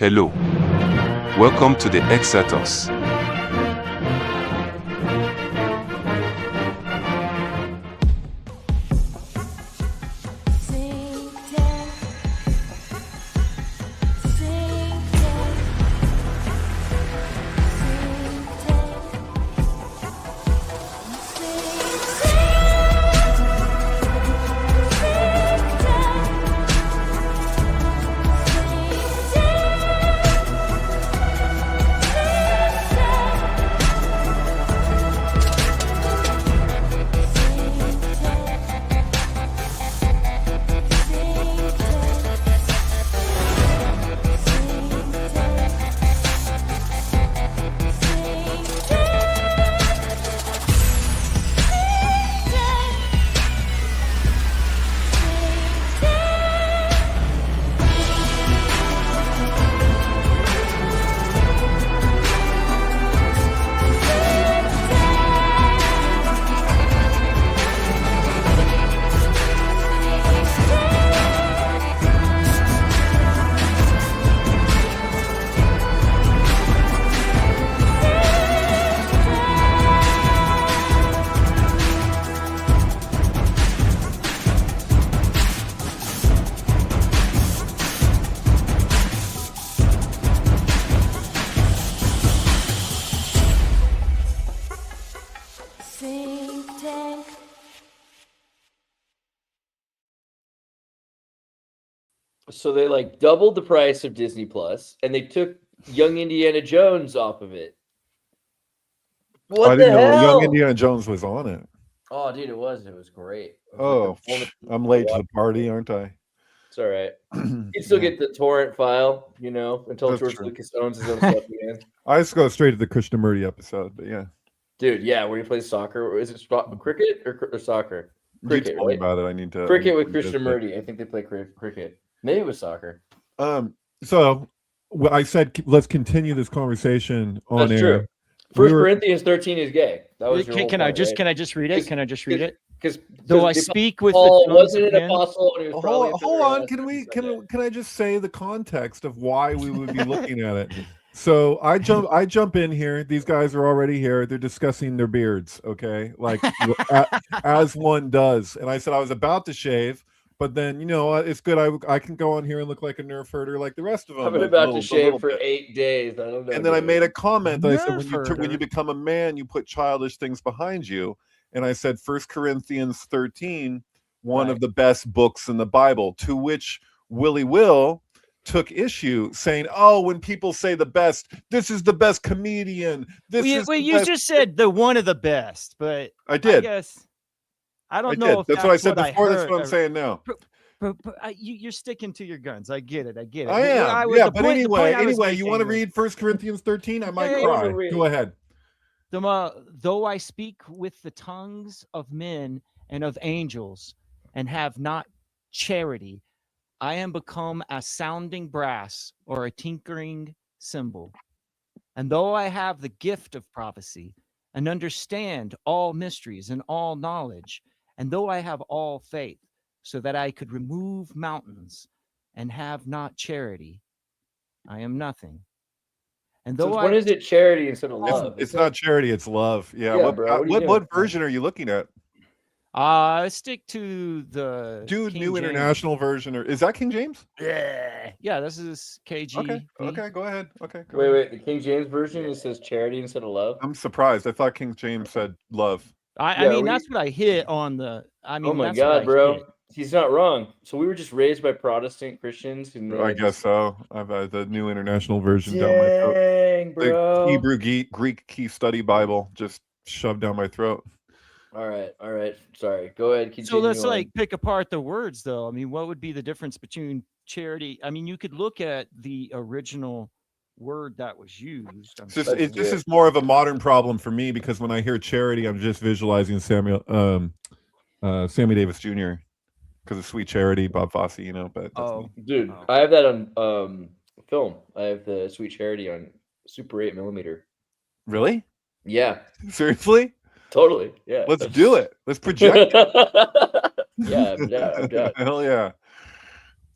Hello. Welcome to the Xirtus. Synctank. So they like doubled the price of Disney Plus, and they took Young Indiana Jones off of it. What I the didn't know hell? Young Indiana Jones was on it. Oh, dude, it was great. It was Oh, like the moment- I'm late to the party, aren't I? It's all right. You still get the torrent file, until That's George true. Lucas owns his own stuff again. I just go straight to the Krishnamurti episode, but yeah. Dude, yeah, where he plays soccer. Is it cricket or soccer? Cricket, You told me right? about it. I need to Cricket with visit. Krishnamurti. I think they play cricket. Maybe it was soccer. So I said let's continue this conversation on That's air. true. First Corinthians 13 is gay. That was your whole Can I point, just right? can I just read it? Can I just read it? Because Though I speak with Paul the tongues wasn't of an men. apostle, and he was probably Hold on. Can I just say the context of why we would be looking at it? So I jump in here. These guys are already here. They're discussing their beards, okay? Like as one does. And I said I was about to shave, but then it's good. I can go on here and look like a nerf herder like the rest of them. I've been about to shave for 8 days. I don't know. And then I made a comment that I said Nerf when you become a man, you put childish things behind you. And I said 1 Corinthians 13, one of the best books in the Bible, to which Willie Will took issue, saying, "Oh, when people say the best, this is the best comedian." You just said the one of the best, but I did. I guess I don't know. If that's what I said what before. I That's heard. what I'm saying now. But you're sticking to your guns. I get it. I am. But anyway, you want to read 1 Corinthians 13? I might cry. Go ahead. Though I speak with the tongues of men and of angels, and have not charity, I am become a sounding brass or a tinkering cymbal. And though I have the gift of prophecy and understand all mysteries and all knowledge, and though I have all faith, so that I could remove mountains and have not charity, I am nothing. And though when is it charity instead of love? It's not charity, it's love. Yeah. What version are you looking at? Stick to the King New James. International Version, or is that King James? Yeah, this is KG. Okay, go ahead. Okay. Wait. The King James version, it says charity instead of love. I'm surprised. I thought King James said love. I mean, that's what I hit on the. I mean, oh my that's what God, I bro. hit. He's not wrong. So we were just raised by Protestant Christians. I guess so. I've had the New International Version Dang, down my throat. bro. The Hebrew Greek Key Study Bible just shoved down my throat. All right. Sorry. Go ahead. Continue So let's on. pick apart the words, though. I mean, what would be the difference between charity? I mean, you could look at the original word that was used. This is more of a modern problem for me, because when I hear charity, I'm just visualizing Sammy Davis Jr. because of Sweet Charity, Bob Fosse, But dude, I have that on film. I have the Sweet Charity on Super 8mm. Really? Yeah. Seriously? Totally. Yeah. Let's do it. Let's project it. Yeah. Hell yeah.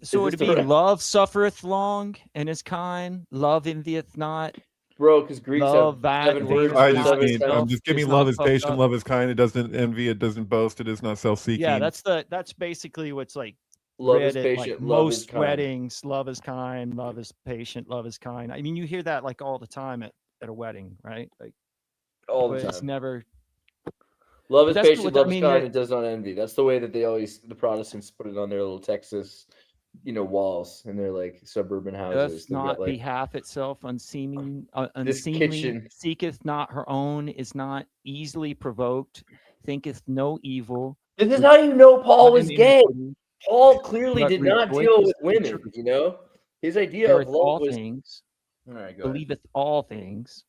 So Is it'd this be the right- love suffereth long and is kind. Love envieth not. Bro, because Greeks Love have 7 words vaineth I for just not 7 need itself, tenses. just give me is love not is puffed patient, up. love is kind, it doesn't envy, it doesn't boast, it is not self-seeking. Yeah, that's basically what's like Love read is at like patient, love is most kind. weddings. Love is kind, love is patient, love is kind. I mean, you hear that like all the time at a wedding, right? Like, All but the it's time. never. Love But is that's not patient, what I love is mean. kind, and does not envy. That's the way that they always, the Protestants put it on their little Texas, walls in their like suburban houses. Doth They've got not like behalf itself unseeming, this unseemly, kitchen. seeketh not her own, is not easily provoked, thinketh no evil. This is how you know Paul not was in gay. iniquity, Paul clearly but did not deal rejoiceth with in women, truth, His idea of beareth love all was. things, All right, go ahead. believeth all things,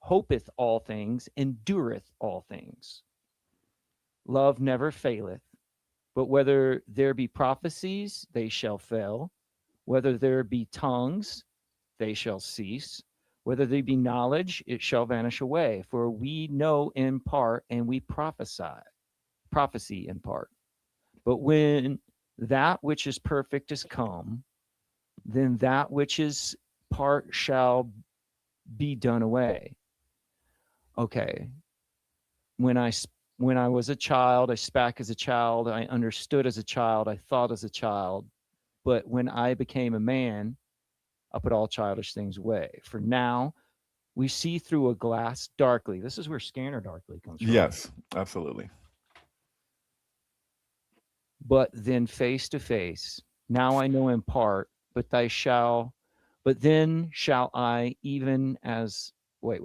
hopeth all things, endureth all things. Love never faileth, but whether there be prophecies, they shall fail. Whether there be tongues, they shall cease. Whether there be knowledge, it shall vanish away. For we know in part, and we prophecy in part. But when that which is perfect is come, then that which is part shall be done away. Okay. When I was a child, I spake as a child, I understood as a child, I thought as a child. But when I became a man, I put all childish things away. For now, we see through a glass darkly. This is where Scanner Darkly comes from. Yes, absolutely. But then face to face. Now I know in part, but then shall I even as wait.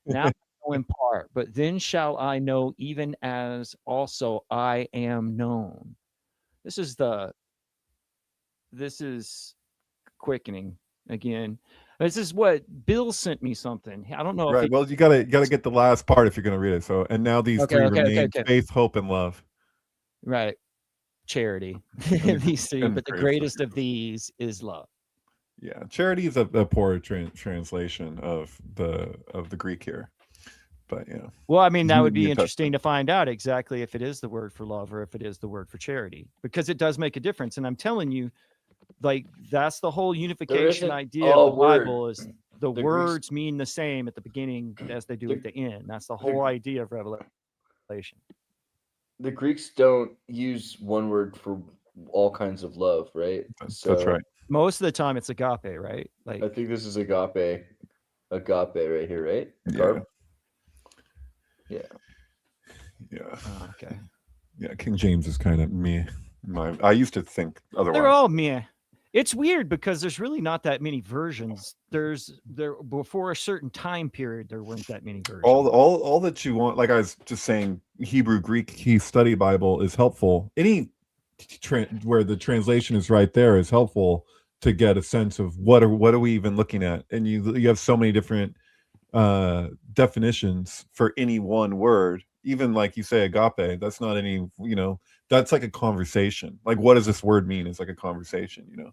Now I know in part, but then shall I know even as also I am known. This is quickening again. This is what Bill sent me something. I don't know if Right. Well, you gotta get the last part if you're gonna read it. So, and now these three remain: faith, hope, and love. Right. Charity. And These three, and but the grace, greatest of these is love. Yeah, charity is a poor translation of the Greek here, but yeah. Well, I mean, that would be New interesting to find out exactly if it is the word for love or if it is the word for charity, because it does make a difference. And I'm telling you, like, that's the whole unification idea of the Bible is the words mean the same at the beginning as they do at the end. That's the whole idea of Revelation. The Greeks don't use one word for all kinds of love, right? That's right. Most of the time it's agape, right? Like, I think this is agape right here, right? Yeah. Yeah. Yeah. oh, okay. Yeah. King James is kind of meh. I used to think otherwise. They're all meh. It's weird because there's really not that many versions. There before a certain time period, there weren't that many versions. All that you want, like I was just saying, Hebrew, Greek, Key Study Bible is helpful. Any where the translation is right there is helpful to get a sense of what are we even looking at, and you have so many different definitions for any one word. Even like you say agape, that's not any, that's like a conversation. Like, what does this word mean? It's like a conversation,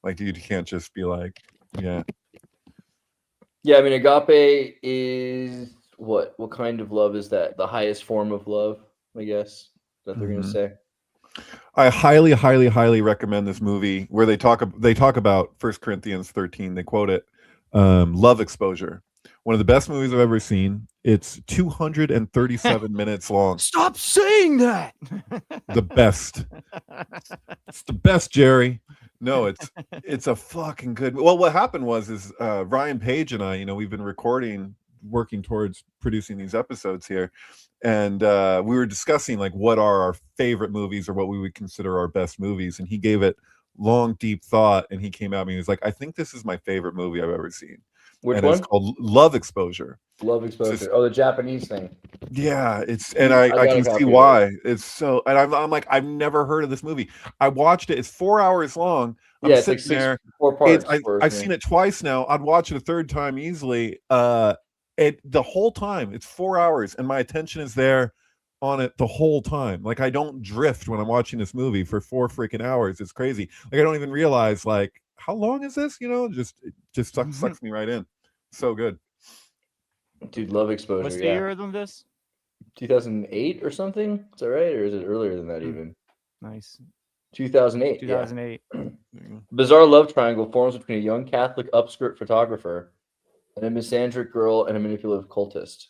like you can't just be like, yeah. I mean, agape is what kind of love is that? The highest form of love, I guess, that they're gonna say. I highly, highly, highly recommend this movie where they talk about 1 Corinthians 13. They quote it, Love Exposure. One of the best movies I've ever seen. It's 237 minutes long. Stop saying that. The best. It's the best, Jerry. No, it's a fucking good. Well, what happened was Ryan Page and I, we've been working towards producing these episodes here, and we were discussing like what are our favorite movies or what we would consider our best movies, and he gave it long, deep thought, and he came at me and he was like, I think this is my favorite movie I've ever seen. Which one? It's called Love Exposure. Love Exposure. The Japanese thing. Yeah, I can see why. It's so, and I'm like, I've never heard of this movie. I watched it. It's 4 hours long. It's like 4 parts. I've seen it twice now. I'd watch it a third time easily. The whole time, it's 4 hours, and my attention is there on it the whole time. Like, I don't drift when I'm watching this movie for 4 freaking hours. It's crazy. Like, I don't even realize like how long is this? It just sucks me right in. So good. Dude, Love Exposure. What's the year of this? 2008 or something? Is that right? Or is it earlier than that even? Nice. 2008. 2008. Bizarre love triangle forms between a young Catholic upskirt photographer and a misandric girl and a manipulative cultist.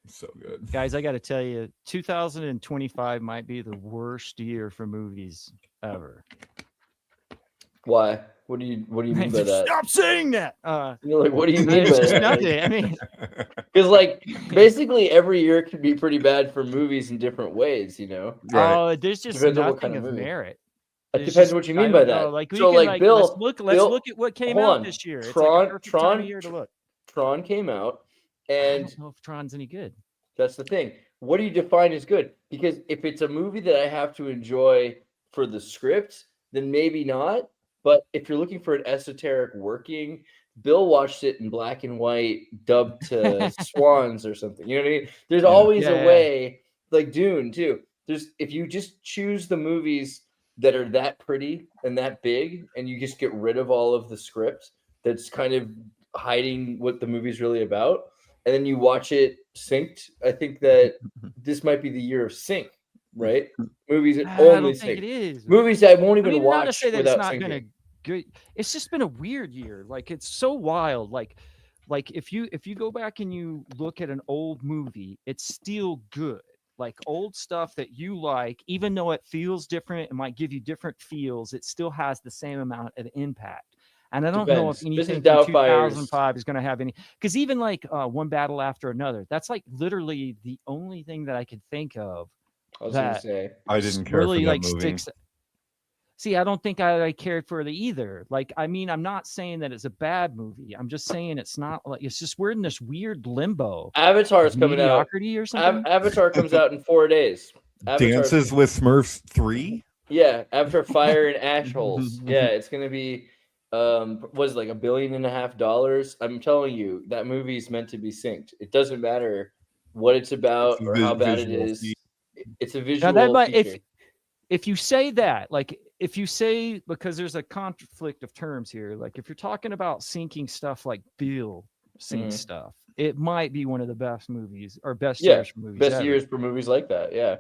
So good. Guys, I got to tell you, 2025 might be the worst year for movies ever. Why? What do you mean by that? Stop saying that. You're like, what do you mean It's by just that? nothing. I mean, Because like basically every year can be pretty bad for movies in different ways, you know. Right. there's just Depends on nothing what kind of of movie. merit. It There's depends just- what you I mean by don't know, that. Like we So can like like Bill, let's Bill- look at what came hold out on. this year. It's like a perfect time of year to look. Tron came out, I and don't know if Tron's any good. that's the thing. What do you define as good? Because if it's a movie that I have to enjoy for the script, then maybe not. But if you're looking for an esoteric working, Bill watched it in black and white, dubbed to swans or something. You know what I mean? There's always Yeah, a yeah. way, like Dune too. If you just choose the movies that are that pretty and that big, and you just get rid of all of the script that's kind of hiding what the movie's really about, and then you watch it synced, I think that this might be the year of sync, right? Movies that I only don't think sync. it is. Movies I won't even not to watch say that without it's not syncing. been a good. It's just been a weird year. Like it's so wild. Like if you go back and you look at an old movie, it's still good. Like old stuff that you like, even though it feels different, it might give you different feels. It still has the same amount of impact. And I don't know if Depends. anything Mrs. from Doubtfire's- 2005 is going to have any. Because even like One Battle After Another, that's like literally the only thing that I could think of I was gonna that say. I didn't care really for that like movie. sticks. See, I don't think I cared for it either. Like, I mean, I'm not saying that it's a bad movie. I'm just saying it's not like it's just we're in this weird limbo. Avatar's coming out. Mediocrity or something. Avatar comes out in 4 days. Avatar's- Dances with Smurfs 3? Yeah, Avatar Fire and Ash Holes. Yeah, it's gonna be was like $1.5 billion. I'm telling you, that movie's meant to be synced. It doesn't matter what it's about It's a or how bad it visual is. feat. It's a Now visual that might, feature. if you say that, like if you say, because there's a conflict of terms here, like if you're talking about syncing stuff like Bill sync stuff, it might be one of the best movies or best years for movies. Best ever. years for movies like that. Yeah,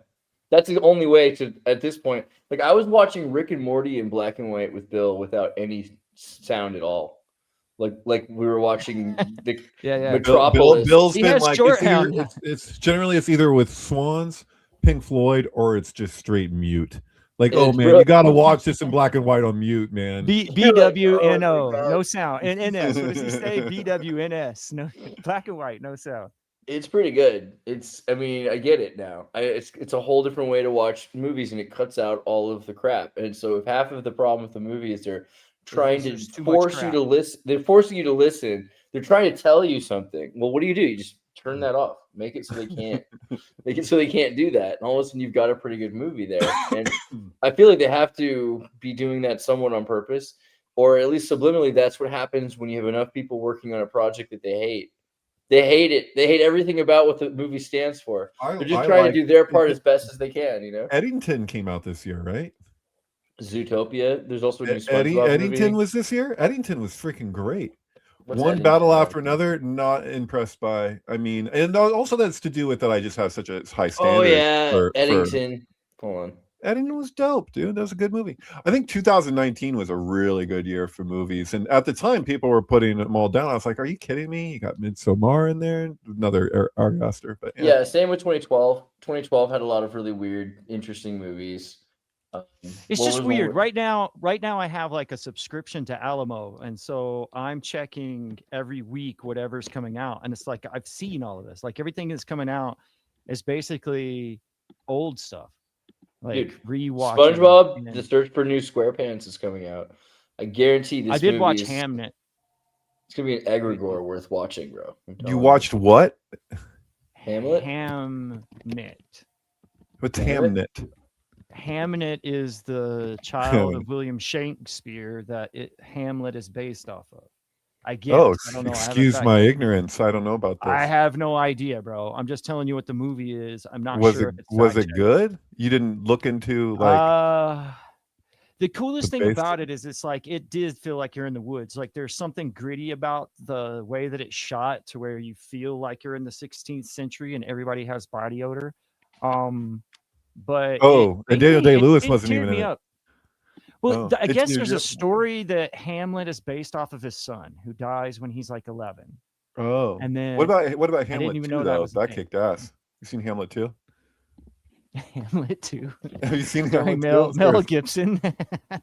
that's the only way to at this point. Like I was watching Rick and Morty in black and white with Bill without any sound at all. Like we were watching the Yeah. Metropolis. Bill's He been has like shorthand. it's generally it's either with Swans, Pink Floyd, or it's just straight mute. Like, oh It's man, really- you gotta watch this in black and white on mute, man. BWNO, Oh my God. no sound. And NS, what does he say? BWNS, no black and white, no sound. It's pretty good. I mean, I get it now. It's a whole different way to watch movies, and it cuts out all of the crap. And so, if half of the problem with the movie is they're trying to There's too much force you crap. to listen, they're forcing you to listen. They're trying to tell you something. Well, what do? You just turn that off. Make it so they can't. Make it so they can't do that. And all of a sudden, you've got a pretty good movie there. And I feel like they have to be doing that somewhat on purpose, or at least subliminally. That's what happens when you have enough people working on a project that they hate. They hate it. They hate everything about what the movie stands for. They're just trying to do their part as best as they can, you know? Eddington came out this year, right? Zootopia. There's also a new Eddie SpongeBob Eddington movie. was this year. Eddington was freaking great. What's One Eddington battle about? after another. Not impressed by. I mean, and also that's to do with that I just have such a high standard. Oh yeah, for Eddington. Hold on. Eddington was dope, dude. That was a good movie. I think 2019 was a really good year for movies, and at the time, people were putting them all down. I was like, "Are you kidding me? You got Midsommar in there, another Ari Aster." But Yeah, same with 2012. 2012 had a lot of really weird, interesting movies. It's what just was one weird. with- Right now I have like a subscription to Alamo, and so I'm checking every week whatever's coming out, and it's like I've seen all of this. Like everything that's coming out is basically old stuff. Like Dude, rewatching. SpongeBob: and- The Search for New SquarePants is coming out. I guarantee this. I did movie watch is- Hamnet. It's gonna be an egregore worth watching, bro. I'm telling you watched what? Hamlet? Hamnet. What's Hamlet? Hamnet? Hamnet is the child of William Shakespeare that Hamlet is based off of. I guess. Oh, I don't know. I haven't excuse fact- my ignorance. I don't know about this. I have no idea, bro. I'm just telling you what the movie is. I'm not was sure it if it's was it fact-checked. good? You didn't look into like The coolest the thing base- about it is it's like it did feel like you're in the woods. Like there's something gritty about the way that it's shot to where you feel like you're in the 16th century and everybody has body odor. But Oh, and Daniel Day-Lewis wasn't teared even in me it. up. Well, I It's guess New there's a Jersey. story that Hamlet is based off of his son, who dies when he's like 11. Oh, And then what about Hamlet even 2 know that though? was a That thing. kicked ass. You seen Hamlet 2? Hamlet 2, Have you seen starring Hamlet 2? Mel Gibson.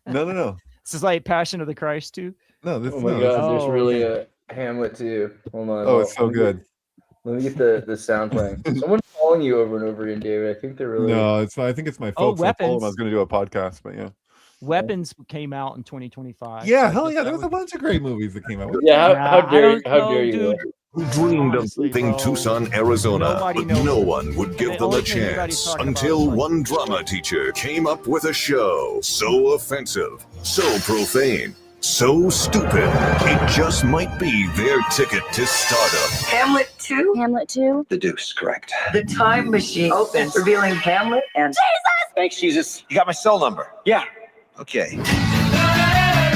No. This is like Passion of the Christ 2. No, this Oh my no. god, there's Oh, really okay. a Hamlet too. Hold on. Oh, it's so good. Let me get the sound playing. Someone's calling you over and over again, David. I think they're really. No, I think it's my Oh, folks. I told them I was Weapons. going to do a podcast, but yeah. Weapons came out in 2025. Yeah, so I hell guess yeah, that there was a bunch of great movies that came out. Yeah, Nah, I don't how know, dare you? dude. Who dreamed Honestly, of leaving bro, Tucson, Arizona, nobody but knows. no one would The give them only a thing anybody's chance talking about until is, like, one drama teacher came up with a show so offensive, so profane, so stupid, it just might be their ticket to stardom. Hamlet 2? Hamlet 2? The Deuce, correct. The time machine opens, revealing Hamlet and... Thanks, Jesus. You got my cell number? Yeah. Okay.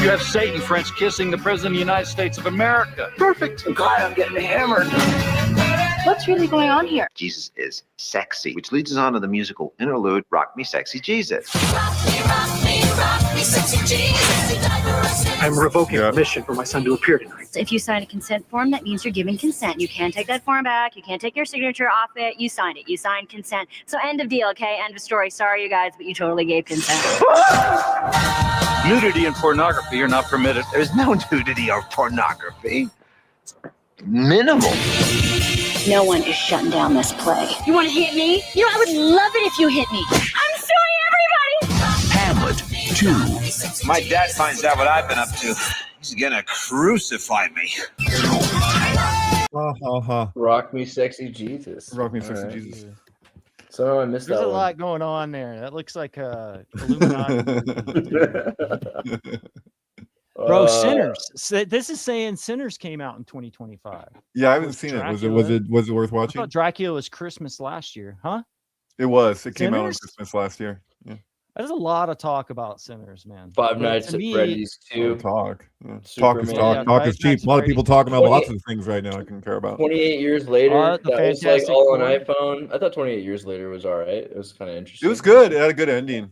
You have Satan French kissing the President of the United States of America. Perfect. I'm glad I'm getting hammered. What's really going on here? Jesus is sexy, which leads us on to the musical interlude, Rock Me Sexy Jesus. I'm revoking Yeah. permission for my son to appear tonight. If you sign a consent form, that means you're giving consent. You can't take that form back. You can't take your signature off it. You signed it. You signed consent. So end of deal, okay? End of story. Sorry, you guys, but you totally gave consent. Nudity and pornography are not permitted. There's no nudity or pornography. Minimal. No one is shutting down this play. You want to hit me? You know, I would love it if you hit me. I'm suing everybody! Hamlet 2. My dad finds out what I've been up to. He's gonna crucify me. Ha ha ha. Rock Me Sexy Jesus. Rock Me All Sexy right. Jesus. Somehow I missed There's that a one. lot going on there. That looks like a Illuminati movie. Bro, Sinners. This is saying Sinners came out in 2025. Yeah, I haven't Was seen it. Was Dracula- it worth I watching? thought Dracula was Christmas last year, huh? It was. It came out on Sinners? Christmas last year. Yeah. There's a lot of talk about Sinners, man. Five But Nights to at me, Freddy's Oh, 2. talk. Yeah. Talk is Superman. talk. Yeah, Talk Five is cheap. Nights A lot of at people Freddy's. talk about 20 lots of things right now I can care about. 28 years later, The that was like Fantastic all on Four. iPhone. I thought 28 years later was all right. It was kind of It interesting. was good. It had a good ending.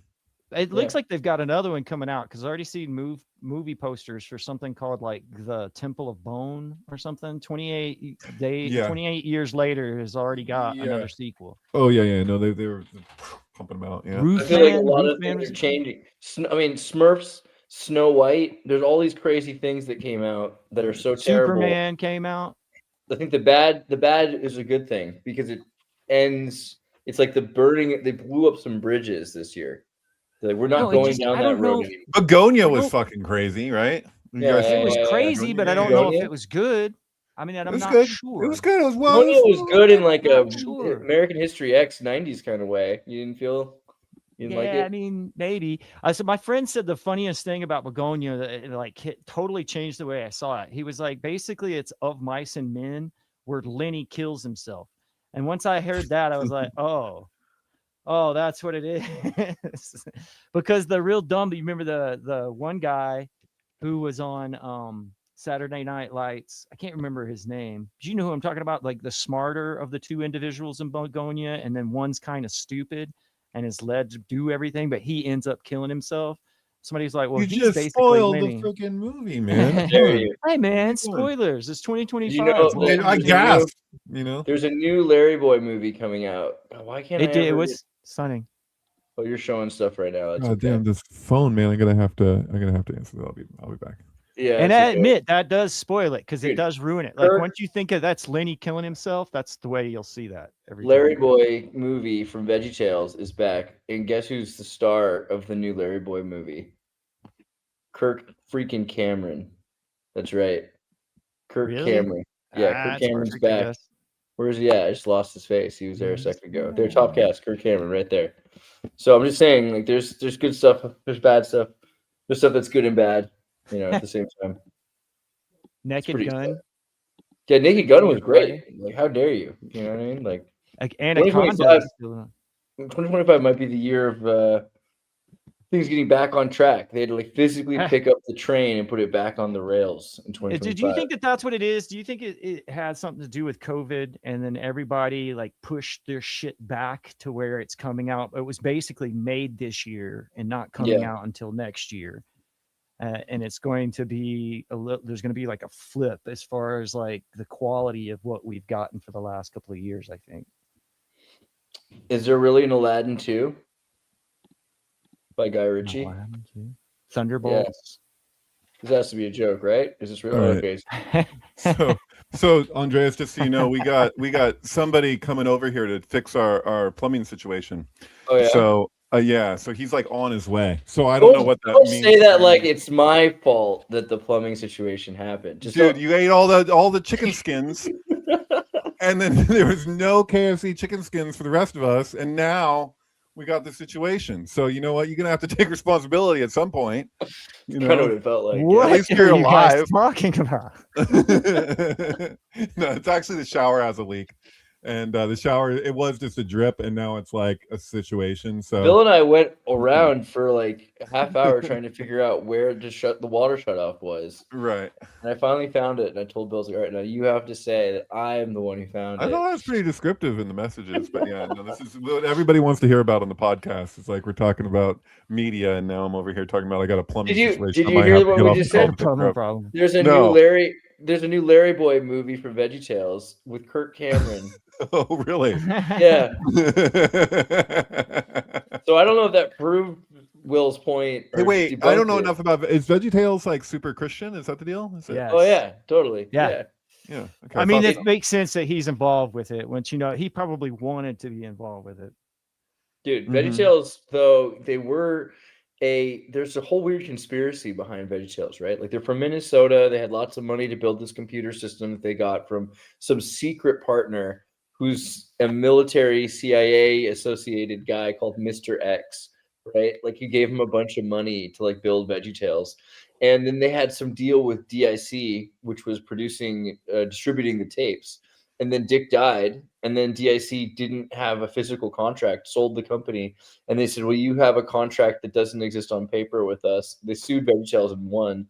It looks like they've got another one coming out because I already seen movie posters for something called like the Temple of Bone or something. 28 years later has already got Yeah. another sequel. Oh yeah. No, they were pumping them out. Yeah. I feel like a lot of Roofman things was are changing. I mean, Smurfs, Snow White. There's all these crazy things that came out that are so terrible. Superman came out. I think the bad is a good thing because it ends. It's like the burning. They blew up some bridges this year. They're like, we're not No, it going just- down I that don't road know. anymore. Begonia was Nope. fucking crazy, right? You Yeah, guys It was Yeah, crazy, but I don't know if Begonia? it was good. I mean, It I'm was not good. sure. It was good. It was well. Begonia was good in like a Sure. American History X '90s kind of way. You didn't feel. You didn't like Yeah, it. I mean, maybe. So my friend said the funniest thing about Begonia that it like totally changed the way I saw it. He was like, basically, it's Of Mice and Men where Lenny kills himself. And once I heard that, I was like, oh, that's what it is. Because the real dumb. You remember the one guy who was on Saturday Night Lights? I can't remember his name. Do you know who I'm talking about? Like the smarter of the two individuals in Begonia, and then one's kind of stupid and is led to do everything, but he ends up killing himself. Somebody's like, well, You he's just basically spoiled Lenny. the freaking movie, man. Dare you. Hey man, on. spoilers. It's 2025. You know, man. I gasped. You know. There's a new Larry Boy movie coming out. Oh, why can't I? It ever was get- stunning. Oh, you're showing stuff right now. That's Oh okay. damn, this phone, man! I'm gonna have to answer that. I'll be back. Yeah, And it's I okay. admit that does spoil it because it Dude, does ruin it. Like Kirk- once you think of that's Lenny killing himself, that's the way you'll see that every Larry time. Boy movie from VeggieTales is back, and guess who's the star of the new Larry Boy movie? Kirk freaking Cameron. That's right, Kirk Really? Cameron. Yeah, Ah, Kirk that's Cameron's perfect, I back. guess. Where's he at? I just lost his face. He was there a second ago. Their top cast, Kirk Cameron, right there. So I'm just saying, like, there's good stuff, there's bad stuff, there's stuff that's good and bad, you know, at the same time. Naked pretty Gun. Yeah, Naked Gun was Yeah, great. Like, how dare you? You know what I mean? Like, Like Anaconda. 2025 is still- 2025 might be the year of things getting back on track. They had to like physically pick up the train and put it back on the rails in 2025. Do you think that that's what it is? Do you think it has something to do with COVID, and then everybody like pushed their shit back to where it's coming out? It was basically made this year and not coming out until next year. And it's going to be there's going to be like a flip as far as like the quality of what we've gotten for the last couple of years, I think. Is there really an Aladdin 2 by Guy Ritchie? Thunderbolts. Yes. This has to be a joke, right? Is this real? Right. Okay. So Andreas, just so you know, we got somebody coming over here to fix our plumbing situation. Oh yeah. So so he's like on his way. So I don't know what that don't means. Say that like it's my fault that the plumbing situation happened. Dude, you ate all the chicken skins, and then there was no KFC chicken skins for the rest of us, and now we got the situation. So you know what? You're gonna have to take responsibility at some point. You know kind of what it felt like. What at least are you're you guys alive. talking about? No, it's actually the shower has a leak. And the shower, it was just a drip, and now it's like a situation. So Bill and I went around for like a half hour trying to figure out where the water shut off was. Right. And I finally found it, and I told Bill, all right, now you have to say that I am the one who found it. I thought that was pretty descriptive in the messages, but yeah, no, this is what everybody wants to hear about on the podcast. It's like we're talking about media, and now I'm over here talking about I got a plumbing situation. Did you hear what we just said? Problem. There's a new Larry Boy movie for VeggieTales with Kirk Cameron. Oh, really? Yeah. So I don't know if that proved Will's point. Hey, wait, I don't know enough about. Is VeggieTales like super Christian? Is that the deal? Is it? Yes. Oh yeah, totally. Yeah. Okay, I mean, it makes sense that he's involved with it. Once he probably wanted to be involved with it. Dude, VeggieTales though there's a whole weird conspiracy behind VeggieTales, right? Like they're from Minnesota. They had lots of money to build this computer system that they got from some secret partner who's a military CIA associated guy called Mr. X, right? Like he gave him a bunch of money to like build VeggieTales. And then they had some deal with DIC, which was distributing the tapes. And then Dick died, and then DIC didn't have a physical contract, sold the company, and they said, well, you have a contract that doesn't exist on paper with us. They sued VeggieTales and won.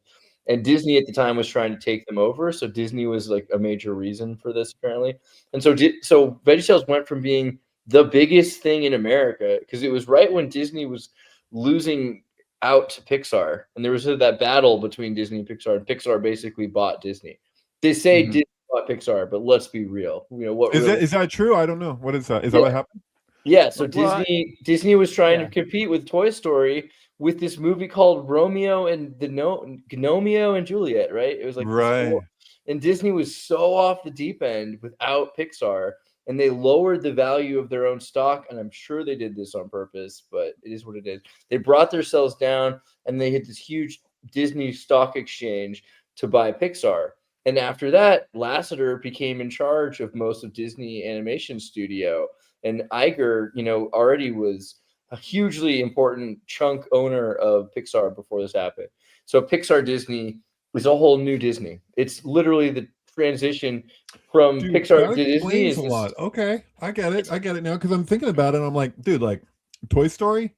And Disney at the time was trying to take them over, so Disney was like a major reason for this, apparently. And so VeggieTales went from being the biggest thing in America, because it was right when Disney was losing out to Pixar, and there was that battle between Disney and Pixar basically bought Disney. They say Disney bought Pixar, but let's be real. You know what is that true? I don't know. What is that? Is that what happened? Yeah, so Disney was trying to compete with Toy Story with this movie called Romeo and Gnomeo and Juliet, right? It was like and Disney was so off the deep end without Pixar, and they lowered the value of their own stock, and I'm sure they did this on purpose, but it is what it is. They brought themselves down, and they hit this huge Disney stock exchange to buy Pixar. And after that, Lasseter became in charge of most of Disney Animation Studio, and Iger, already was a hugely important chunk owner of Pixar before this happened. So Pixar Disney is a whole new Disney. It's literally the transition from Pixar to Disney. Is a lot. Okay, I get it now, because I'm thinking about it. And I'm like, dude, like Toy Story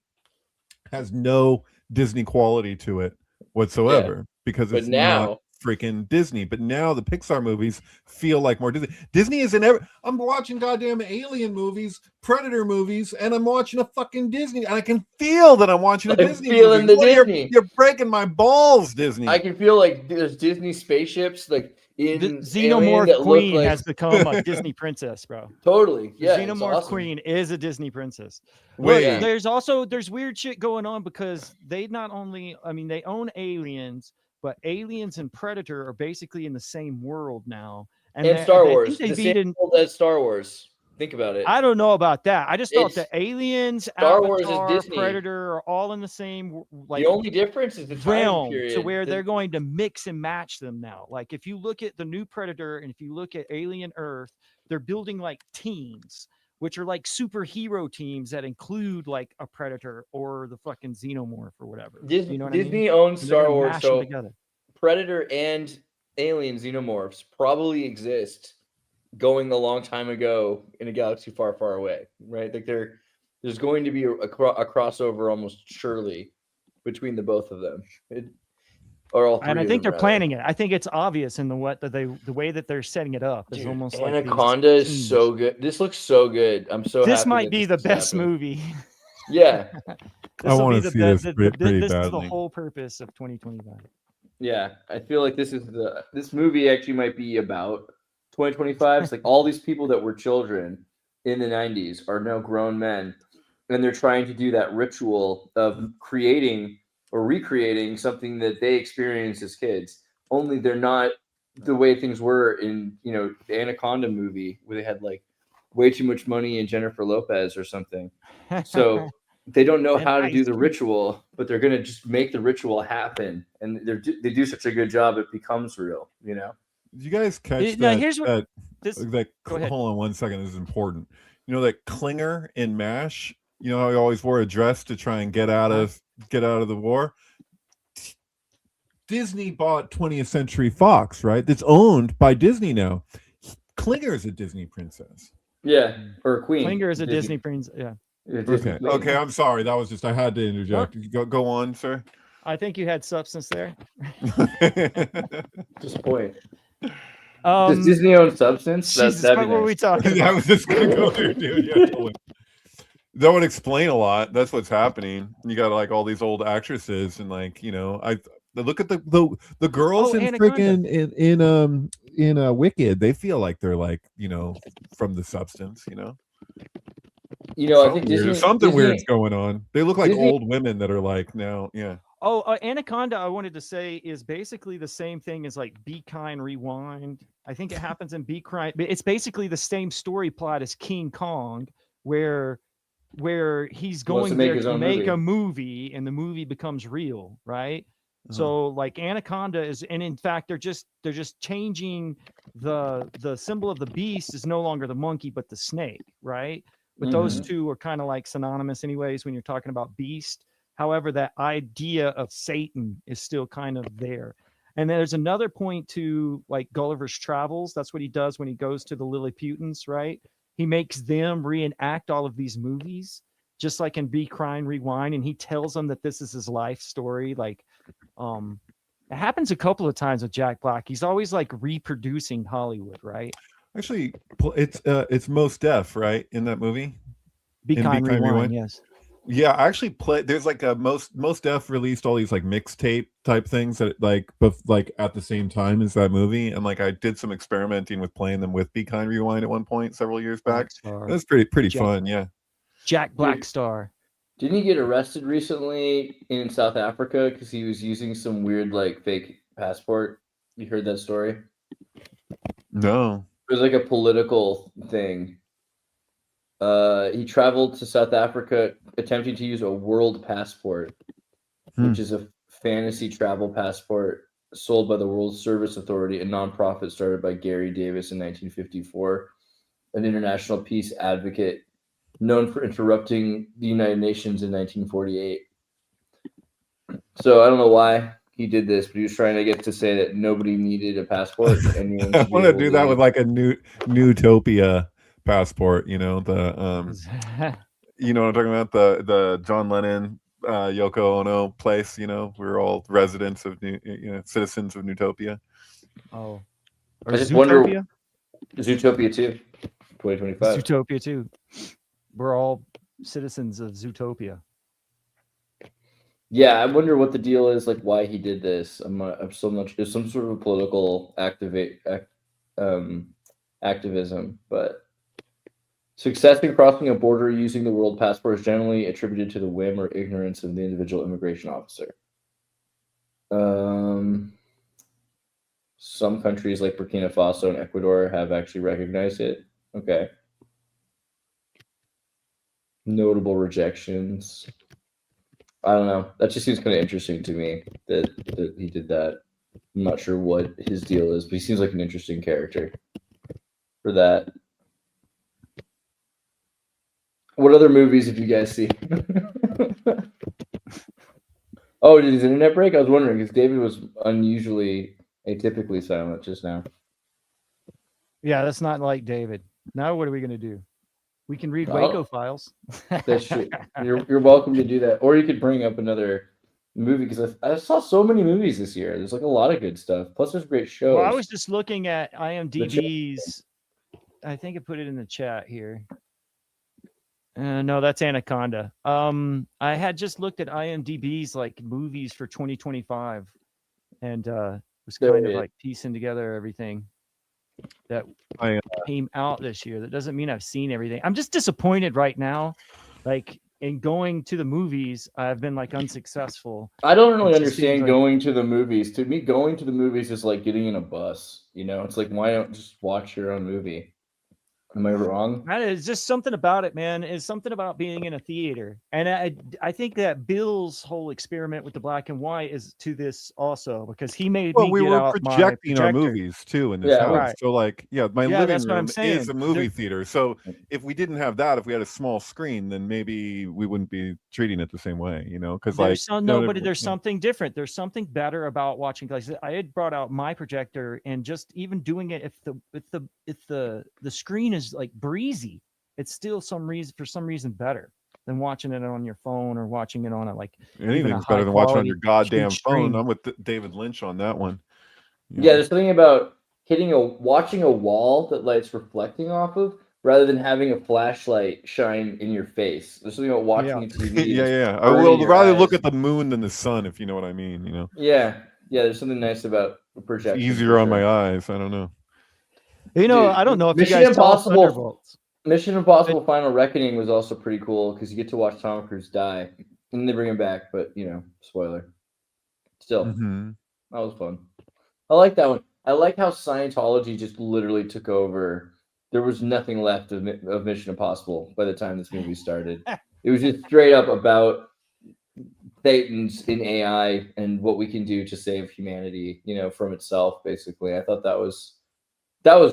has no Disney quality to it whatsoever, because it's not freaking Disney. But now the Pixar movies feel like more Disney. Disney is in every. I'm watching goddamn Alien movies, Predator movies, and I'm watching a fucking Disney. And I can feel that I'm watching a Disney movie. Disney. You're breaking my balls, Disney. I can feel like there's Disney spaceships like in the Xenomorph Queen has become a Disney princess, bro. Totally. Yeah. The Xenomorph Queen is a Disney princess. Wait, there's weird shit going on, because they own Aliens, but Aliens and Predator are basically in the same world now. And Star Wars. As Star Wars. Think about it. I don't know about that. I just thought that Aliens, Star Avatar, Wars is Disney. Predator are all in the same the only difference is the realm, time period to where they're going to mix and match them now. Like if you look at the new Predator and if you look at Alien Earth, they're building like teams, which are like superhero teams that include like a Predator or the fucking Xenomorph or whatever. Disney owns Star Wars, so Predator and Alien Xenomorphs probably exist going a long time ago in a galaxy far, far away, right? Like there's going to be a crossover almost surely between the both of them, or all three. And I of think them, they're planning it. I think it's obvious in the way that they're setting it up. It's Dude, almost Anaconda like is so good. This looks so good. I'm so happy. This might that be this the is best happening. movie. Yeah. I want to see this pretty This is badly. the whole purpose of 2025. Yeah, I feel like this movie actually might be about 2025. It's like all these people that were children in the 90s are now grown men, and they're trying to do that ritual of creating or recreating something that they experienced as kids. Only they're not the way things were in, the Anaconda movie where they had like way too much money and Jennifer Lopez or something. So they don't know how to do the ritual, but they're going to just make the ritual happen. And they do such a good job, it becomes real, Did you guys catch Now, that? here's what Go ahead. Hold on 1 second. This is important. You know that Klinger in MASH? You know how he always wore a dress to try and get out of the war? Disney bought 20th Century Fox, right? That's owned by Disney now. Klinger is a Disney princess. Yeah, or a queen. Klinger is a Disney princess. Yeah. Okay. I'm sorry. That was just I had to interject. Go on, sir. I think you had substance there. Disappoint. Does Disney own substance? Jesus, what were we talking about? I was just gonna go there, dude. Yeah, totally. That would explain a lot. That's what's happening. You got like all these old actresses, and like I look at the girls in freaking in Wicked. They feel like they're like from the substance. I think Disney, weird's going on. They look like old women that are like now. Yeah. Oh, Anaconda, I wanted to say, is basically the same thing as like Be Kind Rewind. I think it happens in Be Kind. It's basically the same story plot as King Kong, where he's going there to make a movie, and the movie becomes real, right? So like Anaconda is, and in fact they're just changing the symbol of the beast is no longer the monkey but the snake, right? But those two are kind of like synonymous anyways when you're talking about beast. However, that idea of Satan is still kind of there. And there's another point to like Gulliver's Travels. That's what he does when he goes to the Lilliputans, right? He makes them reenact all of these movies, just like in Be Kind Rewind, and he tells them that this is his life story. Like, it happens a couple of times with Jack Black. He's always like reproducing Hollywood, right? Actually, it's Mos Def, right, in that movie? Be Kind Rewind, yes. Yeah, I actually there's like a Mos Def released all these like mixtape type things that like at the same time as that movie, and like I did some experimenting with playing them with Be Kind Rewind at one point several years back. It was pretty fun, yeah. Jack Blackstar. Didn't he get arrested recently in South Africa because he was using some weird like fake passport? You heard that story? No. It was like a political thing. He traveled to South Africa attempting to use a world passport, which is a fantasy travel passport sold by the World Service Authority, a nonprofit started by Gary Davis in 1954, an international peace advocate known for interrupting the United Nations in 1948. So I don't know why he did this, but he was trying to get to say that nobody needed a passport. I want to do that with like a Newtopia passport, the you know what I'm talking about, the John Lennon Yoko Ono place, we're all residents of citizens of Newtopia. Oh, I just wonder, Zootopia 2 2025. Zootopia 2, we're all citizens of Zootopia. Yeah, I wonder what the deal is, like why he did this. I'm so much, there's some sort of political activism, but success in crossing a border using the world passport is generally attributed to the whim or ignorance of the individual immigration officer. Some countries like Burkina Faso and Ecuador have actually recognized it. Okay. Notable rejections. I don't know. That just seems kind of interesting to me that he did that. I'm not sure what his deal is, but he seems like an interesting character for that. What other movies have you guys seen? Oh, did his internet break? I was wondering because David was atypically silent just now. Yeah, that's not like David. Now what are we going to do? We can read Waco files. That's true. You're welcome to do that, or you could bring up another movie because I saw so many movies this year. There's like a lot of good stuff. Plus, there's great shows. Well, I was just looking at IMDb's. I think I put it in the chat here. No, that's Anaconda. I had just looked at IMDb's like movies for 2025, and was kind of like piecing together everything that came out this year. That doesn't mean I've seen everything. I'm just disappointed right now. Like in going to the movies, I've been like unsuccessful. I don't really understand going to the movies. To me, going to the movies is like getting in a bus. You know, it's like, why don't just watch your own movie? Am I wrong? It's just something about it, man. It's something about being in a theater. And I think that Bill's whole experiment with the black and white is to this also, because he made me we get were out projecting our movies too in this house. Right. So like, my living room saying. is a movie theater. So if we didn't have that, if we had a small screen, then maybe we wouldn't be treating it the same way, you know? Because like there's something different. There's something better about watching. Like I had brought out my projector, and just even doing it, if the screen is like breezy, it's still for some reason better than watching it on your phone or watching it on a like anything's better than watching on your goddamn phone. I'm with David Lynch on that one. Yeah, there's something about watching a wall that light's reflecting off of rather than having a flashlight shine in your face. There's something about watching a TV. I will rather look at the moon than the sun, if you know what I mean, you know. Yeah, there's something nice about projection. It's easier on my eyes. I don't know. You know, I don't know if Mission Impossible Final Reckoning was also pretty cool because you get to watch Tom Cruise die, and they bring him back. But you know, spoiler. Still, that was fun. I like that one. I like how Scientology just literally took over. There was nothing left of Mission Impossible by the time this movie started. It was just straight up about Thetans in AI and what we can do to save humanity, you know, from itself. Basically, I thought that was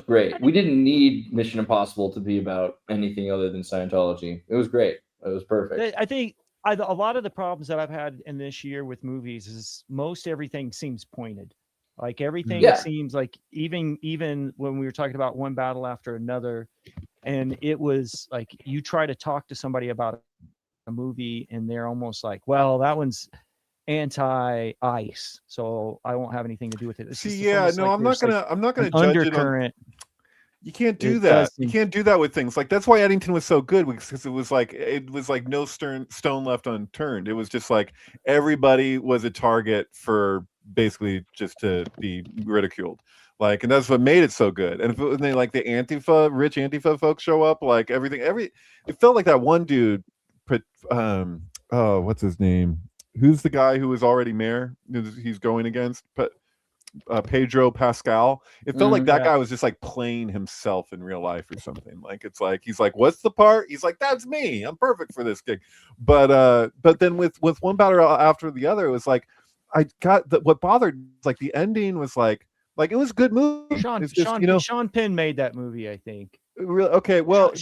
great. We didn't need Mission Impossible to be about anything other than Scientology. It was great. It was perfect. I think a lot of the problems that I've had in this year with movies is most everything seems pointed. Like everything seems like even when we were talking about one battle after another, and it was like you try to talk to somebody about a movie and they're almost like, well, that one's anti-ICE, so I won't have anything to do with it. I'm not gonna judge undercurrent. You can't do that. You can't do that with things. Like that's why Eddington was so good, because it was like no stone left unturned. It was just like everybody was a target for basically just to be ridiculed. Like, and that's what made it so good. And when they like the rich Antifa folks show up, like it felt like that one dude put what's his name? Who's the guy who was already mayor? He's going against Pedro Pascal. It felt like that guy was just like playing himself in real life or something. Like it's like he's like, "What's the part?" He's like, "That's me. I'm perfect for this gig." But then with one battle after the other, it was like I got what bothered. Like the ending was like it was a good movie. Sean Penn made that movie, I think. Really? Okay. Well,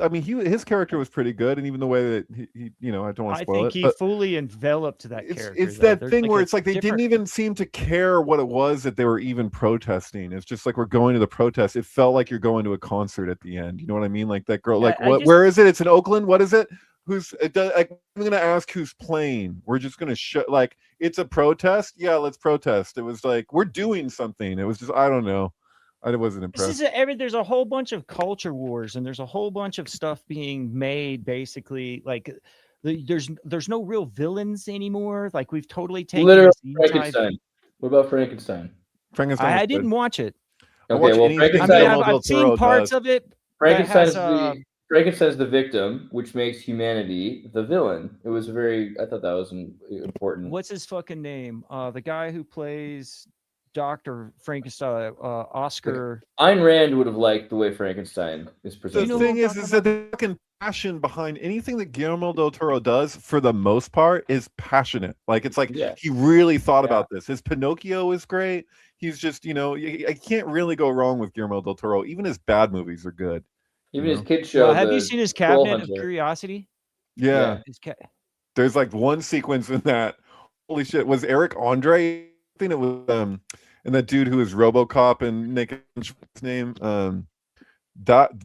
I mean, his character was pretty good, and even the way that he I don't want to spoil it. I think he fully enveloped that character. It's that thing where it's like they didn't even seem to care what it was that they were even protesting. It's just like we're going to the protest. It felt like you're going to a concert at the end. You know what I mean? Like that girl. Where is it? It's in Oakland. What is it? I'm gonna ask who's playing. We're just gonna show like it's a protest. Yeah, let's protest. It was like we're doing something. It was just I don't know. I wasn't impressed. There's a whole bunch of culture wars, and there's a whole bunch of stuff being made. Basically, like there's no real villains anymore. Like we've totally taken. Literally, Frankenstein. What about Frankenstein? Frankenstein. I didn't watch it. Okay, well, Frankenstein. I've seen parts of it. Frankenstein's the victim, which makes humanity the villain. It was I thought that was important. What's his fucking name? The guy who plays Dr. Frankenstein, Oscar. Ayn Rand would have liked the way Frankenstein is presented. The thing is that the fucking passion behind anything that Guillermo del Toro does, for the most part, is passionate. Like it's like he really thought about this. His Pinocchio is great. He's just, I can't really go wrong with Guillermo del Toro. Even his bad movies are good. Even his kid show. Have you seen his Cabinet of Curiosity? Yeah. There's like one sequence in that. Holy shit! Was Eric Andre? I think it was and that dude who is RoboCop and Naked, his name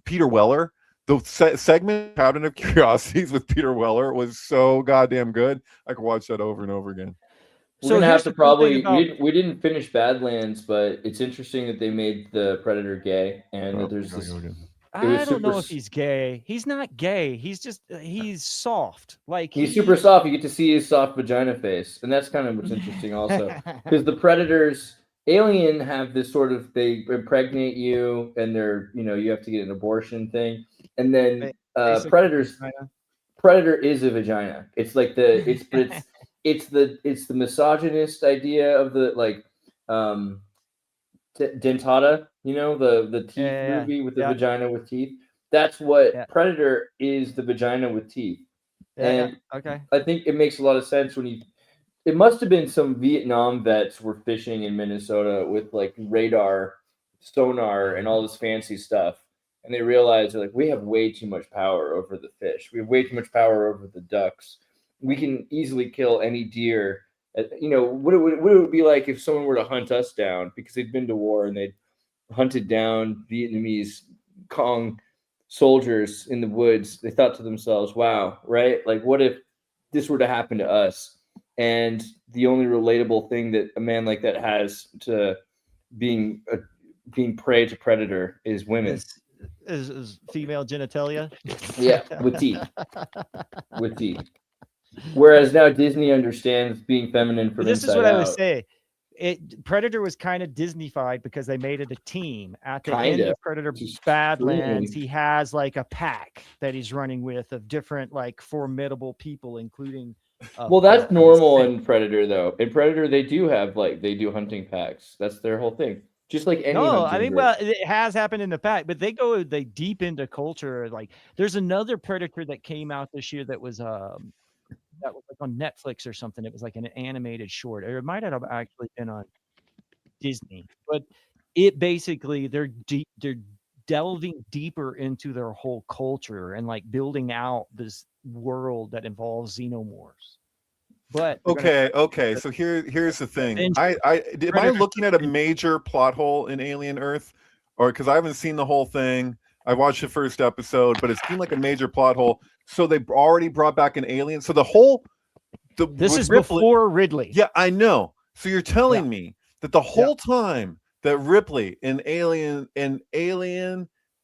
Peter Weller. The segment Cabinet of Curiosities with Peter Weller was so goddamn good. I could watch that over and over again. We're gonna have to probably. We didn't finish Badlands, but it's interesting that they made the Predator gay, and that there's this. I don't know if he's gay. He's not gay. He's soft. Like he's super soft. You get to see his soft vagina face, and that's kind of what's interesting, also, because the Predators, Alien, have this sort of they impregnate you, and they're you have to get an abortion thing, and then Predator is a vagina. It's like it's the misogynist idea of the Dentata, the teeth movie with the vagina with teeth. That's what Predator is, the vagina with teeth. Okay. I think it makes a lot of sense when it must have been some Vietnam vets were fishing in Minnesota with like radar, sonar, and all this fancy stuff. And they realized they're like, we have way too much power over the fish. We have way too much power over the ducks. We can easily kill any deer. What it would be like if someone were to hunt us down because they'd been to war and they'd hunted down Vietnamese Cong soldiers in the woods. They thought to themselves, wow, right? Like, what if this were to happen to us? And the only relatable thing that a man like that has to being prey to predator is women. Is female genitalia? Yeah, with teeth. With teeth. Whereas now Disney understands being feminine from this inside is what out. I would say. Predator was kind of Disney-fied because they made it a team. At the end of Predator Badlands, he has like a pack that he's running with of different like formidable people, including. Well, that's normal in Predator, though. In Predator, they do hunting packs. That's their whole thing. Just like any. No, I mean, well, it has happened in the pack, but they deep into culture. Like, there's another Predator that came out this year that was like on Netflix or something. It was like an animated short. Or it might have actually been on Disney, but it basically they're delving deeper into their whole culture and like building out this world that involves xenomorphs. But okay. So here's the thing. Am I looking at a major plot hole in Alien Earth, or because I haven't seen the whole thing? I watched the first episode, but it seemed like a major plot hole. So they already brought back an alien. So this is before Ridley. Yeah, I know. So you're telling me that the whole time that Ripley and Aliens,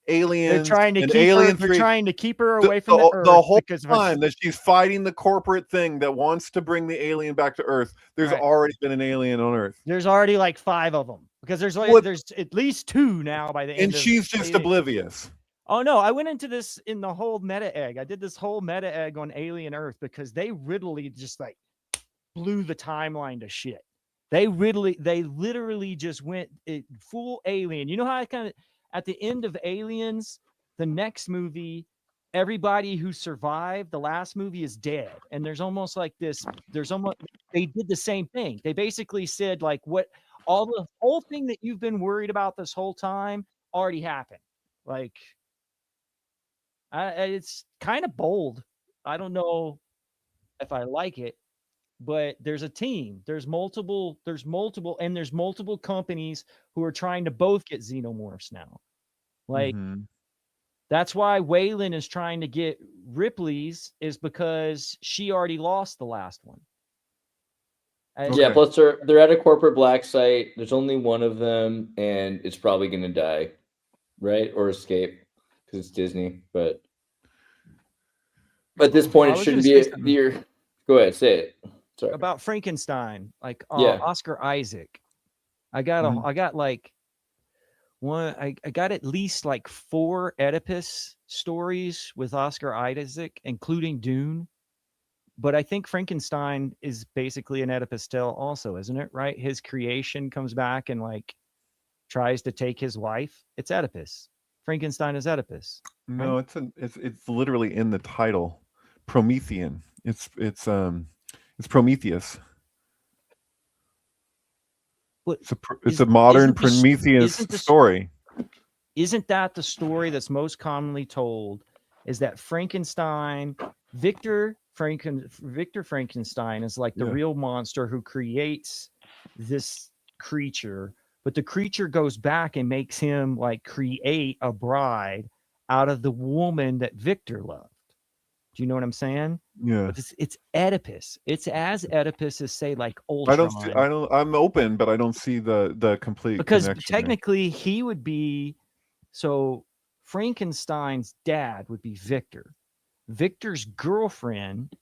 they're trying to keep her away from the Earth the whole time that she's fighting the corporate thing that wants to bring the alien back to Earth. There's already been an alien on Earth. There's already like 5 of them because there's at least 2 now by the end. And she's just oblivious. Oh no, I went into this in the whole meta egg. I did this whole meta egg on Alien Earth because they literally just like blew the timeline to shit. They literally just went full alien. You know how I kind of at the end of Aliens, the next movie, everybody who survived the last movie is dead. And there's almost like this, they did the same thing. They basically said like the whole thing that you've been worried about this whole time already happened. Like, it's kind of bold. I don't know if I like it, but there's a team. There's multiple companies who are trying to both get xenomorphs now. Like, that's why Wayland is trying to get Ripley's, is because she already lost the last one. Yeah, plus they're at a corporate black site. There's only one of them, and it's probably going to die, right? Or escape, because it's Disney. But at this point, it shouldn't be. Go ahead, say it. Sorry. About Frankenstein, like Oscar Isaac. I got at least like 4 Oedipus stories with Oscar Isaac, including Dune. But I think Frankenstein is basically an Oedipus tale also, isn't it? Right? His creation comes back and like tries to take his wife. It's Oedipus. Frankenstein is Oedipus. No, it's literally in the title. Promethean. It's Prometheus. It's a modern Prometheus story. Isn't that the story that's most commonly told? Is that Frankenstein, Victor Frankenstein is like the real monster who creates this creature, but the creature goes back and makes him like create a bride out of the woman that Victor loved. Do you know what I'm saying? Yeah. But it's Oedipus. It's as Oedipus as, say, like I Ultron. don't. I'm open, but I don't see the complete because connection there. technically he would be, so Frankenstein's dad would be Victor. Victor's girlfriend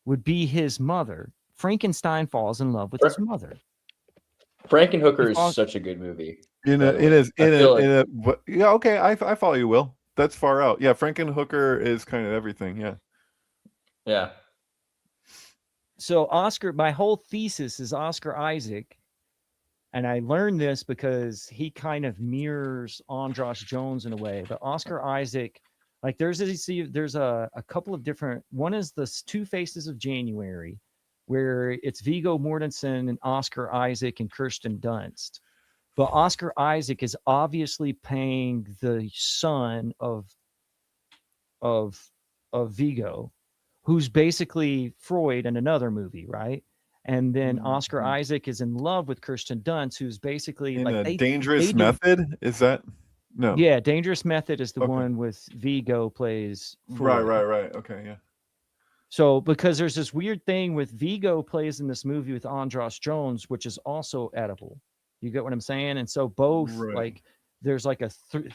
would be his mother. Frankenstein falls in love with his mother. Frankenhooker is such a good movie. Yeah, okay, I follow you, Will. That's far out. Yeah, Frankenhooker is kind of everything. Yeah. Yeah. So Oscar, my whole thesis is Oscar Isaac, and I learned this because he kind of mirrors Andras Jones in a way. But Oscar Isaac, like there's a couple of different. One is the Two Faces of January, where it's Viggo Mortensen and Oscar Isaac and Kirsten Dunst. But Oscar Isaac is obviously playing the son of Viggo, who's basically Freud in another movie, right? And then Oscar Isaac is in love with Kirsten Dunst, who's basically in like Dangerous Method. Is that no? Yeah, Dangerous Method is the one with Viggo plays Freud. Right. Okay, yeah. So because there's this weird thing with Viggo plays in this movie with Andras Jones, which is also edible. You get what I'm saying? And so both like there's like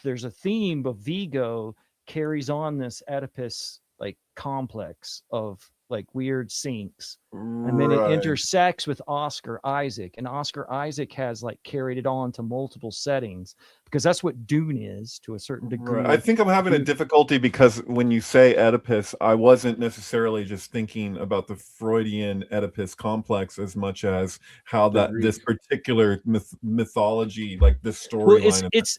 there's a theme of Viggo carries on this Oedipus like complex of like weird sinks, and then it intersects with Oscar Isaac, and Oscar Isaac has like carried it on to multiple settings because that's what Dune is to a certain degree. I think I'm having a difficulty because when you say Oedipus, I wasn't necessarily just thinking about the Freudian Oedipus complex as much as how this particular mythology, like this storyline.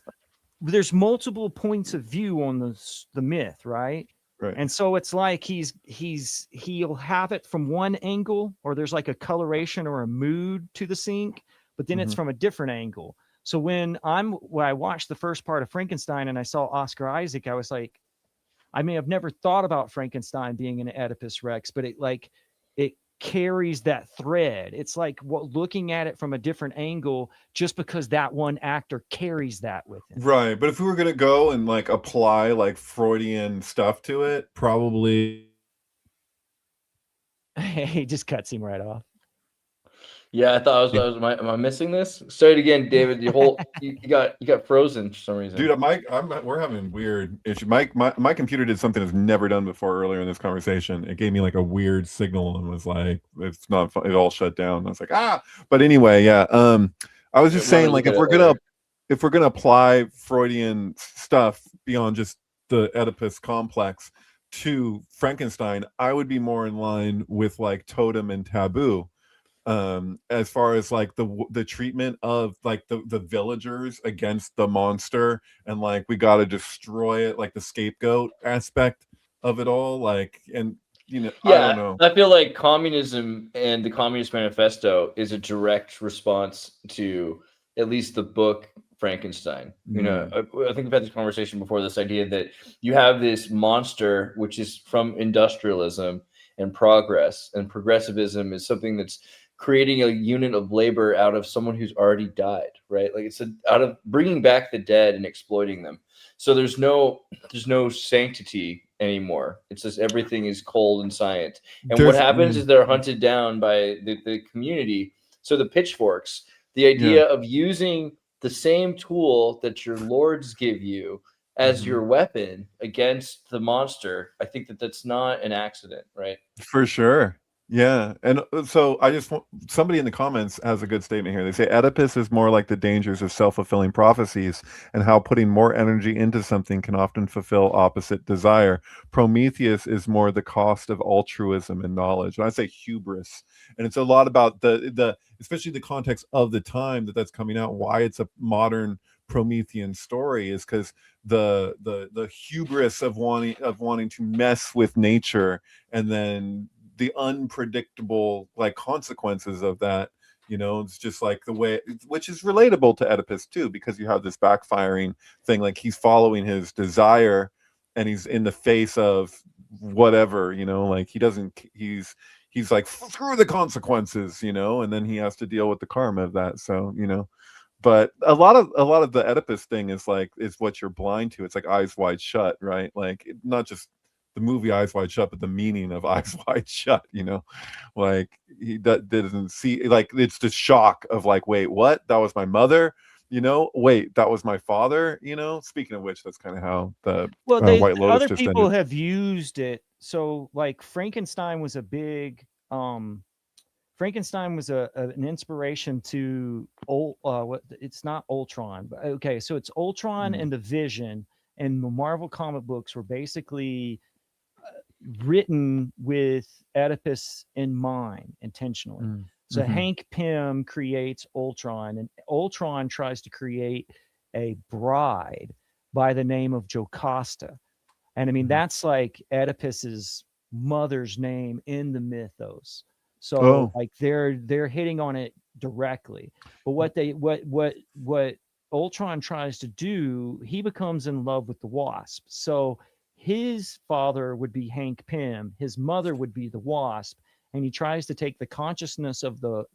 There's multiple points of view on the myth, right? Right. And so it's like he'll have it from one angle, or there's like a coloration or a mood to the sink, but then it's from a different angle. So when I watched the first part of Frankenstein and I saw Oscar Isaac, I was like, I may have never thought about Frankenstein being an Oedipus Rex, but it carries that thread. It's like looking at it from a different angle just because that one actor carries that with him. Right. But if we were going to go and like apply like Freudian stuff to it, probably. He just cuts him right off. Yeah, I thought am I missing this? Say it again, David. You got frozen for some reason. Dude, we're having weird issue. My computer did something it's never done before earlier in this conversation. It gave me like a weird signal and was like, it's not fun. It all shut down. I was like, but anyway, yeah. I was just saying, like, if we're gonna apply Freudian stuff beyond just the Oedipus complex to Frankenstein, I would be more in line with like Totem and Taboo. As far as like the treatment of like the villagers against the monster, and like we got to destroy it, like the scapegoat aspect of it all, like, and I don't know. I feel like communism and the Communist Manifesto is a direct response to at least the book Frankenstein. I think we've had this conversation before, this idea that you have this monster which is from industrialism and progress, and progressivism is something that's creating a unit of labor out of someone who's already died, right? Like it's out of bringing back the dead and exploiting them. So there's no sanctity anymore. It's just everything is cold and science. And what happens is they're hunted down by the community. So the pitchforks, the idea of using the same tool that your lords give you as your weapon against the monster, I think that's not an accident, right? For sure. Yeah. And so somebody in the comments has a good statement here. They say Oedipus is more like the dangers of self-fulfilling prophecies and how putting more energy into something can often fulfill opposite desire. Prometheus is more the cost of altruism and knowledge. And I say hubris. And it's a lot about the especially the context of the time that's coming out, why it's a modern Promethean story is because the hubris of wanting to mess with nature, and then the unpredictable like consequences of that, it's just like the way, which is relatable to Oedipus too, because you have this backfiring thing, like he's following his desire and he's in the face of whatever, like he's like, screw the consequences, and then he has to deal with the karma of that. So, But a lot of the Oedipus thing is what you're blind to. It's like Eyes Wide Shut, right? Like not just the movie Eyes Wide Shut, but the meaning of Eyes Wide Shut. Like he doesn't see, like it's the shock of like, wait, what? That was my mother. Wait, that was my father. Speaking of which, that's kind of how the White Lotus other just people ended. have used it. So like Frankenstein was a big Frankenstein was an inspiration to it's not Ultron, but okay, so it's Ultron and the Vision, and the Marvel comic books were basically written with Oedipus in mind intentionally. So Hank Pym creates Ultron, and Ultron tries to create a bride by the name of Jocasta. And I mean, that's like Oedipus's mother's name in the mythos. So like they're hitting on it directly. But what Ultron tries to do, he becomes in love with the Wasp. So his father would be Hank Pym, his mother would be the Wasp, and he tries to take the consciousness of the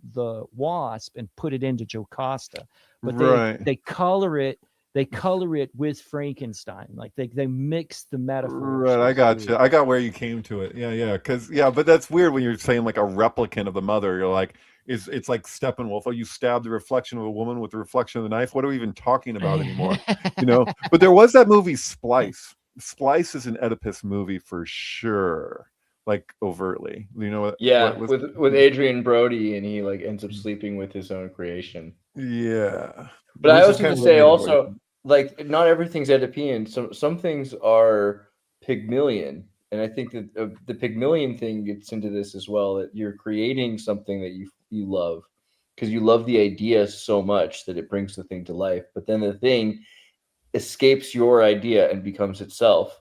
Wasp and put it into Jocasta. But they color it with Frankenstein. Like they mix the metaphors. Right, I got you. I got where you came to it. Yeah, but that's weird when you're saying like a replicant of the mother. You're like, it's like Steppenwolf. Oh, you stabbed the reflection of a woman with the reflection of the knife. What are we even talking about anymore? But there was that movie Splice. Splice is an Oedipus movie for sure. Like overtly, with Adrian Brody, and he like ends up sleeping with his own creation. Yeah, but I was going to say also, like, not everything's Oedipian. Some things are Pygmalion, and I think that the Pygmalion thing gets into this as well. That you're creating something that you love because you love the idea so much that it brings the thing to life. But then the thing escapes your idea and becomes itself.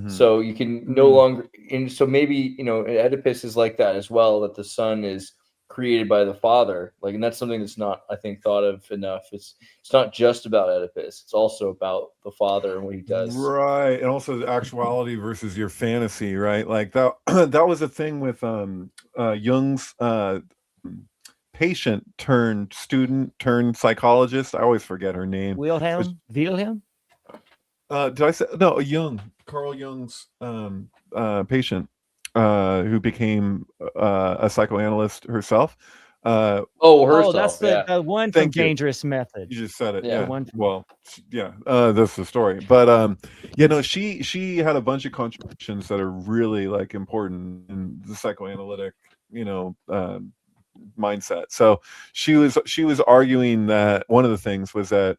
So you can no longer, and so maybe Oedipus is like that as well, that the son is created by the father, like, and that's something that's not, I think, thought of enough. It's not just about Oedipus, it's also about the father and what he does, right? And also the actuality versus your fantasy, right? Like that that was a thing with Jung's patient turned student turned psychologist. I always forget her name. Wilhelm? Did I say no? Carl Jung's patient, who became a psychoanalyst herself. Herself. That's the one from Dangerous Method. You just said it. Yeah. That's the story. But she had a bunch of contributions that are really like important in the psychoanalytic, mindset. So she was arguing that one of the things was that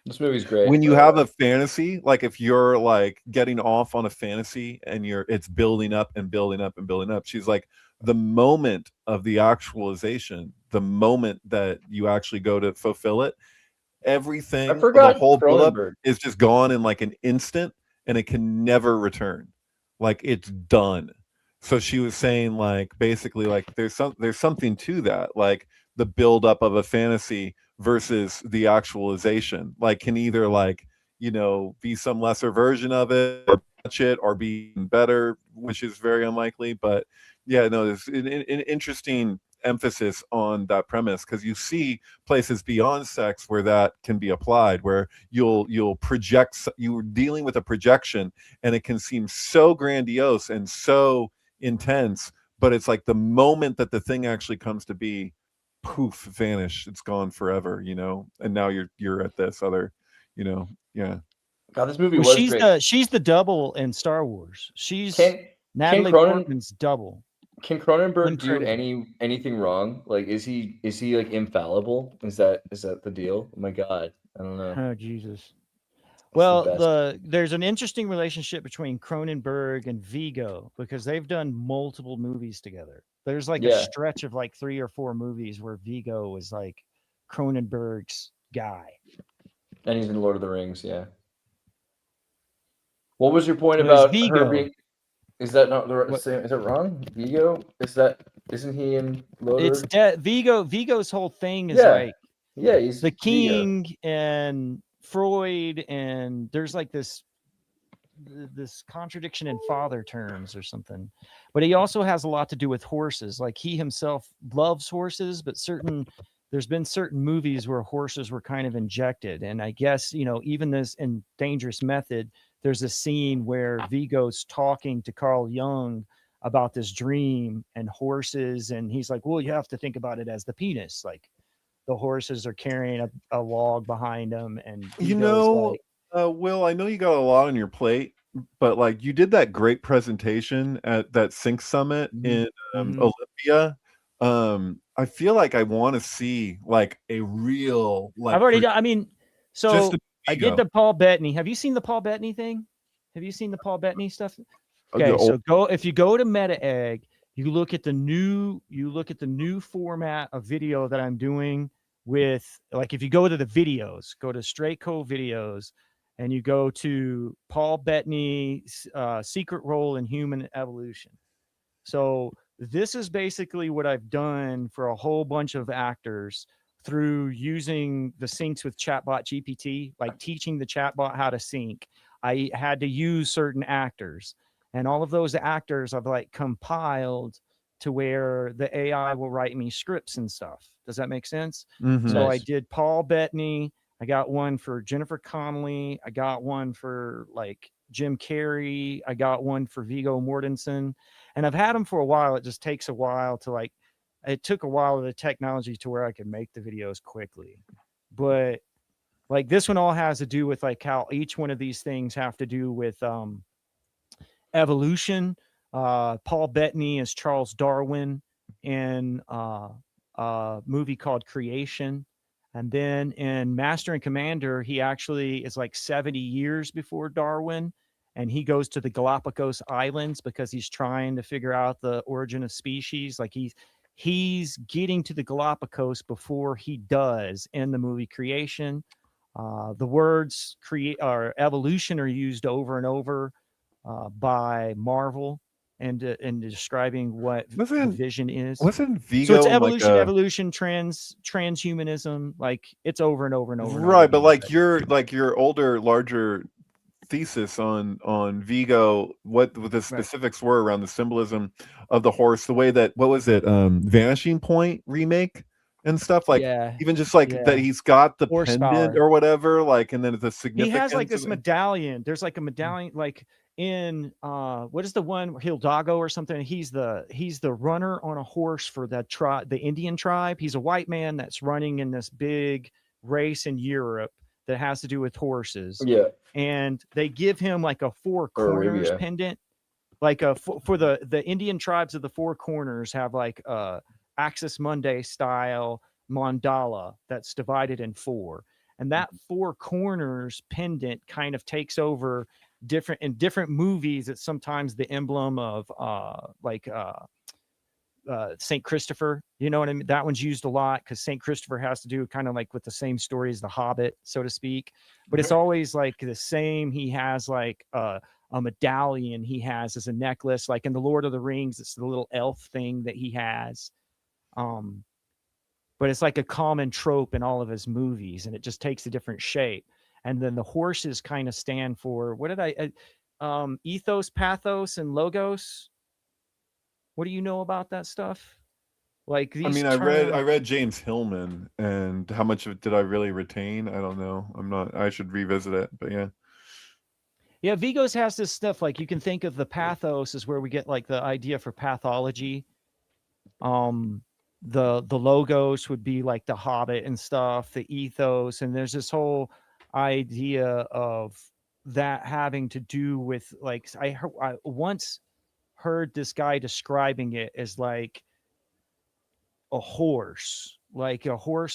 this movie's great. When you have a fantasy, like if you're like getting off on a fantasy and it's building up and building up and building up, she's like, the moment of the actualization, the moment that you actually go to fulfill it, everything, the whole buildup is just gone in like an instant, and it can never return. Like it's done. So she was saying, like, basically, like there's something to that, like the buildup of a fantasy versus the actualization, like can either like be some lesser version of it or match it or be better, which is very unlikely. But there's an interesting emphasis on that premise, because you see places beyond sex where that can be applied, where you're dealing with a projection and it can seem so grandiose and so intense, but it's like the moment that the thing actually comes to be, poof, vanish, it's gone forever, and now you're at this other, God, this movie was great. She's the double in Star Wars. She's Natalie Portman's double. Can Cronenberg do anything wrong? Like, is he like infallible? Is that the deal? Oh my God, I don't know. Oh Jesus. Well, there's an interesting relationship between Cronenberg and Vigo, because they've done multiple movies together. There's like a stretch of like 3 or 4 movies where Vigo was like Cronenberg's guy. And he's in Lord of the Rings, yeah. What was your point about Vigo? Her being, is that not the same? Is it wrong? Vigo? Isn't he in Lord of the Rings? Vigo's whole thing is he's the king Vigo. And Freud, and there's like this contradiction in father terms or something, but he also has a lot to do with horses. Like he himself loves horses, but certain there's been certain movies where horses were kind of injected. And I guess, even this in Dangerous Method, there's a scene where Vigo's talking to Carl Jung about this dream and horses. And he's like, well, you have to think about it as the penis. Like the horses are carrying a log behind them. And Vigo's Will, I know you got a lot on your plate, but like you did that great presentation at that Sync Summit in Olympia. I feel like I want to see like a real like I've already done. I mean, so I Vigo. did the Paul Bettany. Have you seen the Paul Bettany thing? Have you seen the Paul Bettany stuff? Okay, so if you go to Meta Egg, you look at the new format of video that I'm doing with, like, if you go to the videos, go to Straight Code Videos, and you go to Paul Bettany's Secret Role in Human Evolution. So this is basically what I've done for a whole bunch of actors through using the syncs with Chatbot GPT, like teaching the chatbot how to sync. I had to use certain actors, and all of those actors I've like compiled to where the AI will write me scripts and stuff. Does that make sense? So I did Paul Bettany. I got one for Jennifer Connelly. I got one for like Jim Carrey. I got one for Viggo Mortensen. And I've had them for a while. It just takes a while to like, it took a while of the technology to where I could make the videos quickly. But like this one all has to do with like how each one of these things have to do with evolution. Paul Bettany is Charles Darwin in a movie called Creation. And then in Master and Commander, he actually is like 70 years before Darwin. And he goes to the Galapagos Islands because he's trying to figure out the origin of species. Like he's getting to the Galapagos before he does in the movie Creation. The words evolution are used over and over by Marvel and describing what vision is. Wasn't Vigo? So it's evolution, evolution, transhumanism. Like it's over and over and over. Right, but like your older, larger thesis on Vigo, what the specifics were around the symbolism of the horse, the way that Vanishing Point remake and stuff, like even just like that he's got the pendant or whatever, like, and then the significance. He has like this medallion. There's like a medallion, like in what is the one Hidalgo or something? He's the runner on a horse for that tribe, the Indian tribe. He's a white man that's running in this big race in Europe that has to do with horses. Yeah. And they give him like a four corners pendant, like for the Indian tribes of the four corners have like Axis Mundi style mandala that's divided in four. And that four corners pendant kind of takes over in different movies. It's sometimes the emblem of St. Christopher, you know what I mean? That one's used a lot because St. Christopher has to do kind of like with the same story as the Hobbit, so to speak. But it's always like the same. He has like a medallion he has as a necklace. Like in the Lord of the Rings, it's the little elf thing that he has. But it's like a common trope in all of his movies, and it just takes a different shape. And then the horses kind of stand for, what did ethos, pathos, and logos. What do you know about that stuff? Like these I read James Hillman, and how much of it did I really retain? I don't know. I should revisit it, but yeah. Yeah, Vigo's has this stuff, like you can think of the pathos is where we get like the idea for pathology. The logos would be like the Hobbit and stuff, the ethos, and there's this whole idea of that having to do with like I once heard this guy describing it as like a horse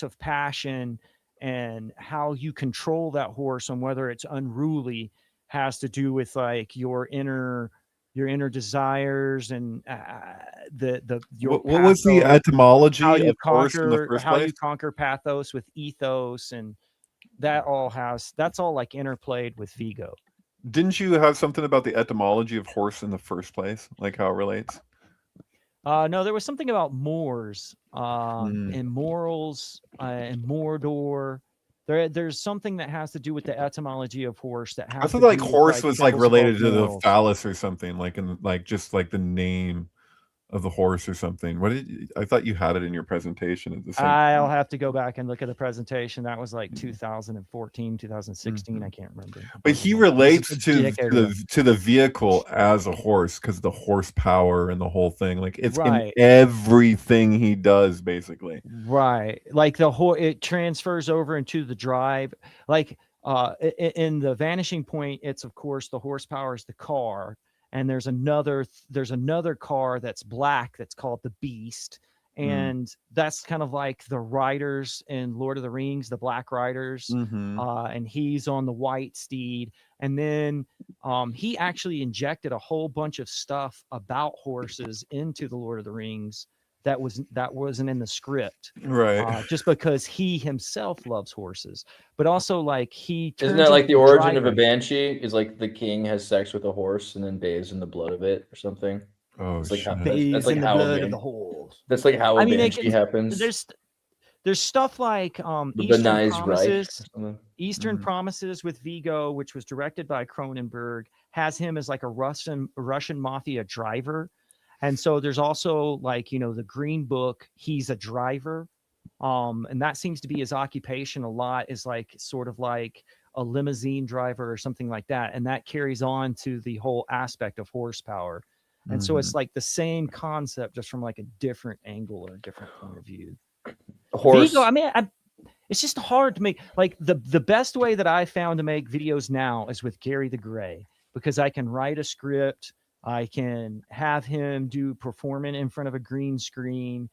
of passion, and how you control that horse and whether it's unruly has to do with like your inner desires and what was the etymology of horse in the first place? How you conquer pathos with ethos, and that's all like interplayed with Vigo. Didn't you have something about the etymology of horse in the first place, like how it relates? No, there was something about Moors and morals and Mordor. There's something that has to do with the etymology of horse that has. I thought like horse was like related to the phallus or something, like in like just like the name of the horse or something. I thought you had it in your presentation at the same I'll time. have to go back and look at the presentation. That was like 2014, 2016. I can't remember. But he It was relates a to decade ago. the vehicle as a horse because the horsepower and the whole thing. Like it's Right. in everything he does, basically. Right. Like it transfers over into the drive. Like in the vanishing point, it's of course the horsepower is the car. And there's another car that's black that's called the Beast. And that's kind of like the riders in Lord of the Rings, the Black Riders. And he's on the white steed. And then he actually injected a whole bunch of stuff about horses into the Lord of the Rings that wasn't in the script, right? Just because he himself loves horses, but also like isn't that like the origin of a banshee? Is like the king has sex with a horse and then bathes in the blood of it or something. Oh, it's like bathes in the blood of the horse. That's like how a banshee happens. There's stuff like Eastern Promises. Eastern Promises with Vigo, which was directed by Cronenberg, has him as like a Russian mafia driver. And so there's also like, the Green Book, he's a driver. And that seems to be his occupation a lot, is like sort of like a limousine driver or something like that. And that carries on to the whole aspect of horsepower. And so it's like the same concept, just from like a different angle or a different point of view. Vigo, I mean, it's just hard to make. Like the best way that I found to make videos now is with Gary the Gray, because I can write a script. I can have him perform it in front of a green screen.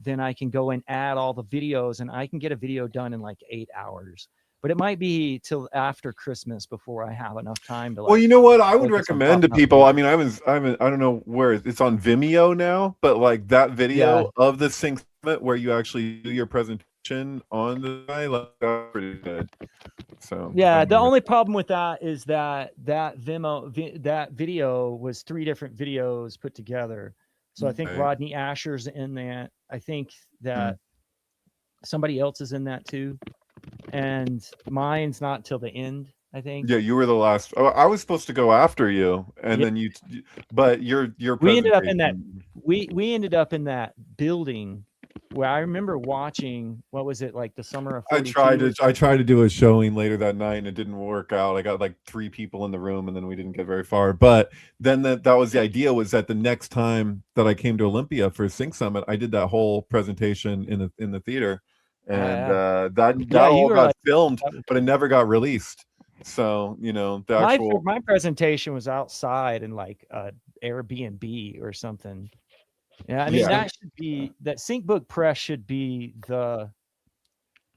Then I can go and add all the videos, and I can get a video done in like 8 hours. But it might be till after Christmas before I have enough time to. Well, you know what I would recommend to people. I mean, I don't know where it's on Vimeo now, but like that video of the Sync Summit where you actually do your presentation on the guy, like that's pretty good. So yeah, the only problem with that is that that video was 3 different videos put together. So I think Rodney Asher's in that. I think that somebody else is in that too, and mine's not till the end, I think. Yeah, you were the last. Oh, I was supposed to go after you, and then but your we ended up in that. We ended up in that building. Well, I remember watching, what was it, like the summer of 42? I tried to do a showing later that night and it didn't work out. I got like 3 people in the room and then we didn't get very far. But then that was the idea, was that the next time that I came to Olympia for Sync Summit, I did that whole presentation in the theater. And that all got filmed, but it never got released. So, the actual my presentation was outside in like Airbnb or something. Yeah, I mean that Sync Book Press should be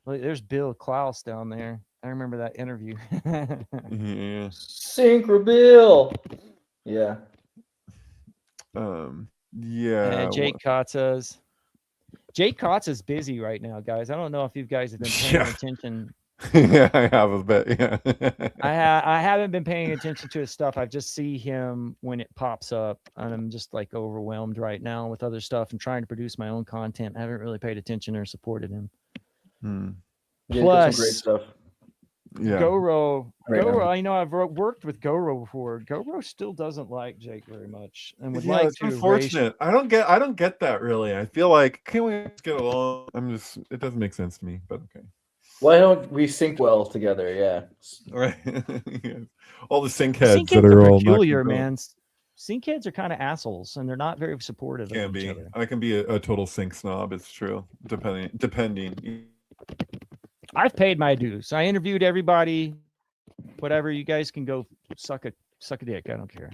there's Bill Klaus down there. I remember that interview. Synchro Bill. Yeah. Yeah. Jake Kotza's. Jake Kotza's busy right now, guys. I don't know if you guys have been paying attention. Yeah, I have a bit. Yeah. I haven't been paying attention to his stuff. I just see him when it pops up, and I'm just like overwhelmed right now with other stuff and trying to produce my own content. I haven't really paid attention or supported him. Yeah, Plus, great stuff. Yeah. Goro, I've worked with Goro before. Goro still doesn't like Jake very much, and would like it's to. Unfortunate. I don't get that really. I feel like, can we just get along? It doesn't make sense to me, but okay. Why don't we sync well together? Yeah. Right. All the sync heads Sync that heads are all peculiar, man. Sync heads are kind of assholes, and they're not very supportive of each other. I can be a total sync snob. It's true. Depending. I've paid my dues. I interviewed everybody. Whatever. You guys can go suck a dick. I don't care.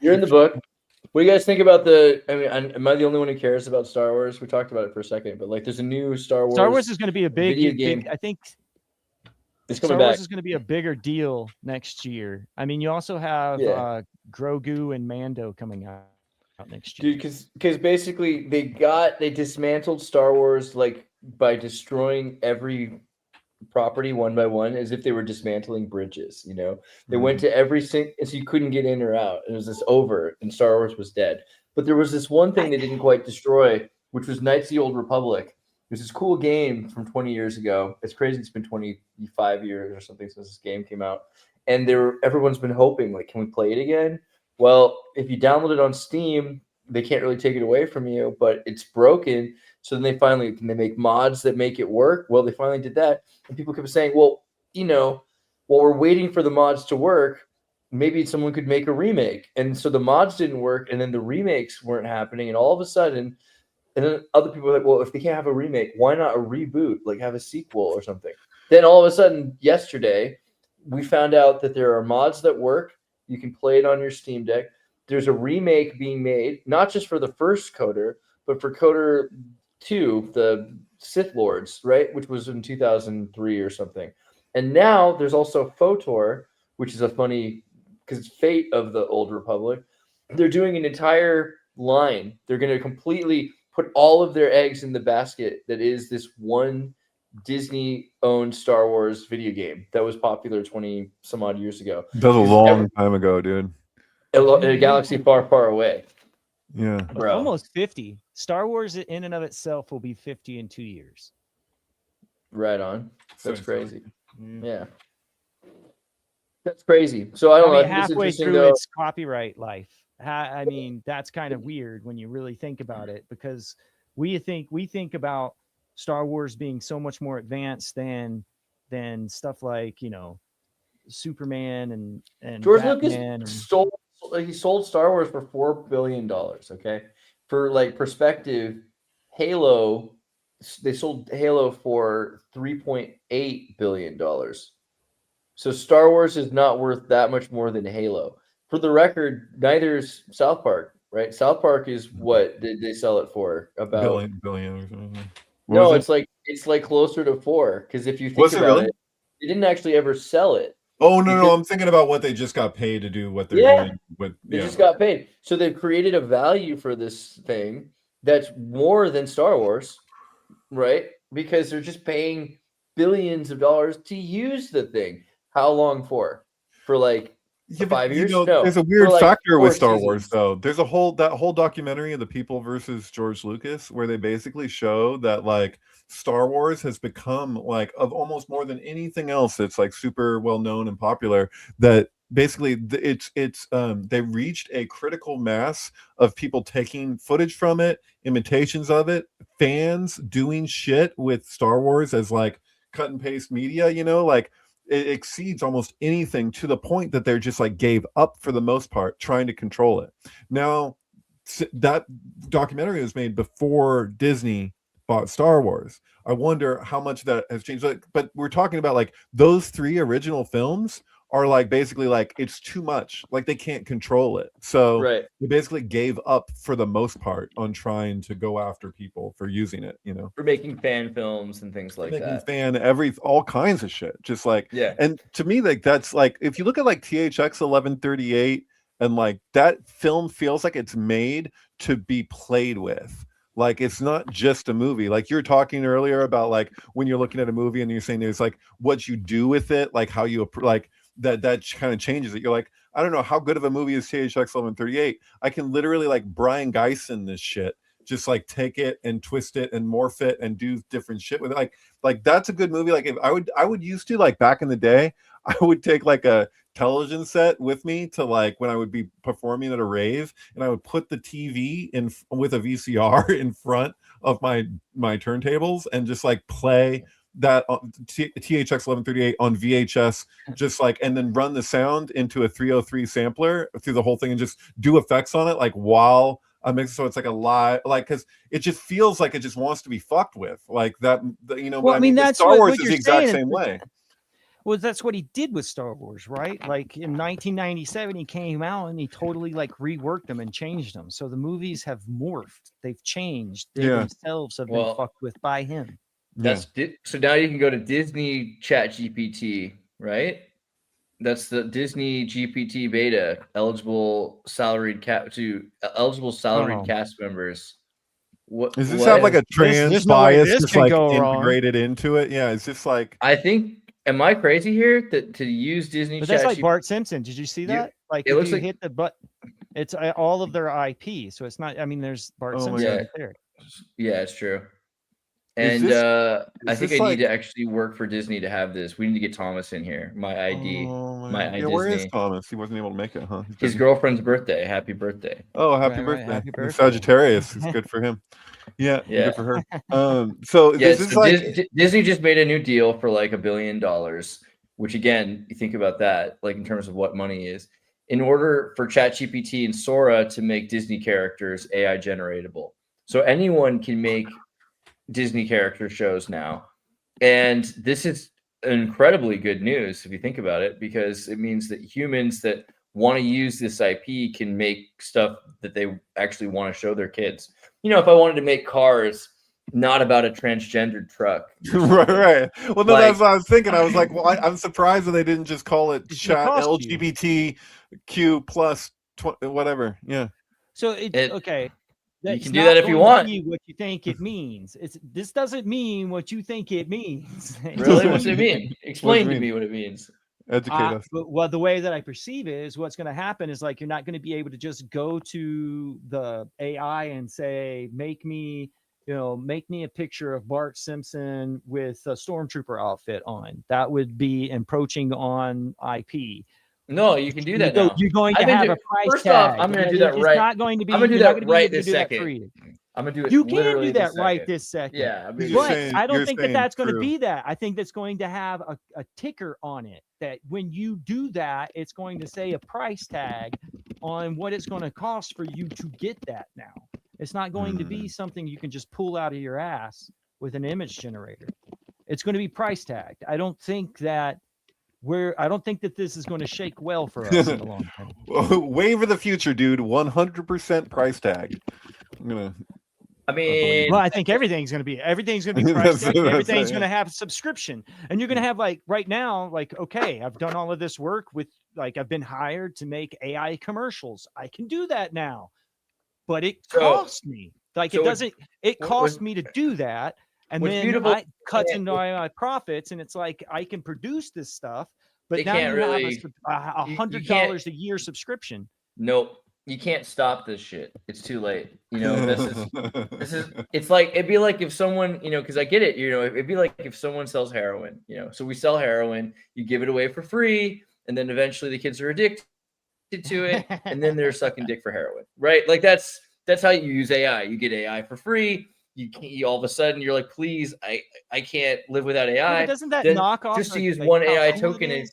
You're in the book. What do you guys think about am I the only one who cares about Star Wars? We talked about it for a second, but like there's a new Star Wars. Star Wars is going to be a big game. I think it's coming Star back. Wars is going to be a bigger deal next year. I mean, you also have Grogu and Mando coming out next year. Dude, because basically they dismantled Star Wars like by destroying every property one by one, as if they were dismantling bridges. They went to every so you couldn't get in or out. It was this over, and Star Wars was dead. But there was this one thing they didn't quite destroy, which was Knights of the Old Republic. It was this cool game from 20 years ago. It's crazy. It's been 25 years or something since this game came out, and everyone's been hoping, like, can we play it again? Well, if you download it on Steam, they can't really take it away from you, but it's broken. So then they finally can they make mods that make it work. Well, they finally did that, and people kept saying, "Well, while we're waiting for the mods to work, maybe someone could make a remake." And so the mods didn't work, and then the remakes weren't happening, and all of a sudden, and then other people were like, "Well, if they can't have a remake, why not a reboot? Like have a sequel or something." Then all of a sudden, yesterday, we found out that there are mods that work. You can play it on your Steam Deck. There's a remake being made, not just for the first Coder, but for Coder 2, the Sith Lords, right? Which was in 2003 or something. And now there's also FOTOR, which is a funny, because it's Fate of the Old Republic. They're doing an entire line. They're going to completely put all of their eggs in the basket that is this one Disney-owned Star Wars video game that was popular 20 some odd years ago. That was a long time ago, dude. In a galaxy far, far away. Yeah, bro. Almost 50. Star Wars in and of itself will be 50 in 2 years. Right on. That's crazy. Mm. Yeah. That's crazy. So I don't know. I think it's halfway interesting, through though. its copyright life. I mean, that's kind of weird when you really think about it, because we think about Star Wars being so much more advanced than stuff like, Superman and George Batman Lucas sold Star Wars for $4 billion. Okay, for like perspective, Halo, they sold Halo for $3.8 billion. So Star Wars is not worth that much more than Halo. For the record, neither is South Park, right? South Park is what did they sell it for? About billion or something. No, it's like closer to 4, because if you think about it, they didn't actually ever sell it. Oh no, I'm thinking about what they just got paid to do what they're doing with. They just got paid, so they've created a value for this thing that's more than Star Wars, right? Because they're just paying billions of dollars to use the thing. How long for? For like 5 years? No, there's a weird factor with Star seasons. Wars, though. There's that whole documentary of the people versus George Lucas, where they basically show that like Star Wars has become like, of almost more than anything else that's like super well known and popular, that basically they reached a critical mass of people taking footage from it, imitations of it, fans doing shit with Star Wars as like cut and paste media, like it exceeds almost anything, to the point that they're just like gave up for the most part trying to control it. Now, that documentary was made before Disney bought Star Wars. I wonder how much that has changed. But we're talking about like those 3 original films are like basically like it's too much. Like they can't control it. So they basically gave up for the most part on trying to go after people for using it, For making fan films and things like that. All kinds of shit. Just like, and to me, like that's like, if you look at like THX 1138, and like that film feels like it's made to be played with. Like it's not just a movie. Like you're talking earlier about like when you're looking at a movie and you're saying there's like what you do with it, like how you like that kind of changes it. You're like, I don't know how good of a movie is THX 1138. I can literally like Brian Geisen this shit, just like take it and twist it and morph it and do different shit with it. Like that's a good movie. Like if I would used to, like back in the day, I would take like a television set with me to like when I would be performing at a rave, and I would put the TV in with a VCR in front of my turntables and just like play that THX 1138 on VHS, just like, and then run the sound into a 303 sampler through the whole thing and just do effects on it like while I mix it, so it's like a live, like, because it just feels like it just wants to be fucked with, like that, Well, I mean, that's Star Wars is you're the exact saying same way. Well, that's what he did with Star Wars, right? Like in 1997, he came out and he totally like reworked them and changed them. So the movies have morphed, they've changed, they themselves have been fucked with by him. So now you can go to Disney Chat GPT, right? That's the Disney GPT beta, eligible salaried cast members. What does this have like a trans bias just like integrated into it? Yeah, it's just like, I think, am I crazy here that to use Disney but Chat that's like Bart Simpson. Did you see that? Like it if looks you like hit the button, it's all of their IP. So it's not, I mean, there's Bart Simpson right there. Yeah, it's true. And I think I like... need to actually work for Disney to have this. We need to get Thomas in here. My ID, my yeah, where is Disney. Thomas? He wasn't able to make it, huh? His girlfriend's birthday. Happy birthday! Oh, happy Right, birthday! happy The birthday. Sagittarius is good for him. Yeah, Yeah. good for her. So Yeah, this is so like Disney just made a new deal for like $1 billion, which again, you think about that, like in terms of what money is, in order for ChatGPT and Sora to make Disney characters AI generatable. So anyone can make Disney character shows now. And this is incredibly good news if you think about it, because it means that humans that want to use this IP can make stuff that they actually want to show their kids. You know, if I wanted to make cars not about a transgendered truck. right. Well, no, Like- that's what I was thinking. I was like, well, I'm surprised that they didn't just call it It's gonna chat cost you. LGBTQ plus whatever. Yeah. So You okay. That's can do not that if you going to want. be what you think it means. This doesn't mean what you think it means. Really? What's it mean? What Explain does it to mean? me what it means. Educate us. But well, the way that I perceive it is what's going to happen is like you're not going to be able to just go to the AI and say, make me a picture of Bart Simpson with a stormtrooper outfit on. That would be encroaching on IP. No, you can do that now. You're going to I've been have do- a price First tag. off, I'm going to do that It's right. not going to be. I'm going to do you're not that gonna be right able to this do that second. free. I'm going to do it. You can literally do that this right second. this second. Yeah. I'm You're gonna But saying- I don't you're think that saying that's going to true. be that. I think that's going to have a ticker on it that when you do that, it's going to say a price tag on what it's going to cost for you to get that now. It's not going to be something you can just pull out of your ass with an image generator. It's going to be price tagged. I don't think that this is going to shake well for us in the long term. Wave of the future, dude. 100% price tag. I'm gonna. I mean, Well, I think everything's going to be price That's- tagged. that's Everything's it, going to yeah. have subscription, and you're going to have like right now, like, okay, I've done all of this work with, like, I've been hired to make AI commercials. I can do that now, but it So- costs me. Like, so it doesn't. It what- costs me to do that, and what's then beautiful- it cuts into my profits, and it's like I can produce this stuff, but They now can't you have really- a you $100 a year subscription. nope. You can't stop this shit. It's too late. You know, this is it's like it'd be like if someone, because I get it, it'd be like if someone sells heroin, so we sell heroin, you give it away for free, and then eventually the kids are addicted to it, and then they're sucking dick for heroin, right? Like that's how you use AI. You get AI for free. You all of a sudden you're like, please, I can't live without Yeah, AI. but doesn't that Then knock off just to like- use like one how AI cool it token is?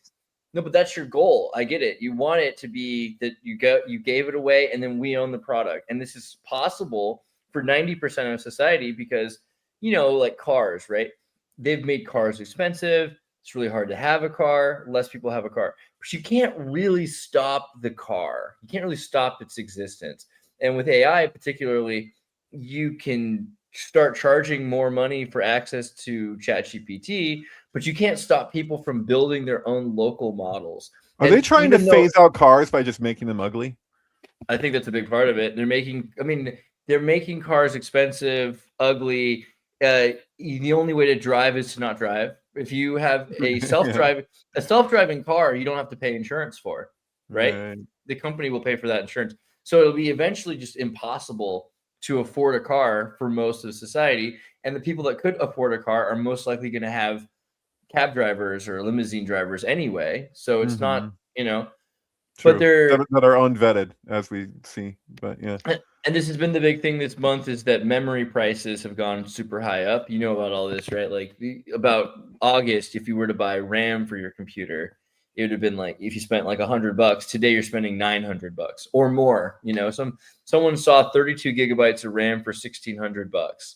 No, but that's your goal. I get it. You want it to be that you gave it away and then we own the product. And this is possible for 90% of society because, like cars, right? They've made cars expensive. It's really hard to have a car. Less people have a car. But you can't really stop the car. You can't really stop its existence. And with AI particularly, you can start charging more money for access to ChatGPT, but you can't stop people from building their own local models. Are they trying to phase out cars by just making them ugly? I think that's a big part of it. They're making cars expensive, ugly. The only way to drive is to not drive. If you have a self-driving car, you don't have to pay insurance for, right? The company will pay for that insurance. So it'll be eventually just impossible to afford a car for most of the society. And the people that could afford a car are most likely going to have cab drivers or limousine drivers anyway. So it's not, True. but they're that are unvetted, as we see. But yeah. And this has been the big thing this month is that memory prices have gone super high up. You know about all this, right? Like about August, if you were to buy RAM for your computer, it would have been like if you spent like $100. Today you're spending $900 or more. Someone saw 32 gigabytes of RAM for $1,600.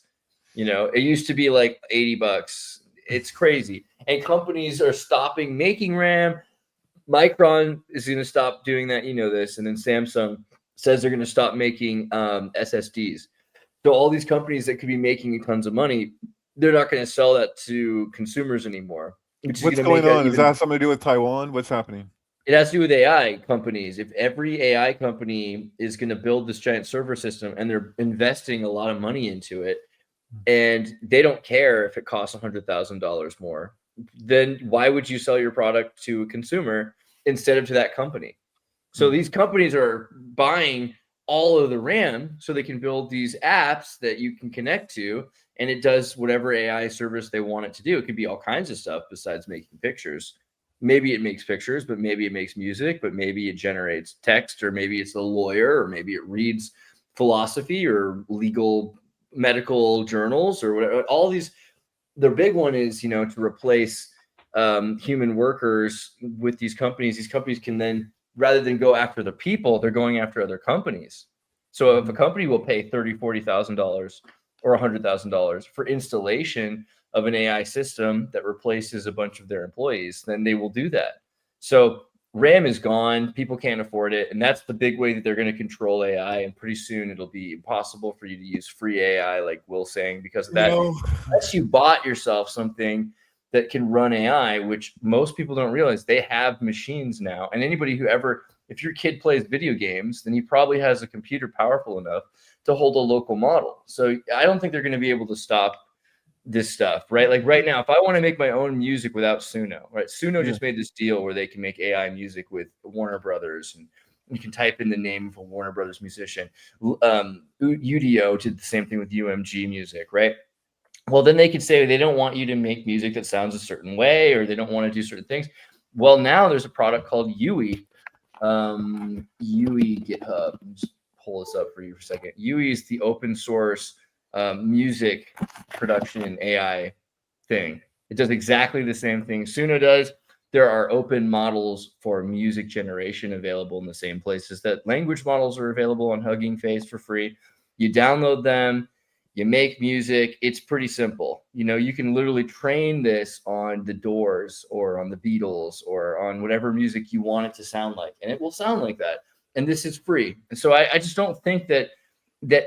It used to be like $80. It's crazy. And companies are stopping making RAM. Micron is going to stop doing that. This, and then Samsung says they're going to stop making SSDs. So all these companies that could be making tons of money, they're not going to sell that to consumers anymore. What's going on? Does that have something to do with Taiwan? What's happening? It has to do with AI companies. If every AI company is going to build this giant server system and they're investing a lot of money into it, and they don't care if it costs $100,000 more, then why would you sell your product to a consumer instead of to that company? So these companies are buying all of the RAM so they can build these apps that you can connect to and it does whatever AI service they want it to do. It could be all kinds of stuff besides making pictures. Maybe it makes pictures, but maybe it makes music, but maybe it generates text, or maybe it's a lawyer, or maybe it reads philosophy or legal medical journals or whatever. All these, the big one is, you know, to replace human workers with these companies. These companies can then, rather than go after the people, they're going after other companies. So if a company will pay $30,000, $40,000 or $100,000 for installation of an AI system that replaces a bunch of their employees, then they will do that. So RAM is gone. People can't afford it. And that's the big way that they're going to control AI. And pretty soon it'll be impossible for you to use free AI, like Will's saying, because of that. Unless you bought yourself something that can run AI, which most people don't realize, they have machines now. And anybody who ever, if your kid plays video games, then he probably has a computer powerful enough to hold a local model. So I don't think they're going to be able to stop this stuff, right? Like right now, if I want to make my own music without Suno, right? Suno just made this deal where they can make AI music with Warner Brothers, and you can type in the name of a Warner Brothers musician. Udio did the same thing with UMG music, right? Well, then they could say they don't want you to make music that sounds a certain way, or they don't want to do certain things. Well, now there's a product called UE, UE GitHub. I'll just pull this up for you for a second. UE is the open source music production AI thing. It does exactly the same thing Suno does. There are open models for music generation available in the same places that language models are available on Hugging Face for free. You download them, you make music. It's pretty simple. You know, you can literally train this on the Doors or on the Beatles or on whatever music you want it to sound like, and it will sound like that. And this is free. And so I just don't think that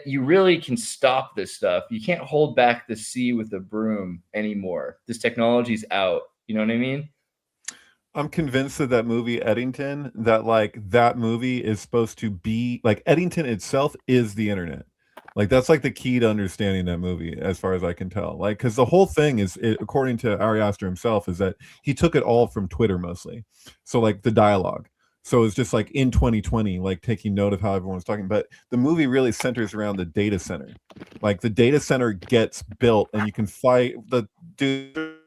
you really can stop this stuff. You can't hold back the sea with a broom anymore. This technology's out. You know what I mean? I'm convinced that movie Eddington, that movie is supposed to be like, Eddington itself is the internet. Like that's like the key to understanding that movie, as far as I can tell. Like, because the whole thing is, according to Ari Aster himself, is that he took it all from Twitter mostly. So like the dialogue. So it's just like in 2020, like taking note of how everyone's talking. But the movie really centers around the data center. Like the data center gets built, and you can fight do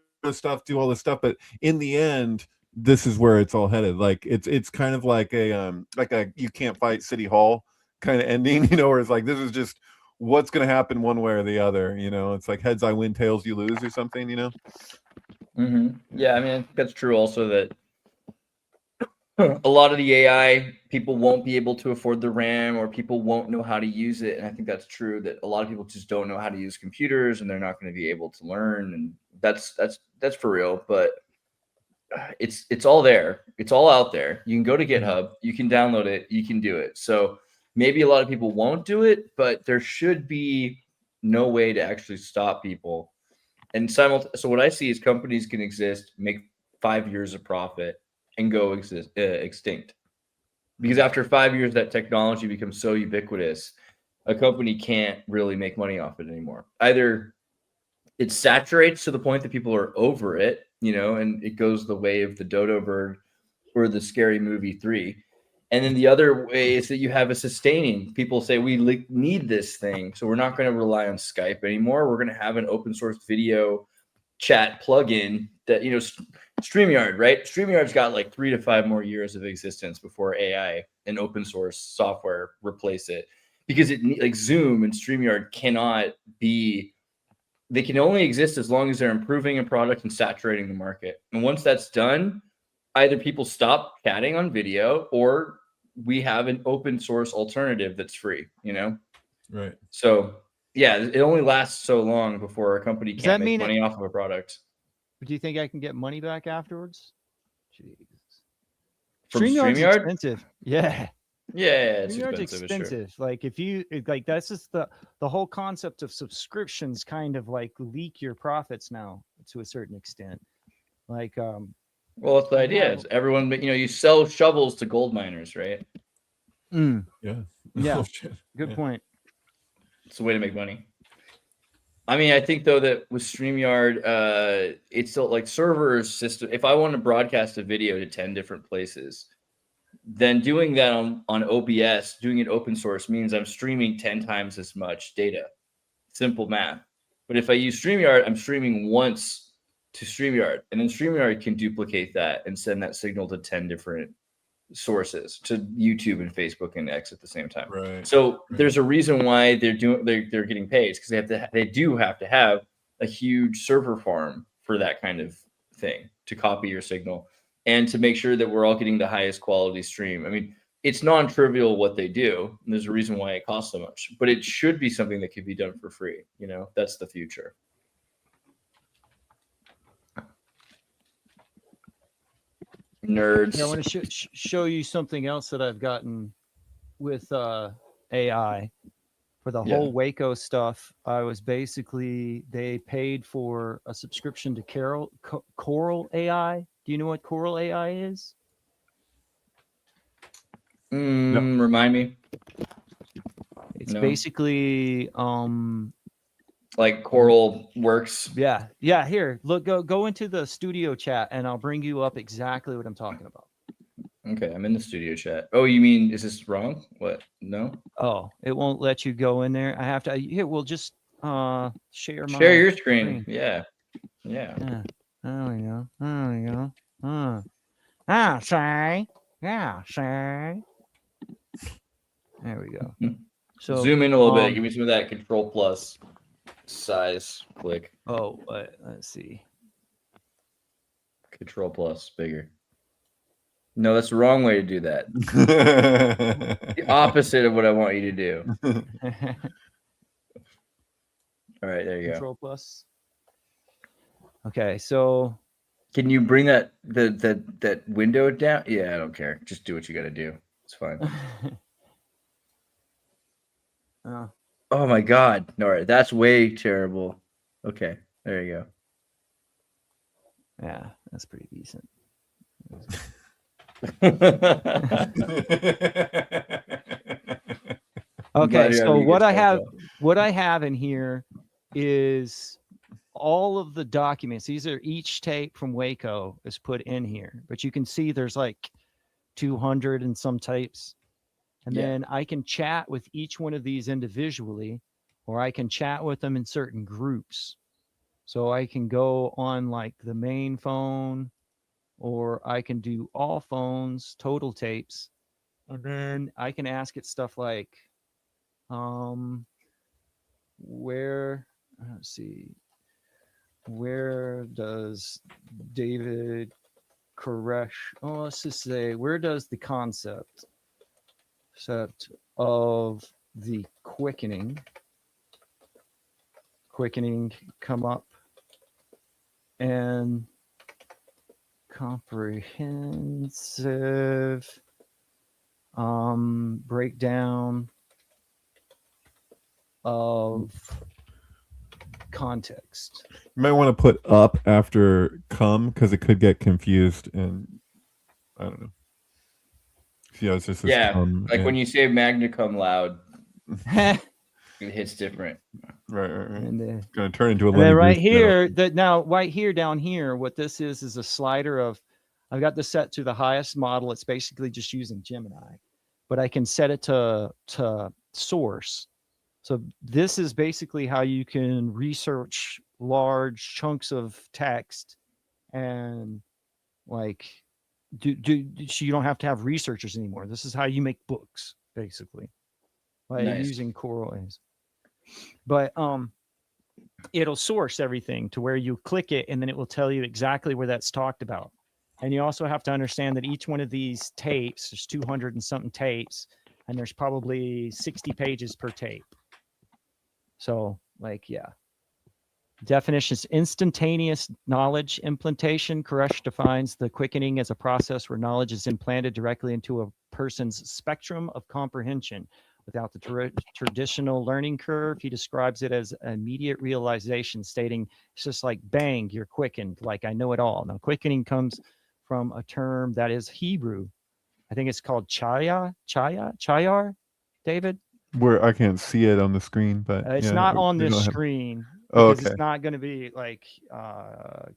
all this stuff. But in the end, this is where it's all headed. Like it's kind of like a you can't fight City Hall kind of ending, you know, where it's like this is just what's going to happen one way or the other. You know, it's like heads I win, tails you lose, or something. You know. Yeah, I mean, I think that's true. Also, that a lot of the AI people won't be able to afford the RAM, or people won't know how to use it. And I think that's true, that a lot of people just don't know how to use computers, and they're not going to be able to learn. And that's for real. But it's all there. It's all out there. You can go to GitHub, you can download it, you can do it. So maybe a lot of people won't do it, but there should be no way to actually stop people. And so what I see is companies can exist, make 5 years of profit, and go extinct. Because after 5 years, that technology becomes so ubiquitous, a company can't really make money off it anymore. Either it saturates to the point that people are over it, you know, and it goes the way of the dodo bird or the Scary Movie 3. And then the other way is that you have a sustaining. People say, we need this thing, so we're not going to rely on Skype anymore. We're going to have an open source video chat plugin that, you know, StreamYard, right? StreamYard's got like 3 to 5 more years of existence before AI and open source software replace it, because it, like Zoom and StreamYard cannot be, they can only exist as long as they're improving a product and saturating the market. And once that's done, either people stop chatting on video, or we have an open source alternative that's free, you know? Right. So yeah, it only lasts so long before a company can't make money off of a product. Do you think I can get money back afterwards? Jeez. From StreamYard's StreamYard? expensive. Yeah. Yeah, it's StreamYard's expensive. expensive. Like if you like, that's just the whole concept of subscriptions kind of like leak your profits now to a certain extent. Like well, that's the idea. Is everyone, you know, you sell shovels to gold miners, right? Yeah. Yeah. Oh, Good point. It's a way to make money. I mean, I think though that with StreamYard, it's still like servers system. If I want to broadcast a video to 10 different places, then doing that on OBS, doing it open source, means I'm streaming 10 times as much data. Simple math. But if I use StreamYard, I'm streaming once to StreamYard, and then StreamYard can duplicate that and send that signal to 10 different sources, to YouTube and Facebook and X at the same time. Right. So there's a reason why they're getting paid, because they do have to have a huge server farm for that kind of thing to copy your signal and to make sure that we're all getting the highest quality stream. I mean, it's non-trivial what they do, and there's a reason why it costs so much, but it should be something that could be done for free. You know, that's the future. Nerds. Yeah, I want to show you something else that I've gotten with AI for the whole Waco stuff. I was basically, they paid for a subscription to Coral AI. Do you know what Coral AI is? Remind me. It's basically like Coral Works. Yeah. Here, look, go into the studio chat, and I'll bring you up exactly what I'm talking about. Okay, I'm in the studio chat. Oh, you mean, is this wrong? What? No. Oh, it won't let you go in there. I have to. Here, we'll just share your screen. Yeah. There we go. Sorry. Yeah, sorry. There we go. So zoom in a little bit. Give me some of that Control Plus size. Click. Oh, let's see. Control Plus bigger. No, that's the wrong way to do that. The opposite of what I want you to do. All right, there you go. Control Plus. Okay, so can you bring that window down? Yeah, I don't care. Just do what you got to do. It's fine. Oh my God, no, that's way terrible. Okay, there you go. Yeah, that's pretty decent. Okay, so what I have in here is all of the documents. These are each tape from Waco is put in here, but you can see there's like 200 and some tapes. And then I can chat with each one of these individually, or I can chat with them in certain groups. So I can go on like the main phone, or I can do all phones, total tapes. And then I can ask it stuff like, where does David Koresh, let's just say, where does the concept of the quickening come up, and comprehensive breakdown of context. You might want to put up after come, because it could get confused, and I don't know. Yeah, it's just when you say magna cum laude, it hits different. Right. And it's gonna turn into a. And then right here, right here down here, what this is a slider of. I've got this set to the highest model. It's basically just using Gemini, but I can set it to source. So this is basically how you can research large chunks of text, and like. So you don't have to have researchers anymore. This is how you make books, basically, by using Coral A's. But it'll source everything to where you click it, and then it will tell you exactly where that's talked about. And you also have to understand that each one of these tapes, there's 200 and something tapes, and there's probably 60 pages per tape. So, definitions: instantaneous knowledge implantation. Koresh defines the quickening as a process where knowledge is implanted directly into a person's spectrum of comprehension without the traditional learning curve. He describes it as immediate realization, stating it's just like bang, you're quickened, like I know it all. Now, quickening comes from a term that is Hebrew. I think it's called chayar, David? Where I can't see it on the screen, but it's not on this screen. Okay. It's not going to be like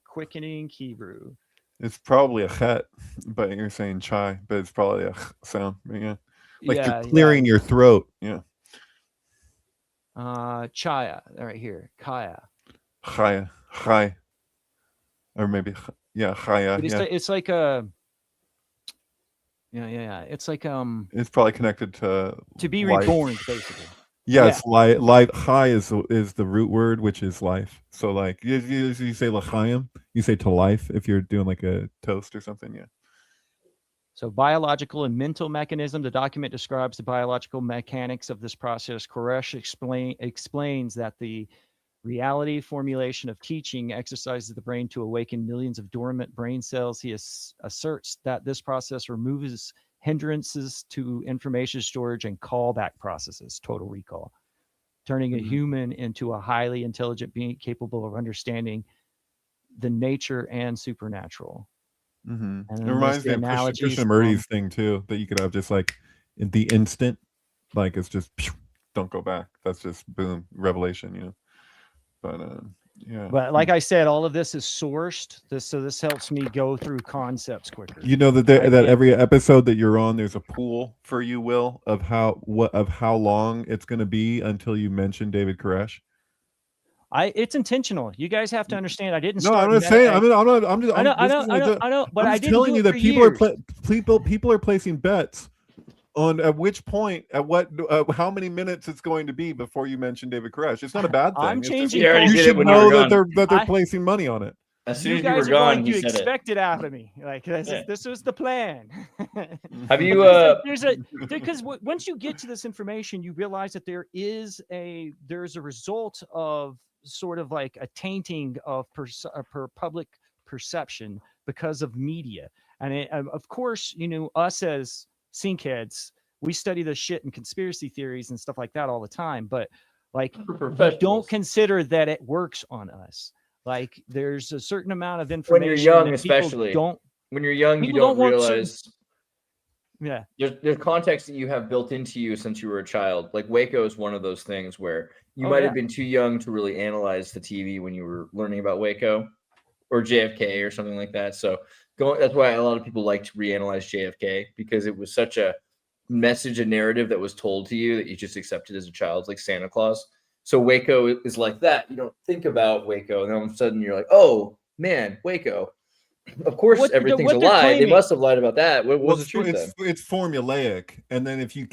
quickening Hebrew. It's probably a chet, but you're saying chai, but it's probably a sound. Yeah. Like you're clearing your throat. Yeah. Chaya, right here. Kaya. Chaya, Chai, or maybe Chaya. But Yeah, it's like a yeah. It's like it's probably connected to be life. reborn, basically. Yeah, it's life. Chai is the root word, which is life. So like you say l'chaim, you say to life if you're doing like a toast or something. Yeah. So biological and mental mechanism. The document describes the biological mechanics of this process. Koresh explains that the reality formulation of teaching exercises the brain to awaken millions of dormant brain cells. He asserts that this process removes hindrances to information storage and callback processes, total recall, turning a human into a highly intelligent being capable of understanding the nature and supernatural. Mm-hmm. And It reminds me of Krishnamurti's thing too, that you could have just like in the instant, like it's just don't go back. That's just boom, revelation, you know. But yeah. But like I said, all of this is sourced. So this helps me go through concepts quicker. You know that every episode that you're on, there's a pool for you, Will, of how long it's going to be until you mention David Koresh. It's intentional. You guys have to understand. I didn't. No, I'm not saying. I'm not. I know. But I'm telling you that people are placing bets on at which point, at what, how many minutes it's going to be before you mention David Koresh. It's not a bad thing. I'm changing. You should know that they're placing money on it. As soon you as guys you were are gone, going you to said expect it out of me. Like this was the plan. Have you? Because once you get to this information, you realize that there's a result of sort of like a tainting of public perception because of media, and of course, us as sync heads, we study the shit and conspiracy theories and stuff like that all the time, but like don't consider that it works on us. Like there's a certain amount of information when you're young, that especially when you're young, you don't realize. Certain... there's context that you have built into you since you were a child. Like Waco is one of those things where you might have been too young to really analyze the TV when you were learning about Waco or JFK or something like that. So that's why a lot of people like to reanalyze JFK, because it was such a message, a narrative that was told to you that you just accepted as a child, like Santa Claus. So Waco is like that. You don't think about Waco, and then all of a sudden you're like, oh man, Waco. Of course, everything's a lie. They must have lied about that. What was the truth then? It's formulaic, and then if you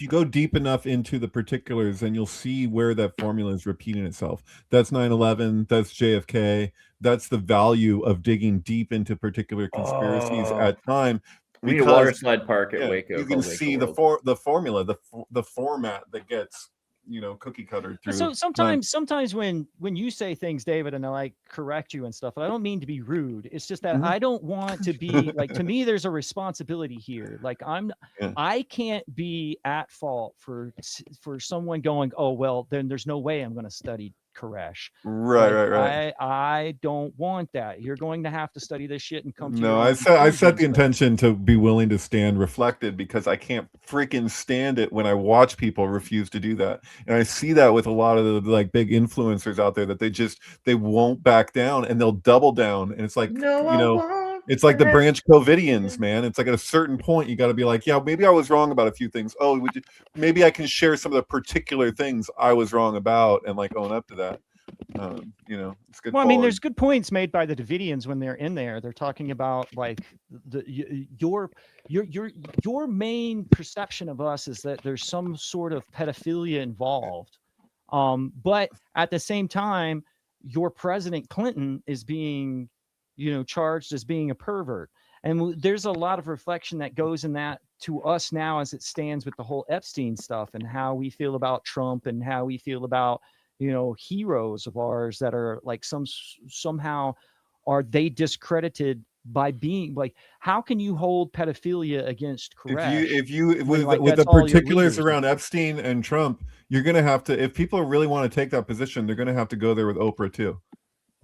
go deep enough into the particulars, then you'll see where that formula is repeating itself. That's 9/11. That's JFK. That's the value of digging deep into particular conspiracies at time. We need a water slide park at Waco. You can see the formula, the format that gets cookie cutter through. So sometimes when you say things, David, and I like correct you and stuff, I don't mean to be rude. It's just that I don't want to be like, to me, there's a responsibility here. Like I can't be at fault for someone going, oh, well, then there's no way I'm going to study Koresh. Right. I don't want that. You're going to have to study this shit and come to I set the intention to be willing to stand reflected, because I can't freaking stand it when I watch people refuse to do that. And I see that with a lot of the like big influencers out there, that they won't back down and they'll double down. And it's like, it's like the branch Covidians, man. It's like at a certain point, you got to be like, yeah, maybe I was wrong about a few things. Oh, maybe I can share some of the particular things I was wrong about and like own up to that. It's good. Well, I mean, there's good points made by the Davidians when they're in there. They're talking about like your main perception of us is that there's some sort of pedophilia involved. But at the same time, your President Clinton is being charged as being a pervert. And there's a lot of reflection that goes in that to us now as it stands with the whole Epstein stuff and how we feel about Trump and how we feel about, heroes of ours that are like somehow are they discredited by being like, how can you hold pedophilia against Koresh? If you with the particulars around Epstein and Trump, you're going to have to, if people really want to take that position, they're going to have to go there with Oprah too.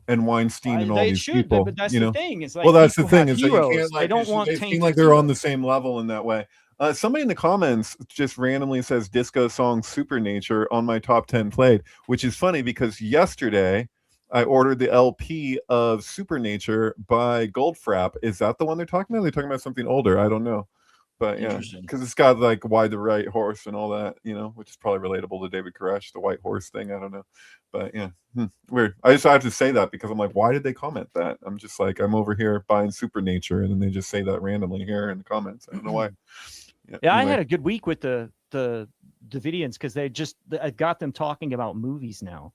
And Weinstein and all these people, but that's the thing. It's like, well, that's the thing is that heroes. you can't like, they don't want they seem like they're on the same level in that way. Somebody in the comments just randomly says disco song Supernature on my top 10 played, which is funny because yesterday I ordered the LP of Supernature by Goldfrapp. Is that the one they're talking about? They're talking about something older. I don't know. But yeah, Interesting. because it's got like why the right horse and all that, which is probably relatable to David Koresh, the white horse thing. I don't know, but yeah, weird. I just have to say that because I'm like, why did they comment that? I'm just like, I'm over here buying Supernature, and then they just say that randomly here in the comments. I don't know why. Yeah, I anyway. had a good week with the Davidians because I got them talking about movies now.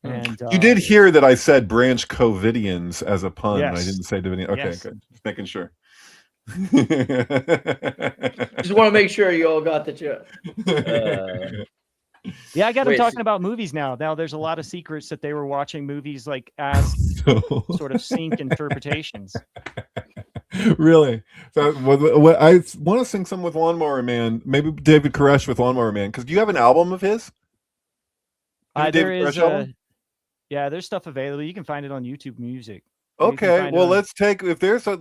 And you did hear that I said Branch Covidians as a pun. Yes. I didn't say Davidian. Okay, Yes. good. Just making sure. Just want to make sure you all got the joke. Yeah, I got them Wait, talking about movies now. Now there's a lot of secrets that they were watching movies like as sort of sync interpretations. Really? So what I want to sing some with Lawnmower Man. Maybe David Koresh with Lawnmower Man. Because do you have an album of his? There is there's stuff available. You can find it on YouTube Music. Okay, well, let's take if there's a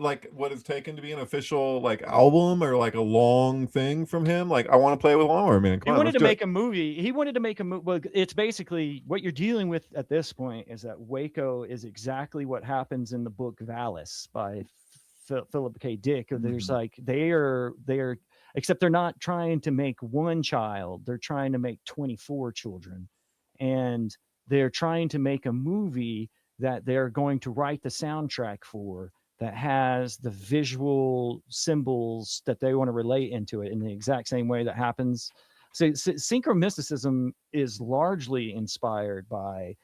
like what is taken to be an official like album or like a long thing from him. Like I want to play with Lawnmower Man. He wanted to make a movie. He wanted to make a movie. Well, it's basically what you're dealing with at this point is that Waco is exactly what happens in the book Valis by Philip K. Dick. There's like they are except they're not trying to make one child. They're trying to make 24 children, and they're trying to make a movie that they're going to write the soundtrack for that has the visual symbols that they want to relate into it in the exact same way that happens. So synchromysticism is largely inspired by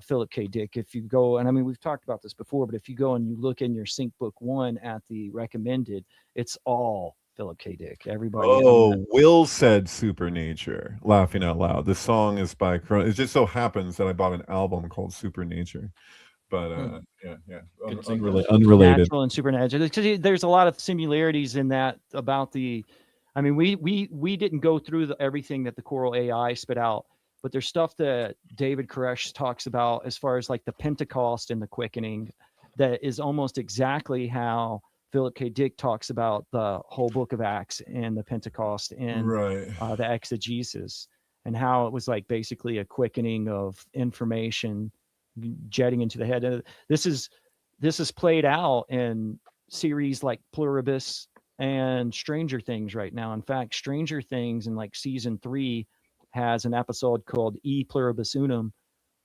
Philip K. Dick. If you go, and I mean, we've talked about this before, but if you go and you look in your Sync Book 1 at the recommended, it's all Philip K. Dick. Everybody. Will said Supernature, laughing out loud. The song is by it just so happens that I bought an album called Supernature. But unrelated. Natural and supernatural. Because there's a lot of similarities in that about the I mean, we didn't go through everything that the Choral AI spit out, but there's stuff that David Koresh talks about as far as like the Pentecost and the quickening that is almost exactly how Philip K. Dick talks about the whole book of Acts and the Pentecost and the exegesis, and how it was like basically a quickening of information jetting into the head. And this is played out in series like Pluribus and Stranger Things right now. In fact, Stranger Things in like season 3 has an episode called E Pluribus Unum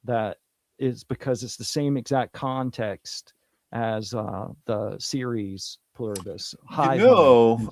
that is because it's the same exact context as the series Pluribus. I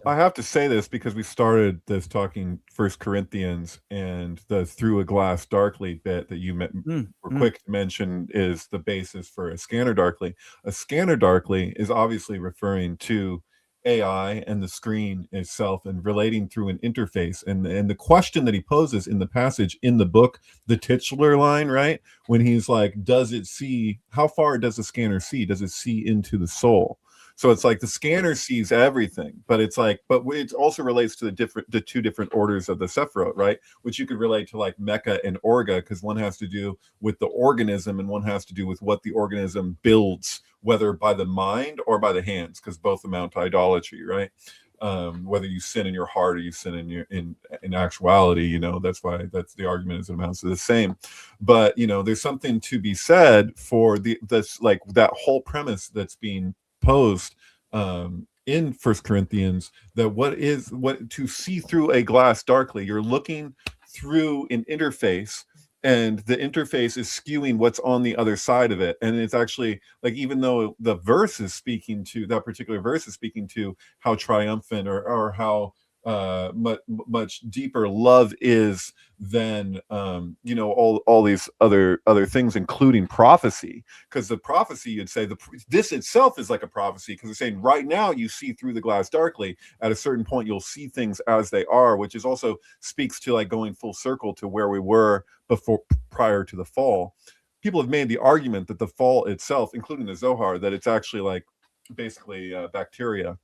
have to say this because we started this talking First Corinthians, and the through a glass darkly bit that you were quick to mention is the basis for a scanner darkly. A scanner darkly is obviously referring to AI and the screen itself and relating through an interface. And the question that he poses in the passage in the book, the titular line, right? When he's like, does it see, how far does the scanner see? Does it see into the soul? So it's like the scanner sees everything, but it's like, but it also relates to the two different orders of the Sephiroth, right? Which you could relate to like Mecha and Orga, because one has to do with the organism and one has to do with what the organism builds, whether by the mind or by the hands, because both amount to idolatry, right? Whether you sin in your heart or you sin in actuality, that's the argument is it amounts to the same. But there's something to be said for this like that whole premise that's being posed in First Corinthians, that what to see through a glass darkly, you're looking through an interface, and the interface is skewing what's on the other side of it. And it's actually like, even though the verse is speaking to that particular verse is speaking to how triumphant or how much deeper love is than all these other things, including prophecy, because the prophecy, you'd say this itself is like a prophecy, because it's saying right now you see through the glass darkly, at a certain point you'll see things as they are, which is also speaks to like going full circle to where we were prior to the fall. People have made the argument that the fall itself, including the Zohar, that it's actually like basically bacteria,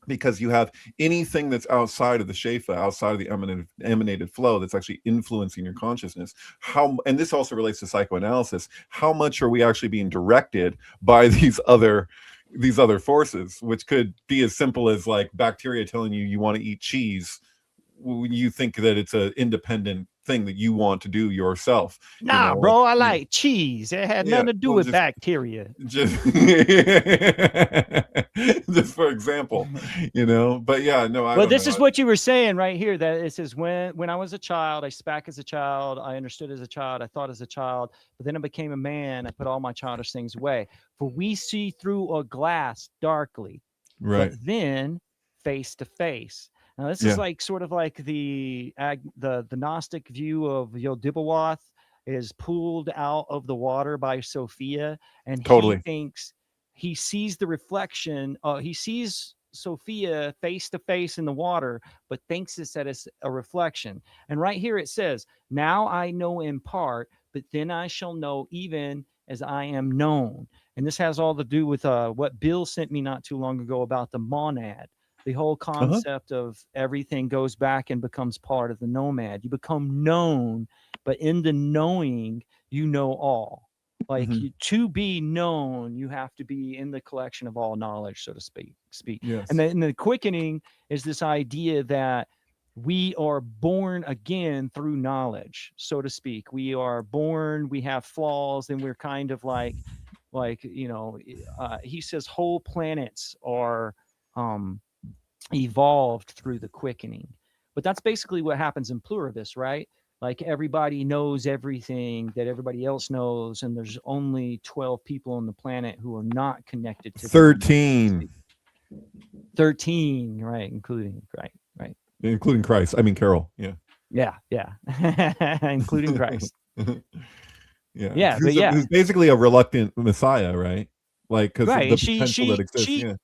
because you have anything that's outside of the Shefa, outside of the emanated flow, that's actually influencing your consciousness. And this also relates to psychoanalysis. How much are we actually being directed by these other forces, which could be as simple as like bacteria telling you want to eat cheese. You think that it's an independent thing that you want to do yourself. Nah, know, bro, like, I like cheese. It had nothing to do well, with bacteria. just just for example, but yeah, no, I Well, don't this know. is what you were saying right here, that it says when I was a child, I spat as a child, I understood as a child, I thought as a child, but then I became a man, I put all my childish things away. For we see through a glass darkly, Right. but then face to face. Now this is like sort of like the Gnostic view of Yodibbawath is pulled out of the water by Sophia, and Totally. he thinks he sees the reflection. He sees Sophia face to face in the water, but thinks it's that it's a reflection. And right here it says, "Now I know in part, but then I shall know even as I am known." And this has all to do with what Bill sent me not too long ago about the monad. The whole concept of everything goes back and becomes part of the nomad. You become known, but in the knowing, you know all. Like to be known, you have to be in the collection of all knowledge, so to speak. Yes. And then the quickening is this idea that we are born again through knowledge, so to speak. We are born, we have flaws, and we're kind of like he says whole planets are evolved through the quickening. But that's basically what happens in pluribus, right? Like everybody knows everything that everybody else knows, and there's only 12 people on the planet who are not connected to 13. 13, right? Including Including Christ. I mean Carol. Yeah, including Christ. Yeah, who's basically a reluctant Messiah, right? Like because of the potential that exists.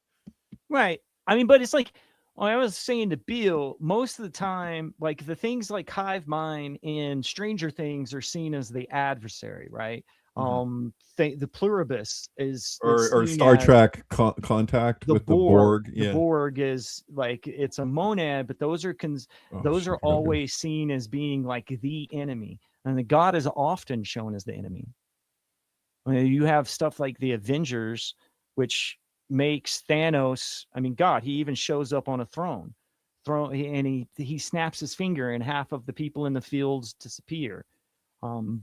Right. I mean, but it's like I was saying to Bill, most of the time, like the things like hive mind and Stranger Things are seen as the adversary, right? The pluribus is or Star Trek Contact with the Borg. The Borg is like it's a monad, but those are always seen as being like the enemy, and the God is often shown as the enemy. I mean, you have stuff like the Avengers, which makes Thanos, I mean, God, he even shows up on a throne, and he snaps his finger and half of the people in the fields disappear.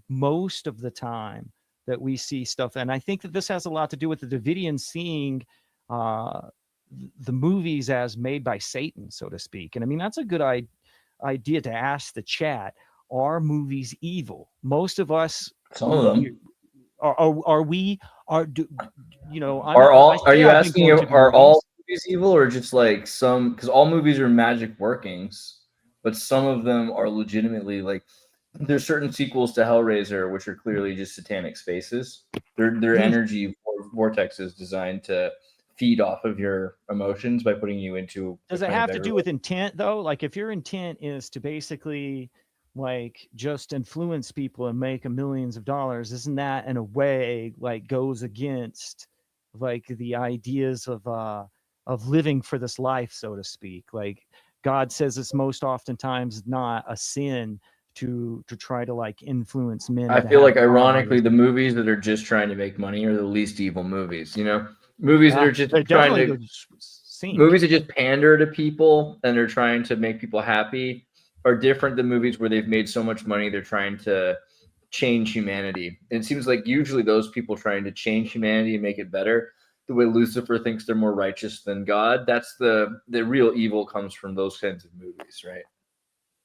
Most of the time that we see stuff, and I think that this has a lot to do with the Davidians seeing the movies as made by Satan, so to speak. And I mean, that's a good idea to ask the chat. Are movies evil? Most of us, some of them. Are we? Are you asking? Are all movies evil, or just like some? Because all movies are magic workings, but some of them are legitimately like. There's certain sequels to Hellraiser which are clearly just satanic spaces. Their energy vortex is designed to feed off of your emotions by putting you into. Does it have to do with intent though? Like if your intent is to basically like just influence people and make millions of dollars, isn't that in a way like goes against like the ideas of living for this life, so to speak? Like God says it's most oftentimes not a sin to try to like influence men. I feel like ironically the movies that are just trying to make money are the least evil movies, movies that are just trying to movies that just pander to people and they're trying to make people happy are different than movies where they've made so much money they're trying to change humanity. And it seems like usually those people trying to change humanity and make it better, the way Lucifer thinks they're more righteous than God, that's the real evil comes from those kinds of movies, right?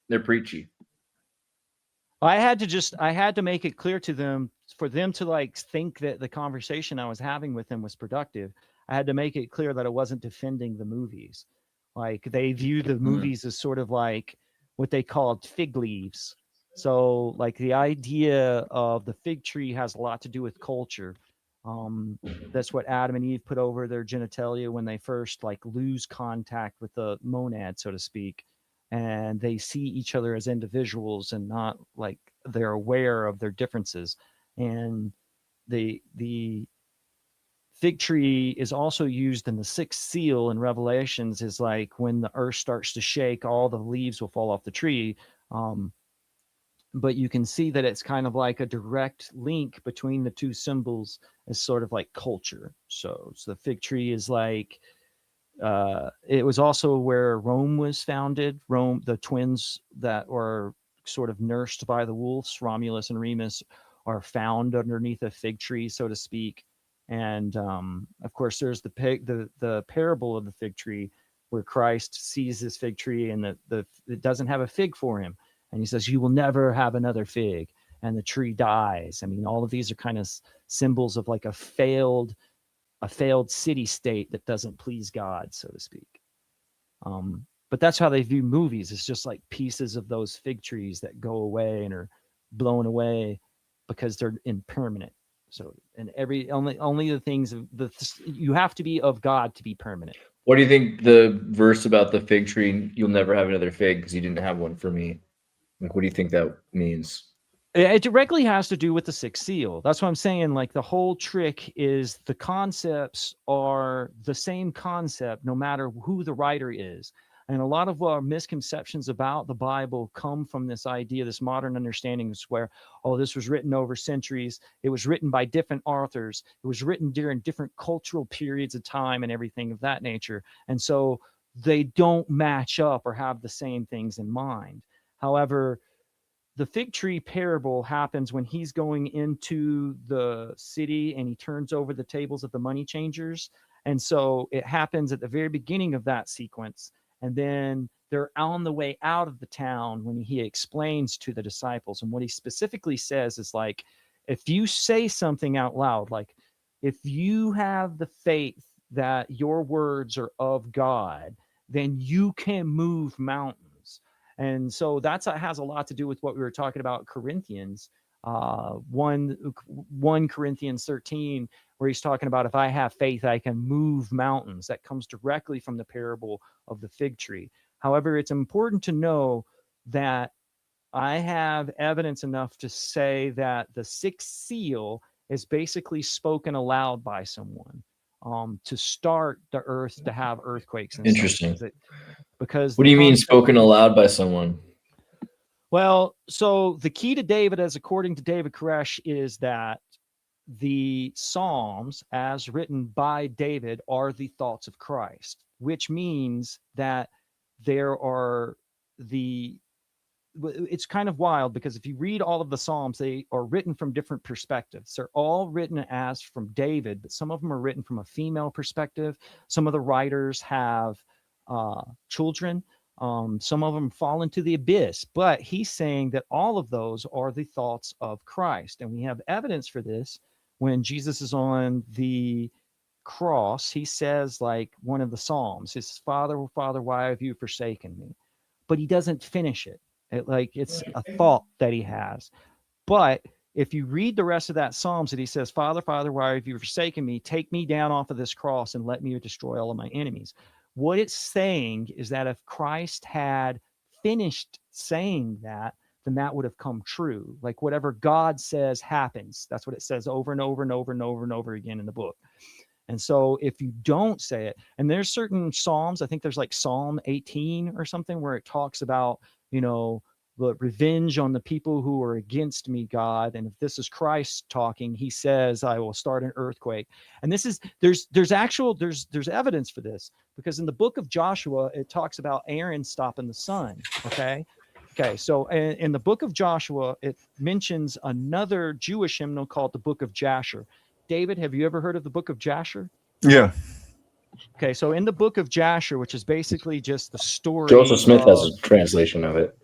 They're preachy. I had to make it clear to them, for them to like think that the conversation I was having with them was productive. I had to make it clear that I wasn't defending the movies. Like they view the movies as sort of like what they called fig leaves. So like the idea of the fig tree has a lot to do with culture. That's what Adam and Eve put over their genitalia when they first like lose contact with the monad, so to speak. And they see each other as individuals and not like they're aware of their differences. And the fig tree is also used in the sixth seal in Revelations, is like when the earth starts to shake, all the leaves will fall off the tree. But you can see that it's kind of like a direct link between the two symbols as sort of like culture. So the fig tree is like, it was also where Rome was founded. Rome, the twins that were sort of nursed by the wolves. Romulus and Remus are found underneath a fig tree, so to speak. And of course, there's the parable of the fig tree, where Christ sees this fig tree and it doesn't have a fig for him, and he says, "You will never have another fig," and the tree dies. I mean, all of these are kind of symbols of like a failed city state that doesn't please God, so to speak. But that's how they view movies. It's just like pieces of those fig trees that go away and are blown away because they're impermanent. So, and only the things you have to be of God to be permanent. What do you think the verse about the fig tree, you'll never have another fig because you didn't have one for me? Like, what do you think that means? It directly has to do with the sixth seal. That's what I'm saying. Like, the whole trick is the concepts are the same concept no matter who the writer is. And a lot of our misconceptions about the Bible come from this idea, this modern understanding is where, oh, this was written over centuries. It was written by different authors. It was written during different cultural periods of time and everything of that nature. And so they don't match up or have the same things in mind. However, the fig tree parable happens when he's going into the city and he turns over the tables of the money changers. And so it happens at the very beginning of that sequence. And then they're on the way out of the town when he explains to the disciples. And what he specifically says is like, if you say something out loud, like if you have the faith that your words are of God, then you can move mountains. And so that has a lot to do with what we were talking about Corinthians, 1 Corinthians 13, where he's talking about, if I have faith, I can move mountains. That comes directly from the parable of the fig tree. However, it's important to know that I have evidence enough to say that the sixth seal is basically spoken aloud by someone to start the earth to have earthquakes. And Interesting. Because what do you mean spoken aloud by someone? Well, so the key to David, as according to David Koresh, is that the Psalms, as written by David, are the thoughts of Christ, which means that there are it's kind of wild, because if you read all of the Psalms, they are written from different perspectives. They're all written as from David, but some of them are written from a female perspective. Some of the writers have children. Some of them fall into the abyss, but he's saying that all of those are the thoughts of Christ. And we have evidence for this when Jesus is on the cross. He says, like one of the Psalms, his Father, Father, why have you forsaken me? But he doesn't finish it. It's a thought that he has. But if you read the rest of that Psalms, that he says, Father, Father, why have you forsaken me? Take me down off of this cross and let me destroy all of my enemies. What it's saying is that if Christ had finished saying that, then that would have come true. Like whatever God says happens. That's what it says over and over and over and over and over again in the book. And so if you don't say it, and there's certain Psalms, I think there's like Psalm 18 or something, where it talks about, the revenge on the people who are against me, God. And if this is Christ talking, he says, I will start an earthquake. And this is, there's evidence for this, because in the book of Joshua, it talks about Aaron stopping the sun. Okay. So in the book of Joshua, it mentions another Jewish hymnal called the book of Jasher. David, have you ever heard of the book of Jasher? Yeah. Okay. So in the book of Jasher, which is basically just the story. Joseph Smith has a translation of it.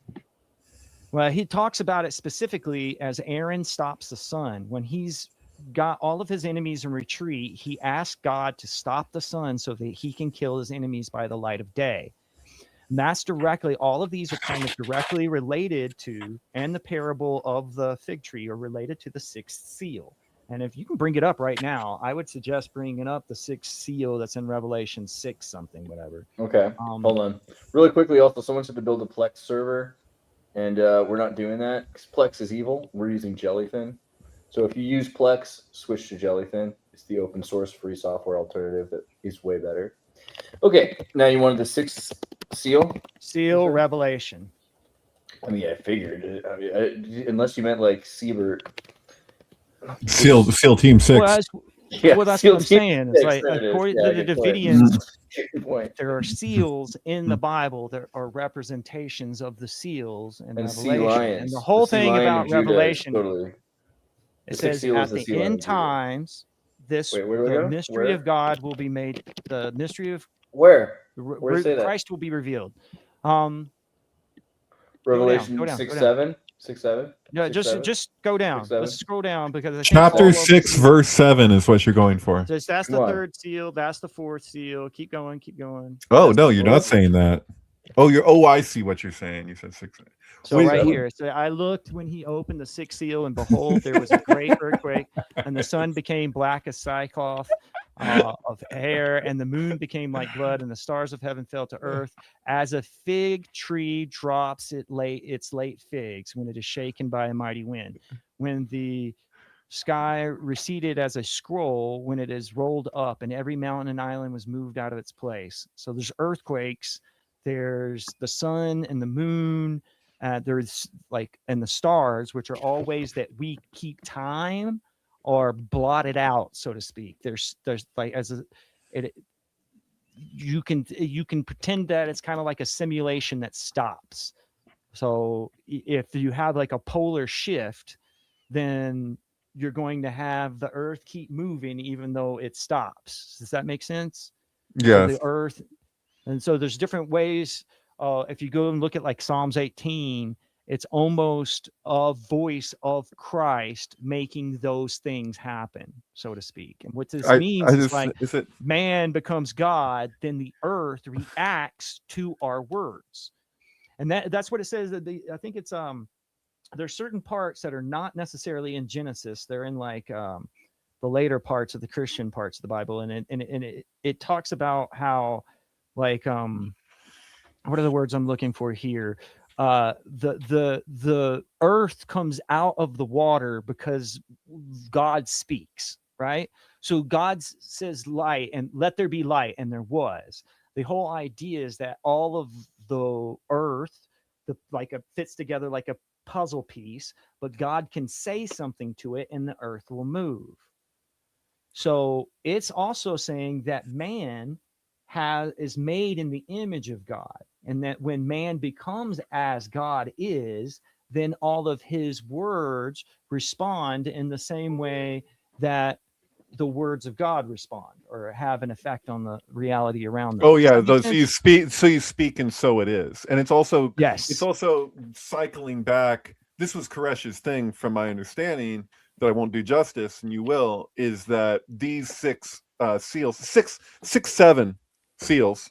Well, he talks about it specifically as Aaron stops the sun. When he's got all of his enemies in retreat, he asks God to stop the sun so that he can kill his enemies by the light of day. And that's directly, all of these are kind of directly related to, and the parable of the fig tree are related to the sixth seal. And if you can bring it up right now, I would suggest bringing up the sixth seal that's in Revelation 6 something, whatever. Okay, hold on. Really quickly, also, someone said to build a Plex server. And we're not doing that because Plex is evil. We're using Jellyfin. So if you use Plex, switch to Jellyfin. It's the open source free software alternative that is way better. Okay, now you wanted the sixth seal? Seal Revelation. I mean, I figured. I mean, unless you meant like Siebert. SEAL Team 6. Yeah, Well, that's seal what I'm team saying. It's 6, like, there it is. according Yeah, to the good point. Davidians, Good point. there are seals in the Bible. There are representations of the seals in And sea Revelation. lions. And the whole sea thing lion about of Judah is Revelation, totally. it The sixth says seal is at the the sea lion end of Judah. times, this Wait, where do we the go? mystery Where? of God will be made. The mystery of Where? Where does it say that? Christ will be revealed. Go Revelation down, 6, go down. 7? 6, 7? No, 6, just 7? just go down. 6, 7? Let's scroll down because I think Chapter all of 6, the- verse 7 is what you're going for. That's Come the on. third seal. That's the fourth seal. Keep going. Keep going. Oh, That's no, the you're fourth. not saying that. Oh, I see what you're saying. You said 6. So Wait, right here, so I looked when he opened the sixth seal, and behold, there was a great earthquake, and the sun became black as sackcloth of hair, and the moon became like blood, and the stars of heaven fell to earth, as a fig tree drops its late figs when it is shaken by a mighty wind. When the sky receded as a scroll, when it is rolled up, and every mountain and island was moved out of its place. So there's earthquakes, there's the sun and the moon. There's and the stars, which are all ways that we keep time, are blotted out, so to speak. There's like you can pretend that it's kind of like a simulation that stops. So if you have like a polar shift, then you're going to have the Earth keep moving even though it stops. Does that make sense? Yeah. So the Earth, and so there's different ways. If you go and look at like Psalms 18, it's almost a voice of Christ making those things happen, so to speak. And what this means is like man becomes God, then the earth reacts to our words. And that's what it says. That I think it's there's certain parts that are not necessarily in Genesis. They're in like the later parts of the Christian parts of the Bible, and it talks about how like what are the words I'm looking for here? The earth comes out of the water because God speaks, right? So God says light and let there be light, and there was. The whole idea is that all of the earth, fits together like a puzzle piece, but God can say something to it and the earth will move. So it's also saying that man is made in the image of God, and that when man becomes as God is, then all of his words respond in the same way that the words of God respond or have an effect on the reality around them. Oh yeah, so you speak and so it is. And it's also it's also cycling back. This was Koresh's thing, from my understanding, that I won't do justice, and you will, is that these 6 seals, 7 seals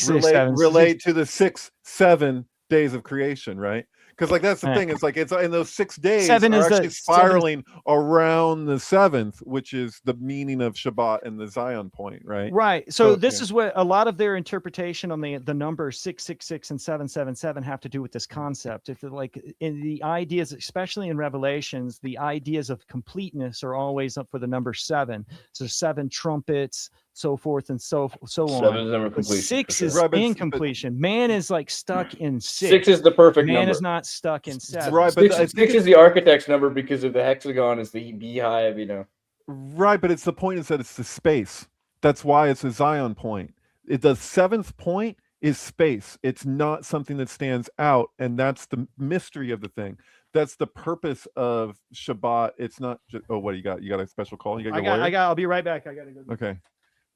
relate to the 6-7 days of creation, right? Because like that's the thing, it's like it's in those 6 days are actually spiraling around the 7th, which is the meaning of Shabbat and the Zion point, right? Right. So this is what a lot of their interpretation on the numbers 666 and 777 have to do with this concept. If like in the ideas, especially in Revelations, the ideas of completeness are always up for the number 7. So 7 trumpets, so forth and so on. 7 is number completion. 6 is incompletion. Man is like stuck in 6. 6 is the perfect number. Man is not stuck in 7. Right, but 6 is the architect's number because of the hexagon is the beehive, you know. Right, but it's the point is that it's the space. That's why it's a Zion point. The 7th point is space. It's not something that stands out, and that's the mystery of the thing. That's the purpose of Shabbat. It's not just, oh, what do you got? You got a special call? You got your lawyer? I'll be right back. I gotta go. Okay.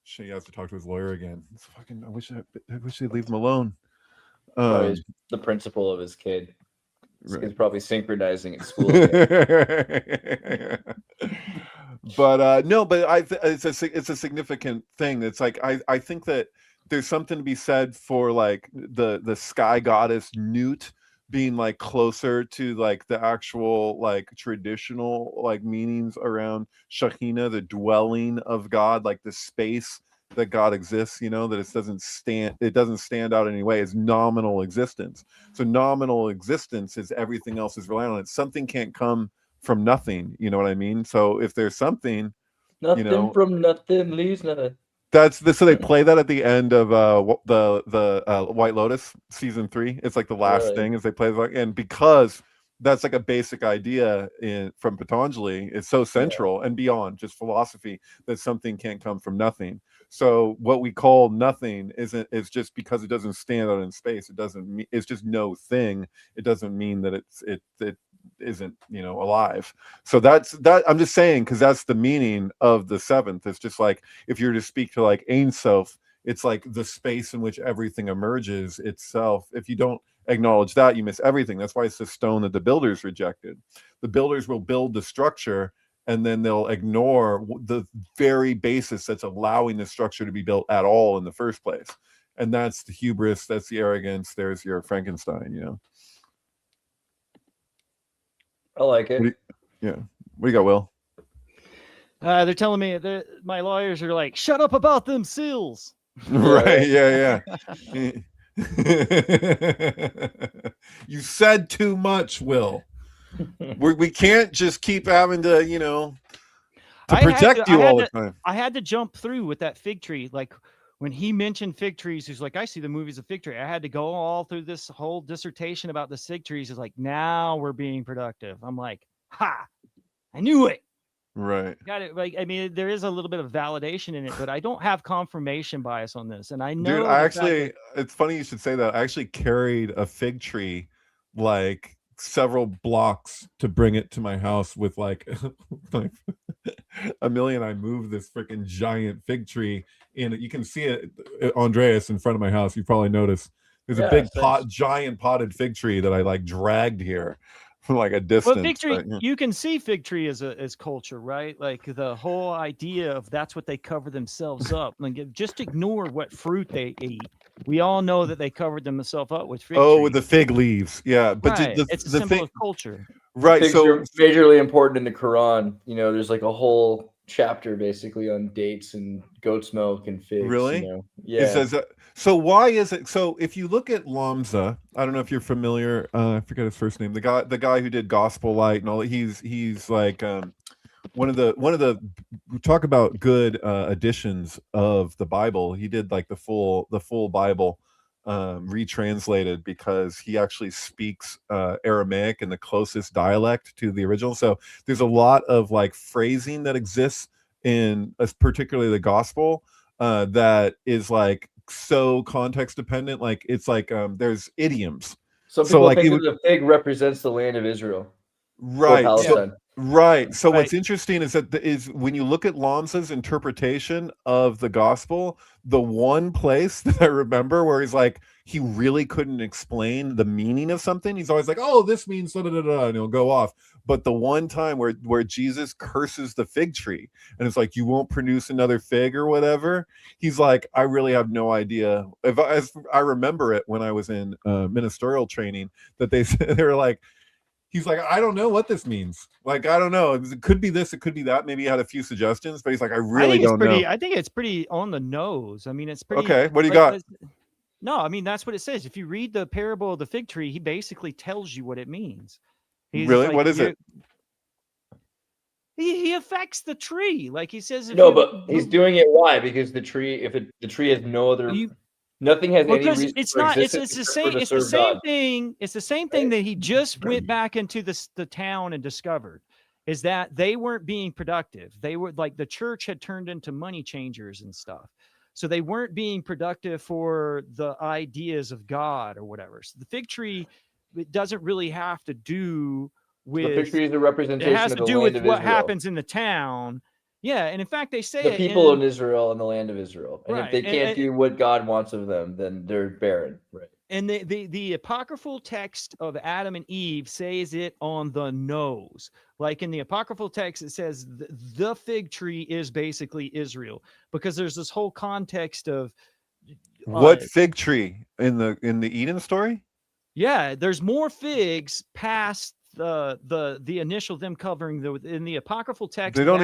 He has to talk to his lawyer again. It's fucking. I wish they'd leave him alone. The principal of his kid. He's probably synchronizing at school. But no, but it's a significant thing. It's like I think that there's something to be said for like the sky goddess Nut being like closer to like the actual like traditional like meanings around Shekhinah, the dwelling of God, like the space that God exists, you know, that it doesn't stand out in any way. It's nominal existence. So nominal existence is everything else is reliant on it. Something can't come from nothing, you know what I mean? So if there's something, nothing from nothing leaves nothing. So they play that at the end of the White Lotus season 3. It's like the last thing is they play, and because that's like a basic idea from Patanjali. It's so central and beyond just philosophy that something can't come from nothing. So what we call nothing is just because it doesn't stand out in space. It doesn't mean it's just no thing. It doesn't mean that it isn't, alive. So that's that. I'm just saying, because that's the meaning of the seventh. It's just like if you were to speak to like Ein Sof, it's like the space in which everything emerges itself. If you don't acknowledge that, you miss everything. That's why it's the stone that the builders rejected. The builders will build the structure and then they'll ignore the very basis that's allowing the structure to be built at all in the first place. And that's the hubris, that's the arrogance. There's your Frankenstein, I like it. What do you got, Will? They're telling me that my lawyers are like, shut up about them seals. Right, yeah. You said too much, Will. We can't just keep having to, protect you all the time. I had to jump through with that fig tree. Like when he mentioned fig trees, he's like, I see the movies of fig tree. I had to go all through this whole dissertation about the fig trees. He's like, now we're being productive. I'm like, ha, I knew it. Right. Got it. Like, I mean, there is a little bit of validation in it, but I don't have confirmation bias on this. And I know. Dude, it's funny you should say that. I actually carried a fig tree like several blocks to bring it to my house with like Amelia and I moved this freaking giant fig tree in it. You can see it, Andreas, in front of my house. You probably noticed there's a big giant potted fig tree that I like dragged here from like a distance. Well, fig tree, you can see fig tree as culture, right? Like the whole idea of that's what they cover themselves up. Like just ignore what fruit they eat. We all know that they covered themselves up with fig tree. With the fig leaves, yeah. But right. It's a symbol of culture, right? Figs are majorly important in the Quran. There's like a whole chapter basically on dates and goat's milk and figs. Really? Yeah. It says that. So why is it? So if you look at Lamza, I don't know if you're familiar. I forget his first name. The guy who did Gospel Light and all. He's like one of the talk about good editions of the Bible. He did like the full Bible retranslated because he actually speaks Aramaic in the closest dialect to the original. So there's a lot of like phrasing that exists in particularly the gospel that is like so context dependent. Like it's like there's idioms. Some people think that the fig represents the land of Israel, right? Palestine. Right. So what's interesting is that is when you look at Lamsa's interpretation of the gospel, the one place that I remember where he's like, he really couldn't explain the meaning of something. He's always like, oh, this means da da da da, and he'll go off. But the one time where Jesus curses the fig tree and it's like, you won't produce another fig or whatever. He's like, I really have no idea. As I remember it when I was in ministerial training, that they were like, he's like, I don't know what this means. Like, I don't know. It could be this, it could be that. Maybe he had a few suggestions, but he's like, I really don't know. I think it's pretty on the nose. I mean, it's pretty. Okay, what do you got? No, I mean, that's what it says. If you read the parable of the fig tree, he basically tells you what it means. Really? Like, what is it? He affects the tree. Like he says. But he's doing it. Why? Because the tree, the tree has no other... Nothing has any reason. It's not. It's the same. It's the same thing. It's the same thing that he just went back into the town and discovered, is that they weren't being productive. They were like the church had turned into money changers and stuff, so they weren't being productive for the ideas of God or whatever. So the fig tree, it doesn't really have to do with. The fig tree is a representation. It has of to the do land with of what Israel. happens in the town. Yeah, and in fact, they say the people in Israel and the land of Israel, and if they can't do what God wants of them, then they're barren. Right. And the apocryphal text of Adam and Eve says it on the nose. Like in the apocryphal text, it says the fig tree is basically Israel, because there's this whole context of what fig tree in the Eden story? Yeah, there's more figs past the initial them covering in the apocryphal text. They don't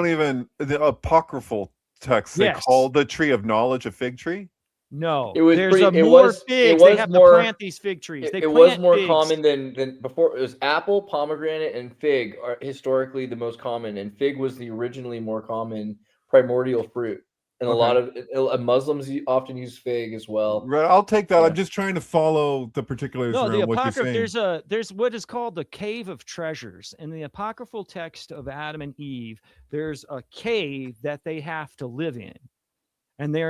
even the apocryphal text. They call the tree of knowledge a fig tree. No, it was there's pretty, more figs. They have to plant these fig trees. It was more common than before. It was apple, pomegranate, and fig are historically the most common, and fig was the originally more common primordial fruit. And a lot of Muslims often use fig as well. Right, I'll take that. Yeah. I'm just trying to follow the particulars No, the around what you're apocrypha. saying. There's what is called the Cave of Treasures in the apocryphal text of Adam and Eve. There's a cave that they have to live in, and they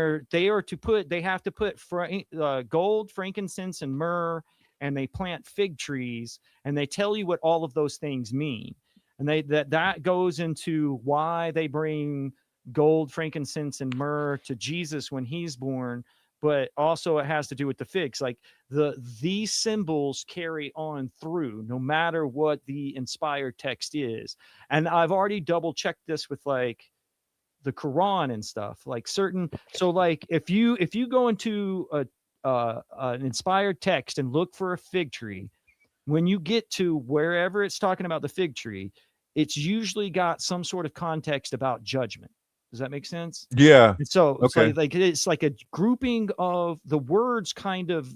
have to put gold, frankincense, and myrrh, and they plant fig trees, and they tell you what all of those things mean, and that goes into why they bring gold, frankincense, and myrrh to Jesus when he's born. But also it has to do with the figs. Like these symbols carry on through no matter what the inspired text is. And I've already double checked this with like the Quran and stuff, like certain. So like if you go into an inspired text and look for a fig tree, when you get to wherever it's talking about the fig tree, it's usually got some sort of context about judgment. Does that make sense? Yeah. And so Okay. it's like a grouping of the words kind of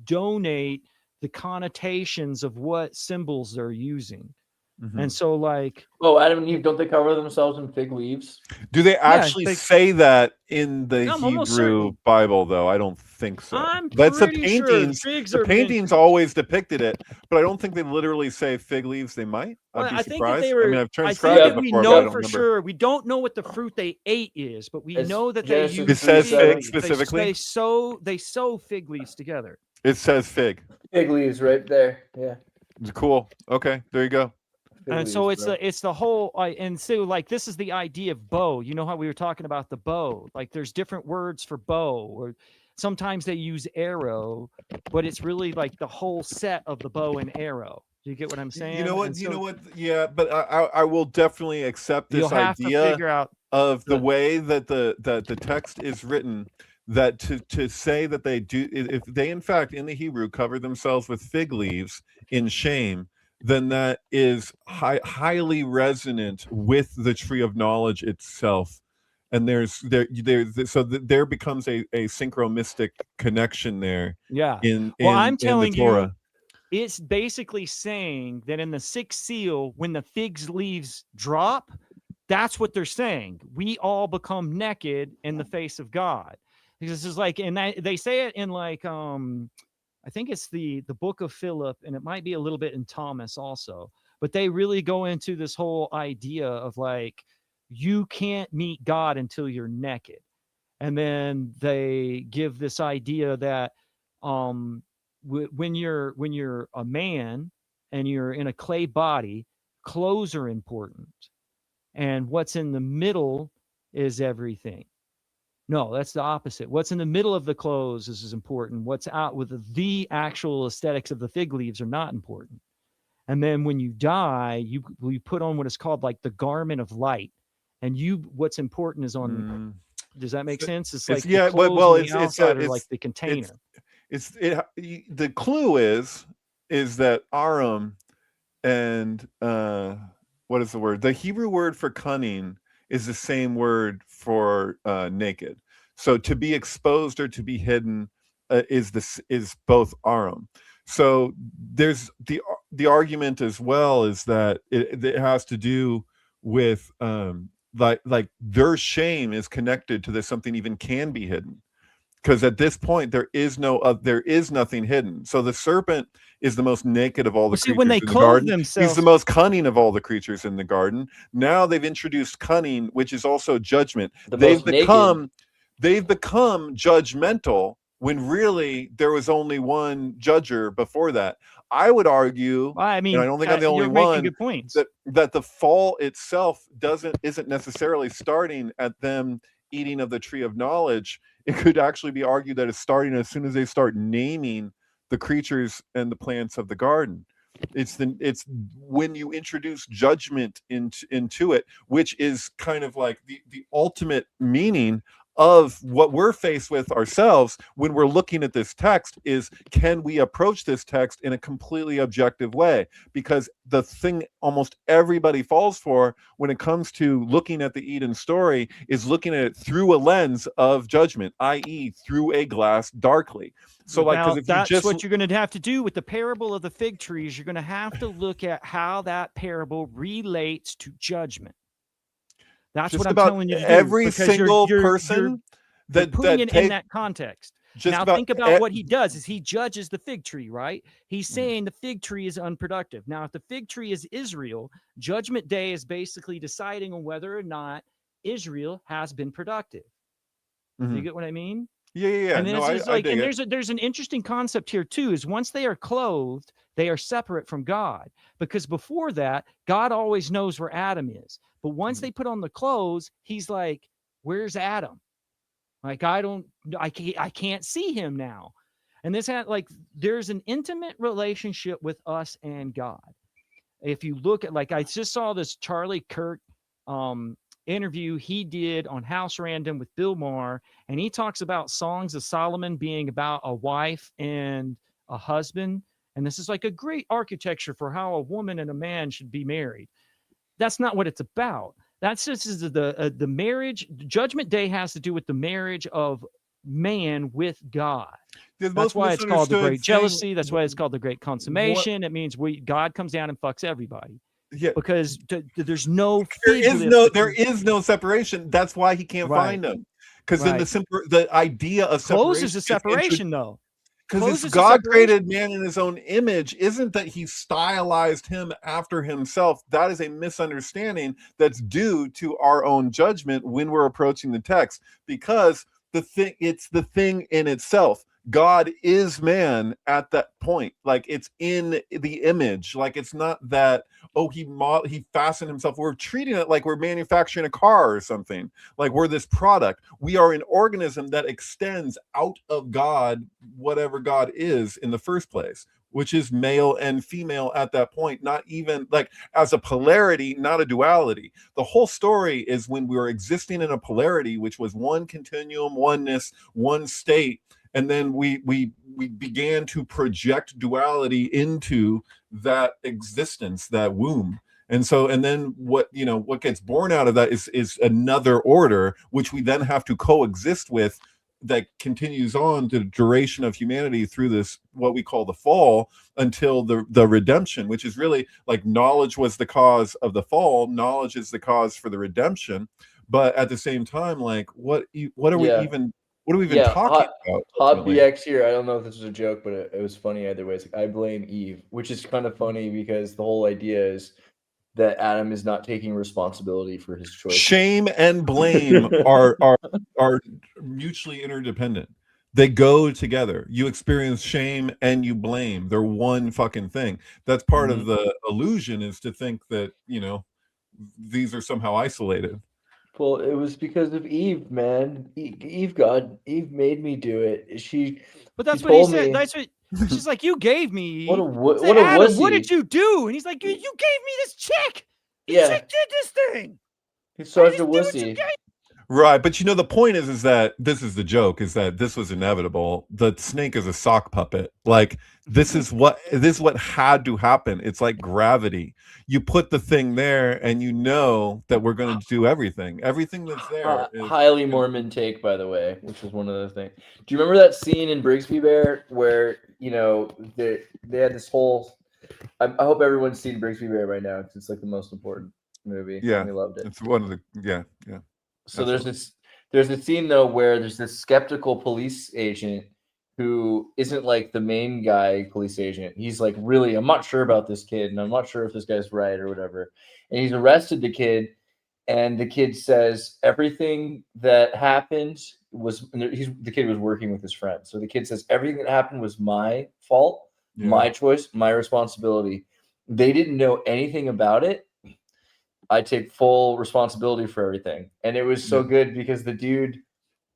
donate the connotations of what symbols they're using. Mhm. And so like, Adam and Eve, don't they cover themselves in fig leaves? Do they actually say that in the I'm almost Hebrew certain. Bible, though? I don't think so. I'm That's the pretty sure paintings. figs The are paintings always depicted it, but I don't think they literally say fig leaves. They might. Well, I'd be I think surprised. that they were. I mean, I've I transcribed think it that we before, but I know don't for remember. sure. We don't know what the fruit they ate is, but we It's know that they Genesis use. It says fig fig They specifically. sew fig leaves together. It says fig. Fig leaves right there. Yeah. Cool. Okay, there you go. Fig And so leaves, bro. it's the whole and so like this is the idea of bow. You know how we were talking about the bow? Like there's different words for bow, or sometimes they use arrow, but it's really like the whole set of the bow and arrow. Do you get what I'm saying? You know what? And You so know what? Yeah, but I will definitely accept this you'll have to idea figure out of the way that the text is written. That to say that they do, if they in fact in the Hebrew cover themselves with fig leaves in shame, then that is highly resonant with the tree of knowledge itself. And there becomes a synchromistic connection there. Yeah. In I'm in telling the Torah. you, it's basically saying that in the sixth seal, when the fig leaves drop, that's what they're saying. We all become naked in the face of God. Because this is like, and they say it in like, I think it's the book of Philip, and it might be a little bit in Thomas also. But they really go into this whole idea of like, you can't meet God until you're naked. And then they give this idea that when you're a man and you're in a clay body, clothes are important, and what's in the middle is everything. No, that's the opposite. What's in the middle of the clothes is important. What's out with the actual aesthetics of the fig leaves are not important. And then when you die, you put on what is called like the garment of light, and what's important is on. Does that make sense? It's like yeah. the clothes Well, on the outside are like the container. The clue is that Aram and what is the word? The Hebrew word for cunning is the same word for naked. So to be exposed or to be hidden is both Aram. So there's the argument as well is that it has to do with like their shame is connected to this something even can be hidden. Because at this point there is nothing hidden. So the serpent is the most naked of all the creatures when they in the clothe garden. themselves, he's the most cunning of all the creatures in the garden. Now they've introduced cunning, which is also judgment. They've become judgmental when really there was only one judger before that. I would argue, I mean, and I don't think I'm the only one, good points. that the fall itself isn't necessarily starting at them eating of the tree of knowledge. It could actually be argued that it's starting as soon as they start naming the creatures and the plants of the garden. It's when you introduce judgment into it, which is kind of like the ultimate meaning of what we're faced with ourselves when we're looking at this text is, can we approach this text in a completely objective way? Because the thing almost everybody falls for when it comes to looking at the Eden story is looking at it through a lens of judgment, i.e. through a glass darkly. So like, because if that's what you're going to have to do with the parable of the fig trees, you're going to have to look at how that parable relates to judgment. That's Just what I'm about telling you to do. every because single you're person that putting it in take that context. just Now about think about what he does is he judges the fig tree, right? He's saying the fig tree is unproductive. Now, if the fig tree is Israel, Judgment Day is basically deciding on whether or not Israel has been productive. You get what I mean? Yeah. And then No, it's I like, and dig it. there's an interesting concept here too, is once they are clothed, they are separate from God. Because before that, God always knows where Adam is. But once they put on the clothes, he's like, where's Adam? Like, I can't see him now. And this had like, there's an intimate relationship with us and God. If you look at, like, I just saw this Charlie Kirk interview he did on House Random with Bill Maher, and he talks about Songs of Solomon being about a wife and a husband. And this is like a great architecture for how a woman and a man should be married. That's not what it's about. That's just the marriage. Judgment Day has to do with the marriage of man with God. That's why it's called the Great Jealousy. That's why it's called the Great Consummation. It means God comes down and fucks everybody. Yeah, because there's no there is no separation. That's why he can't find them. Because then the idea of close is a separation, though. Because God created man in his own image isn't that he stylized him after himself. That is a misunderstanding that's due to our own judgment when we're approaching the text. Because it's the thing in itself. God is man at that point. Like, it's in the image. Like, it's not that, he fastened himself. We're treating it like we're manufacturing a car or something. Like, we're this product. We are an organism that extends out of God, whatever God is in the first place, which is male and female at that point, not even like as a polarity, not a duality. The whole story is when we were existing in a polarity, which was one continuum, oneness, one state. And then we began to project duality into that existence, that womb. And then what gets born out of that is another order, which we then have to coexist with, that continues on the duration of humanity through this, what we call the fall, until the redemption, which is really like knowledge was the cause of the fall. Knowledge is the cause for the redemption. But at the same time, like, what are we even talking about? Hot BX here. I don't know if this was a joke, but it was funny either way. It's like, I blame Eve, which is kind of funny because the whole idea is that Adam is not taking responsibility for his choice. Shame and blame are mutually interdependent. They go together. You experience shame and you blame. They're one fucking thing. That's part of the illusion, is to think that, these are somehow isolated. Well, it was because of Eve, man. Eve made me do it. But that's what he said. That's what she's like. You gave me. What a Adam, wussy. what did you do? And he's like, you gave me this chick. This chick did this thing. He's such a wussy. Right, but the point is that this is the joke, is that this was inevitable. The snake is a sock puppet. Like, this is what had to happen. It's like gravity. You put the thing there, and that we're going to do everything. Everything that's there. Highly Mormon take, by the way, which was one of the things. Do you remember that scene in Brigsby Bear where they had this whole? I hope everyone's seen Brigsby Bear by now, because it's like the most important movie. Yeah, we loved it. It's one of the yeah. So there's a scene though where there's this skeptical police agent who isn't like the main guy police agent. He's like, really, I'm not sure about this kid, and I'm not sure if this guy's right or whatever. And he's arrested the kid, and the kid says everything that happened was the kid was working with his friend. So the kid says everything that happened was my fault, my choice, my responsibility. They didn't know anything about it. I take full responsibility for everything. And it was so good because the dude,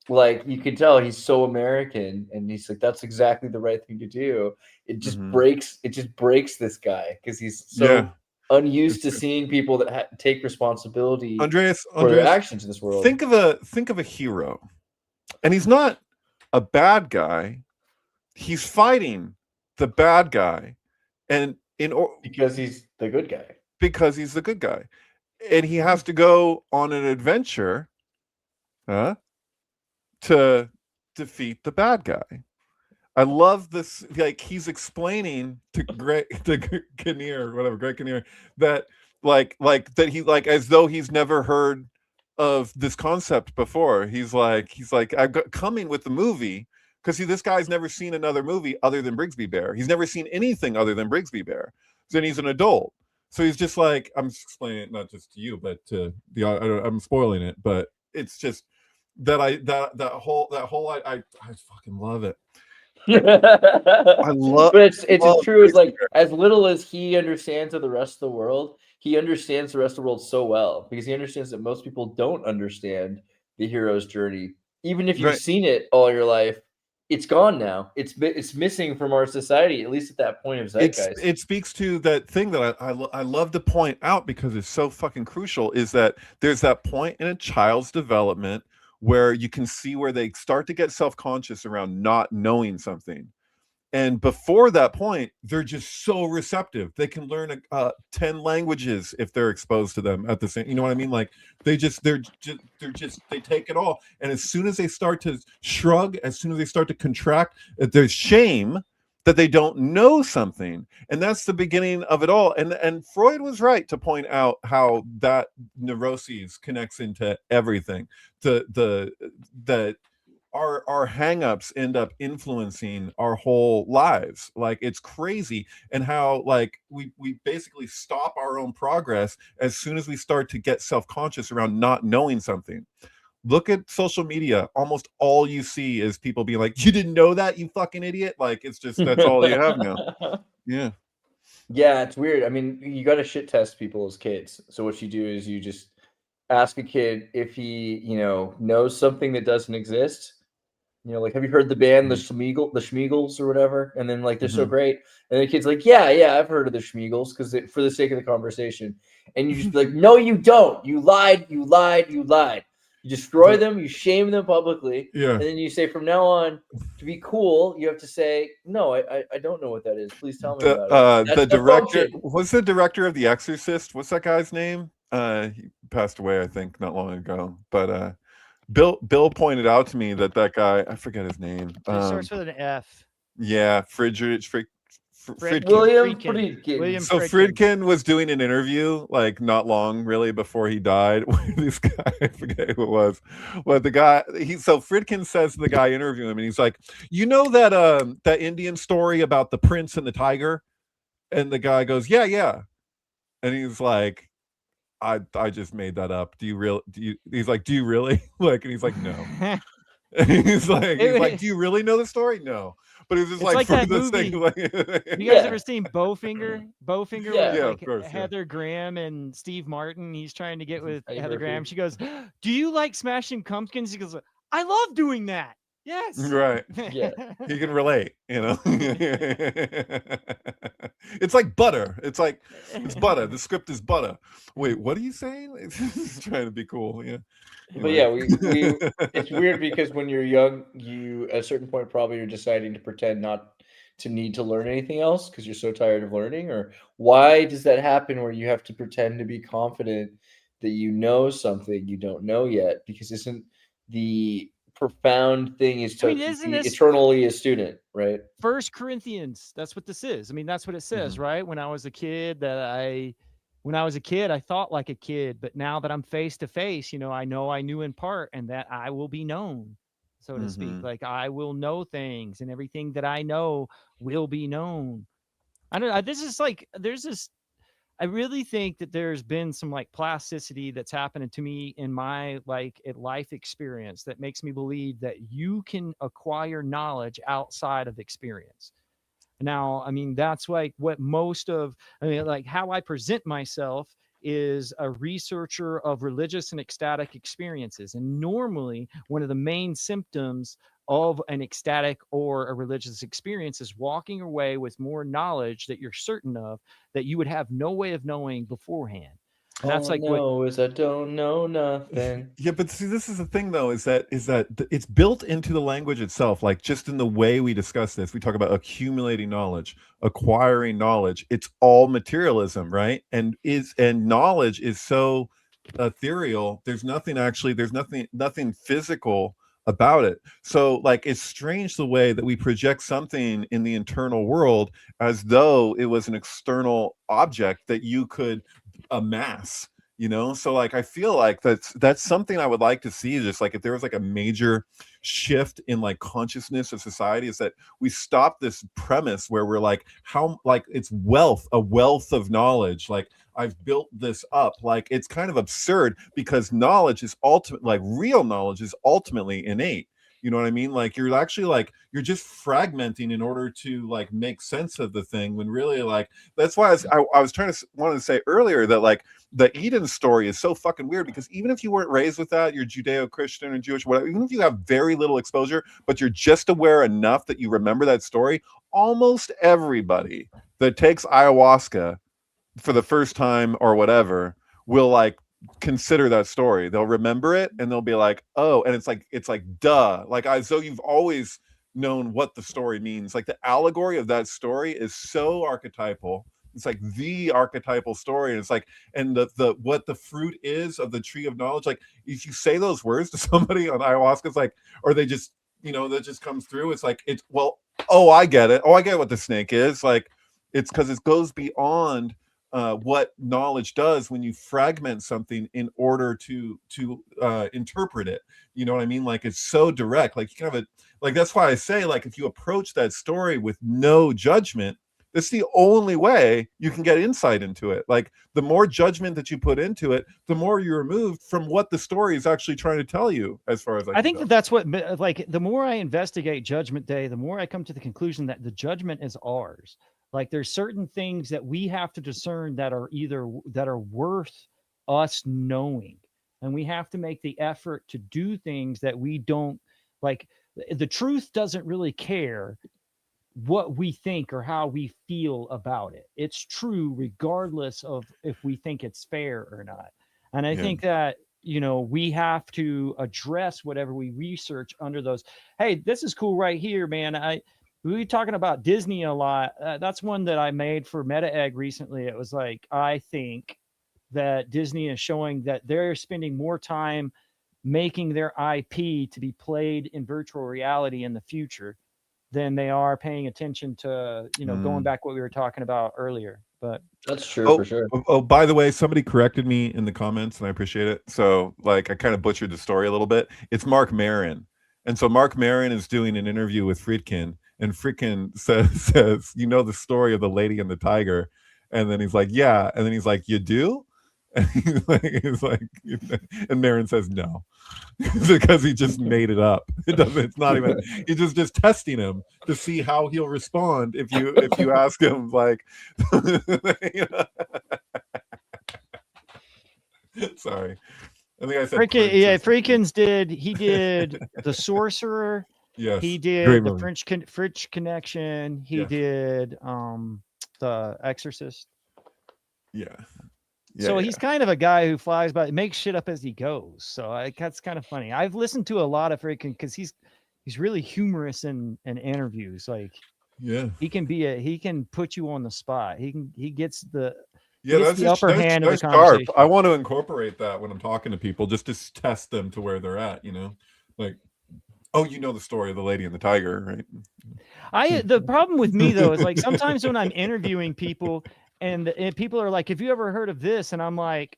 like, you could tell he's so American, and he's like, that's exactly the right thing to do. It just breaks this guy because he's so unused to seeing people that take responsibility for their actions in this world. Think of a hero, and he's not a bad guy. He's fighting the bad guy, and because he's the good guy. Because he's the good guy. And he has to go on an adventure to defeat the bad guy. I love this. Like, he's explaining to Greg Kinnear, that that he, like, as though he's never heard of this concept before. He's like, I'm coming with the movie because this guy's never seen another movie other than Brigsby Bear. He's never seen anything other than Brigsby Bear. Then he's an adult, so he's just like, I'm explaining it not just to you, but to the. I'm spoiling it, but it's just that that whole I fucking love it. I love, but it's love true. It's Brigsby like Bear. as little as he understands of the rest of the world, he understands the rest of the world so well because he understands that most people don't understand the hero's journey. Even if you've Right. seen it all your life, it's gone now. It's missing from our society, at least at that point of zeitgeist. It speaks to that thing that I love to point out because it's so fucking crucial, is that there's that point in a child's development where you can see where they start to get self-conscious around not knowing something. And before that point, they're just so receptive. They can learn 10 languages if they're exposed to them at the same. You know what I mean? Like they take it all. And as soon as they start to shrug, as soon as they start to contract, there's shame that they don't know something, and that's the beginning of it all. And Freud was right to point out how that neuroses connects into everything. That our hangups end up influencing our whole lives. Like it's crazy, and how like we basically stop our own progress as soon as we start to get self-conscious around not knowing something. Look at social media. Almost all you see is people being like, "You didn't know that, you fucking idiot." Like it's just, that's all you have now. Yeah. Yeah, it's weird. I mean, you got to shit test people as kids. So what you do is you just ask a kid if he, knows something that doesn't exist. Like, have you heard the band the Schmeagles or whatever? And then like they're so great, and the kid's like, yeah, I've heard of the Schmeagles because for the sake of the conversation. And you just be like, no, you don't. You lied. You lied. You lied. You destroy them. You shame them publicly. Yeah. And then you say, from now on, to be cool, you have to say, no, I don't know what that is. Please tell me about it. The director was the director of The Exorcist. What's that guy's name? He passed away, I think, not long ago. But Bill pointed out to me that guy, I forget his name. It starts with an F. Yeah, Friedkin. William So Friedkin was doing an interview like not long really before he died with this guy. I forget who it was. But the guy, Friedkin says to the guy interviewing him, and he's like, "You know that Indian story about the prince and the tiger?" And the guy goes, "Yeah." And he's like, I just made that up. He's like, "Do you really?" Like, and he's like, "No." And he's like, "Do you really know the story?" "No." But it's just it's like that movie. Have you guys ever seen Bowfinger? Bowfinger with of course, Heather Graham and Steve Martin. He's trying to get with Heather Graham. She goes, "Do you like smashing pumpkins?" He goes, "I love doing that." Yes. Right. Yeah. He can relate, It's like butter. It's butter. The script is butter. Wait, what are you saying? It's trying to be cool. Yeah. But yeah, it's weird because when you're young, you at a certain point probably you're deciding to pretend not to need to learn anything else because you're so tired of learning. Or why does that happen where you have to pretend to be confident that you know something you don't know yet? Because isn't the profound thing is to be eternally a student, right? 1 Corinthians, that's what this is. I mean, that's what it says, right? When I was a kid, I thought like a kid, but now that I'm face to face, I know I knew in part, and that I will be known, so to speak. Like I will know things, and everything that I know will be known. I don't know. I really think that there's been some like plasticity that's happening to me in my life experience that makes me believe that you can acquire knowledge outside of experience. Now, I mean, that's like what how I present myself is a researcher of religious and ecstatic experiences. And normally one of the main symptoms of an ecstatic or a religious experience is walking away with more knowledge that you're certain of that you would have no way of knowing beforehand. And that's I don't know nothing. Yeah, but see, this is the thing though, is that it's built into the language itself. Like just in the way we discuss this, we talk about accumulating knowledge, acquiring knowledge. It's all materialism, right? And knowledge is so ethereal. There's nothing physical about it. So like it's strange the way that we project something in the internal world as though it was an external object that you could amass you know. So like I feel like that's something I would like to see, just like if there was like a major shift in like consciousness of society, is that we stop this premise where we're like, how, like, it's a wealth of knowledge, like I've built this up. Like it's kind of absurd, because knowledge is like real knowledge is ultimately innate. You know what I mean? Like you're actually like, you're just fragmenting in order to like make sense of the thing, when really like, that's why I was trying to wanted to say earlier that like the Eden story is so fucking weird, because even if you weren't raised with that, you're Judeo-Christian or Jewish, whatever, even if you have very little exposure, but you're just aware enough that you remember that story, almost everybody that takes ayahuasca for the first time or whatever will like consider that story. They'll remember it and they'll be like, oh, and it's like duh, like as though you've always known what the story means. Like the allegory of that story is so archetypal. It's like the archetypal story, and it's like, and the what the fruit is of the tree of knowledge, like if you say those words to somebody on ayahuasca, it's like, or they just, you know, that just comes through, it's like, it's, well, oh, I get it, oh, I get what the snake is. Like it's because it goes beyond what knowledge does when you fragment something in order to interpret it. You know what I mean? Like it's so direct. Like you can have it. Like that's why I say, like if you approach that story with no judgment, that's the only way you can get insight into it. Like the more judgment that you put into it, the more you're removed from what the story is actually trying to tell you. As far as I think that's what, like, the more I investigate Judgment Day, the more I come to the conclusion that the judgment is ours. Like there's certain things that we have to discern that are worth us knowing. And we have to make the effort to do things that we don't like. The truth doesn't really care what we think or how we feel about it. It's true regardless of if we think it's fair or not. And I think that, you know, we have to address whatever we research under those. Hey, this is cool right here, man. We were talking about Disney a lot. That's one that I made for MetaEgg recently. It was like, I think that Disney is showing that they're spending more time making their IP to be played in virtual reality in the future than they are paying attention to, you know, going back what we were talking about earlier. But that's true for sure. Oh, by the way, somebody corrected me in the comments, and I appreciate it. So, like, I kind of butchered the story a little bit. It's Mark Maron, and so Mark Maron is doing an interview with Friedkin, and Friedkin says, you know, the story of the Lady and the Tiger, and then he's like, yeah, and then he's like, you do, and he's like, and Maron says no. Because he just made it up. It's not even. He's just testing him to see how he'll respond if you ask him like. Sorry, I think I said. Freakins did. He did The Sorcerer. Yes. He did the French Connection. He did The Exorcist. Yeah. So he's kind of a guy who flies by, makes shit up as he goes. So that's kind of funny. I've listened to a lot of freaking, because he's really humorous in interviews. Like, he can put you on the spot. He gets the upper hand of the conversation. Sharp. I want to incorporate that when I'm talking to people, just to test them to where they're at. You know, like, oh, you know the story of the Lady and the Tiger, right? The problem with me though is like sometimes when I'm interviewing people. And people are like, have you ever heard of this? And I'm like,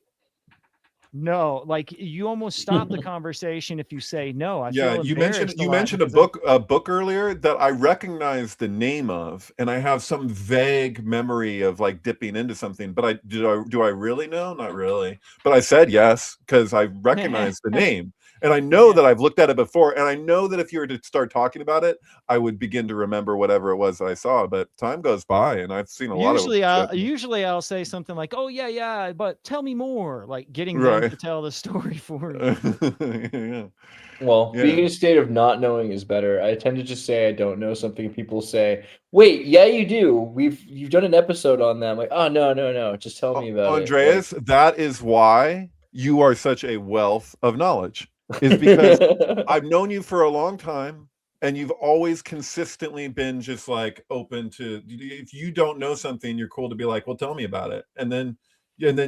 no. Like you almost stop the conversation if you say no. You mentioned a book earlier that I recognize the name of, and I have some vague memory of like dipping into something. But do I really know? Not really. But I said yes because I recognize the name. And I know that I've looked at it before, and I know that if you were to start talking about it, I would begin to remember whatever it was that I saw. But time goes by, and I've seen a lot of. Usually, I'll say something like, "Oh yeah, but tell me more," like getting them to tell the story for me. Well, being in a state of not knowing is better. I tend to just say I don't know something, and people say, "Wait, yeah, you do. You've done an episode on that." I'm like, "Oh no, just tell me about Andreas, it." Andreas, that is why you are such a wealth of knowledge. Is because I've known you for a long time, and you've always consistently been just like open to, if you don't know something, you're cool to be like, well, tell me about it. And then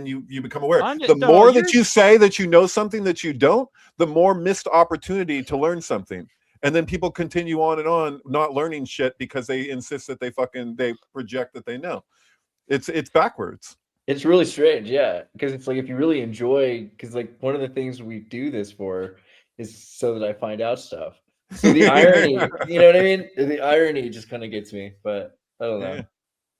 you become aware. The more that you say that you know something that you don't, the more missed opportunity to learn something. And then people continue on and on not learning shit because they insist that they project that they know. It's backwards. It's really strange, yeah, because it's like if you really enjoy, because like one of the things we do this for is so that I find out stuff. So the irony, you know what I mean? The irony just kind of gets me, but I don't know.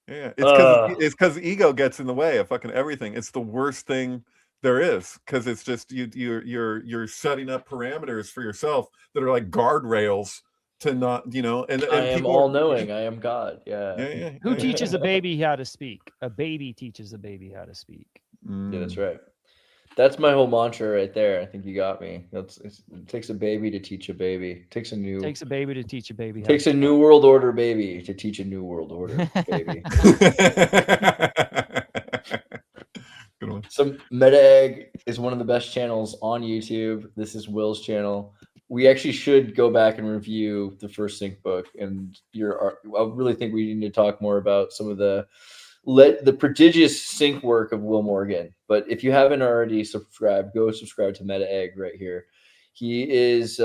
Yeah, Uh, it's because ego gets in the way of fucking everything. It's the worst thing there is because it's just you're setting up parameters for yourself that are like guardrails to not, you know, and I am people all are, knowing. I am God. Yeah. Who teaches a baby how to speak? A baby teaches a baby how to speak. Yeah, that's right. That's my whole mantra right there. I think you got me. It takes a baby to teach a baby. It takes a baby to teach a baby. Takes a new world order baby to teach a new world order baby. Good one. So Meta Egg is one of the best channels on YouTube. This is Will's channel. We actually should go back and review the first Sync book, and I really think we need to talk more about some of the prodigious sync work of Will Morgan. But if you haven't already subscribed, go subscribe to Meta Egg right here. He is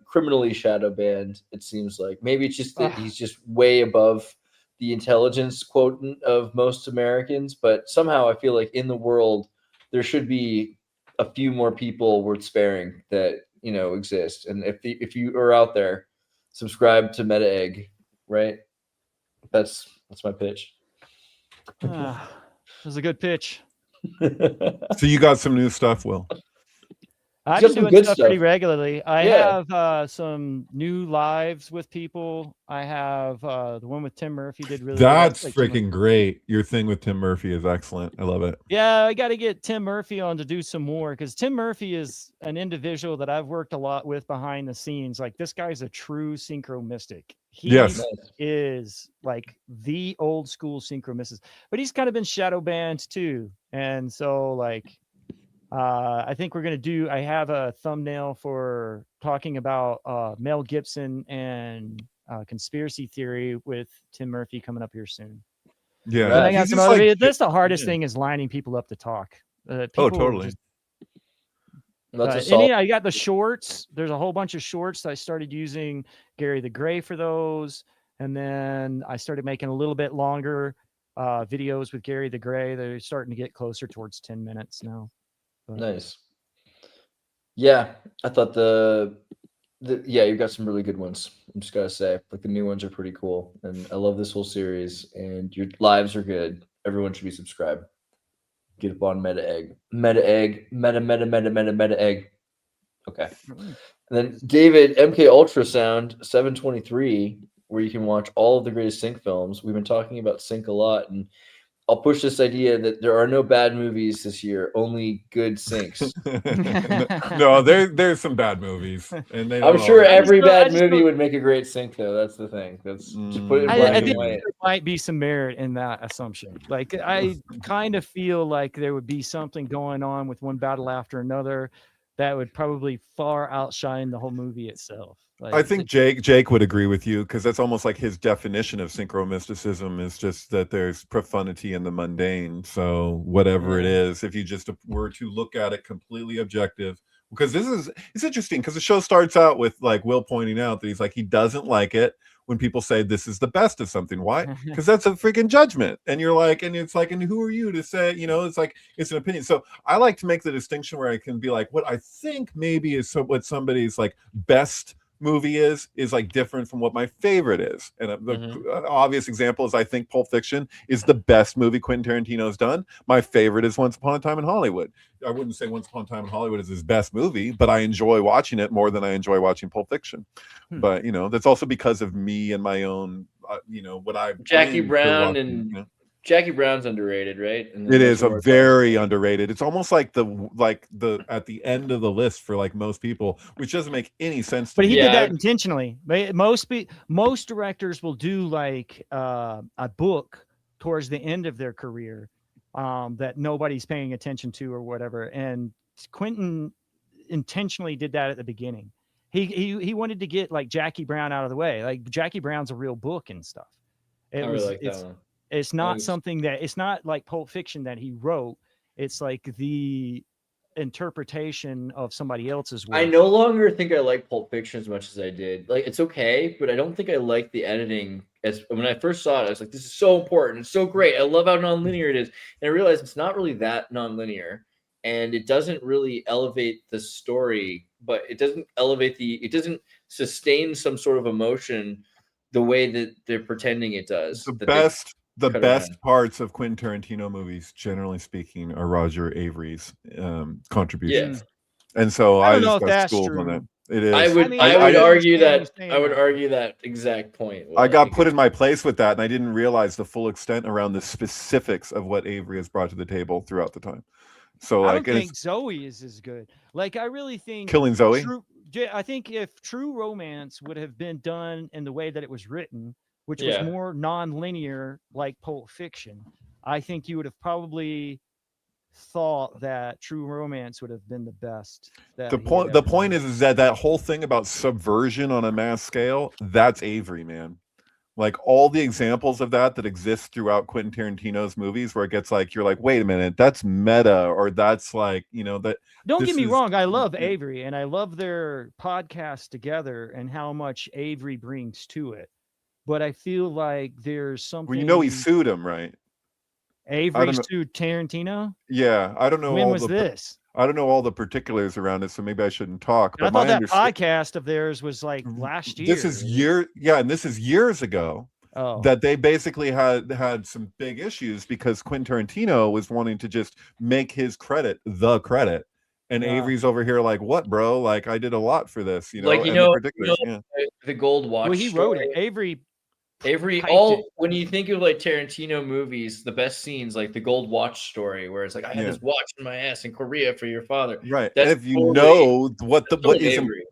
criminally shadow banned, it seems like. Maybe it's just that he's just way above the intelligence quotient of most Americans, but somehow I feel like in the world there should be a few more people worth sparing that, you know, exist. And if you are out there, subscribe to Meta Egg, right? That's my pitch. That was a good pitch. So you got some new stuff, Will? I've Just been some doing good stuff pretty regularly. I Yeah. have some new lives with people. I have the one with Tim Murphy did really That's well. freaking great. Your thing with Tim Murphy is excellent. I love it. Yeah, I got to get Tim Murphy on to do some more because Tim Murphy is an individual that I've worked a lot with behind the scenes. Like this guy's a true synchro mystic. He is like the old school synchro mystic, but he's kind of been shadow banned too. And so like, I think I have a thumbnail for talking about Mel Gibson and conspiracy theory with Tim Murphy coming up here soon. Yeah. But I got some other that's the hardest thing is lining people up to talk. Totally. I got the shorts. There's a whole bunch of shorts. I started using Gary the Gray for those. And then I started making a little bit longer videos with Gary the Gray. They're starting to get closer towards 10 minutes now. But, nice. Yeah, I thought you've got some really good ones. I'm just gotta say, like the new ones are pretty cool, and I love this whole series. And your lives are good. Everyone should be subscribed. Get up on Meta Egg, Meta Egg, Meta Egg. Okay. And then David MK Ultrasound 723, where you can watch all of the greatest Sync films. We've been talking about Sync a lot, and I'll push this idea that there are no bad movies this year, only good syncs. No, there's some bad movies, and I'm sure every bad movie would make a great sync, though. That's the thing. That's just put it in black and white. There might be some merit in that assumption. Like I kind of feel like there would be something going on with one battle after another that would probably far outshine the whole movie itself. Like, I think Jake would agree with you because that's almost like his definition of synchro mysticism is just that there's profundity in the mundane. So whatever it is, if you just were to look at it completely objective, because it's interesting because the show starts out with like Will pointing out that he's like he doesn't like it when people say this is the best of something. Why? Because that's a freaking judgment. And you're like, and it's like, and who are you to say, you know, it's like, it's an opinion. So I like to make the distinction where I can be like, what I think maybe is what somebody's like best movie is like different from what my favorite is. And the obvious example is I think Pulp Fiction is the best movie Quentin Tarantino's done. My favorite is Once Upon a Time in Hollywood. I wouldn't say Once Upon a Time in Hollywood is his best movie, but I enjoy watching it more than I enjoy watching Pulp Fiction. But you know, that's also because of me and my own you know, what I Jackie Brown watching, and you know? Jackie Brown's underrated, right? It is a very underrated. It's almost like the at the end of the list for like most people, which doesn't make any sense. But he did that intentionally. Most directors will do like a book towards the end of their career that nobody's paying attention to or whatever. And Quentin intentionally did that at the beginning. He wanted to get like Jackie Brown out of the way. Like Jackie Brown's a real book and stuff. It's not something that it's not like Pulp Fiction that he wrote. It's like the interpretation of somebody else's work. I no longer think I like Pulp Fiction as much as I did. Like, it's okay, but I don't think I like the editing. As when I first saw it, I was like, "This is so important. It's so great. I love how nonlinear it is." And I realized it's not really that nonlinear, and it doesn't really elevate the story. But it doesn't elevate it doesn't sustain some sort of emotion the way that they're pretending it does. The best parts of Quentin Tarantino movies, generally speaking, are Roger Avery's contributions. And so I I don't know just if got that's schooled on true. that. It is. I would argue that exact point. I got put in my place with that, and I didn't realize the full extent around the specifics of what Avery has brought to the table throughout the time. So, I like, don't think Zoe is as good. Like, I really think Killing Zoe. I think if True Romance would have been done in the way that it was written, which was more non-linear, like Pulp Fiction, I think you would have probably thought that True Romance would have been the best. The point is that whole thing about subversion on a mass scale, that's Avery, man. Like, all the examples of that exist throughout Quentin Tarantino's movies, where it gets like, you're like, wait a minute, that's meta, or that's like, that. Don't get me wrong, I love Avery, and I love their podcast together and how much Avery brings to it. But I feel like there's something. Well, he sued him, right? Avery sued Tarantino? Yeah, I don't know. When was this? I don't know all the particulars around it, so maybe I shouldn't talk. But I thought that podcast of theirs was like last year. This is and this is years ago. Oh. That they basically had some big issues because Quentin Tarantino was wanting to just make his credit the credit. And Avery's over here like, what, bro? Like, I did a lot for this, Like, the Gold Watch. Well, he wrote it. Avery, when you think of like Tarantino movies, the best scenes, like the Gold Watch story, where it's like, I had this watch in my ass in Korea for your father. Right. That's and if you know what is Avery.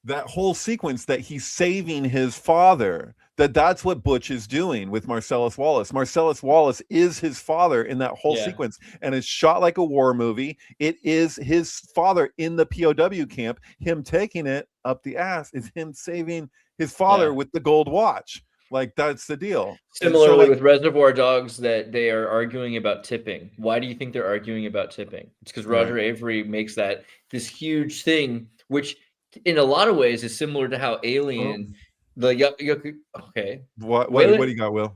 That whole sequence that he's saving his father, that's what Butch is doing with Marcellus Wallace. Marcellus Wallace is his father in that whole sequence, and it's shot like a war movie. It is his father in the POW camp. Him taking it up the ass is him saving his father with the gold watch. Like, that's the deal. Similarly with Reservoir Dogs, that they are arguing about tipping. Why do you think they're arguing about tipping? It's because Roger Avery makes this huge thing, which in a lot of ways is similar to how Alien, What do you got, Will?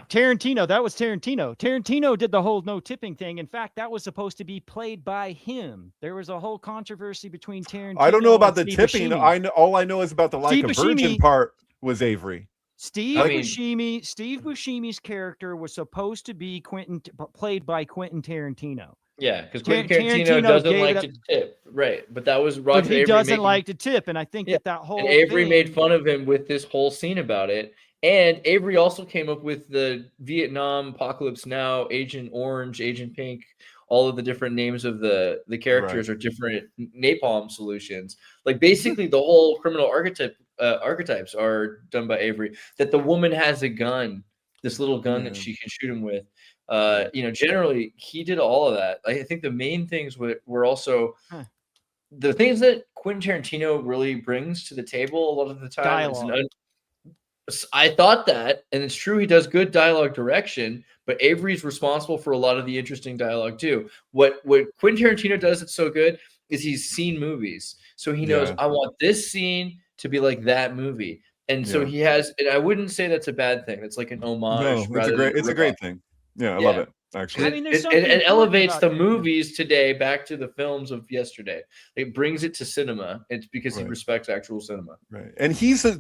Tarantino, that was Tarantino. Tarantino did the whole no tipping thing. In fact, that was supposed to be played by him. There was a whole controversy between Tarantino. I don't know about the Steve tipping. Buscemi. All I know is about the like a virgin part was Avery. Steve Buscemi's character was supposed to be played by Quentin Tarantino. Yeah, because Quentin Tarantino doesn't like to tip, right? But that was Roger. But he doesn't like to tip, and I think that whole and Avery made fun of him with this whole scene about it. And Avery also came up with the Vietnam, Apocalypse Now, Agent Orange, Agent Pink. All of the different names of the characters are different napalm solutions. Like, basically, the whole criminal archetypes are done by Avery. That the woman has a gun, this little gun that she can shoot him with. Generally, he did all of that. I think the main things were also the things that Quentin Tarantino really brings to the table a lot of the time. Dialogue. I thought that, and it's true, he does good dialogue direction, but Avery's responsible for a lot of the interesting dialogue too. What Quentin Tarantino does that's so good is he's seen movies. So he knows, I want this scene to be like that movie. And so he has, and I wouldn't say that's a bad thing. It's like an homage. No, it's a great thing. Yeah, I love it. Actually, I mean, it elevates the movies today back to the films of yesterday. It brings it to cinema. It's because he respects actual cinema. Right. And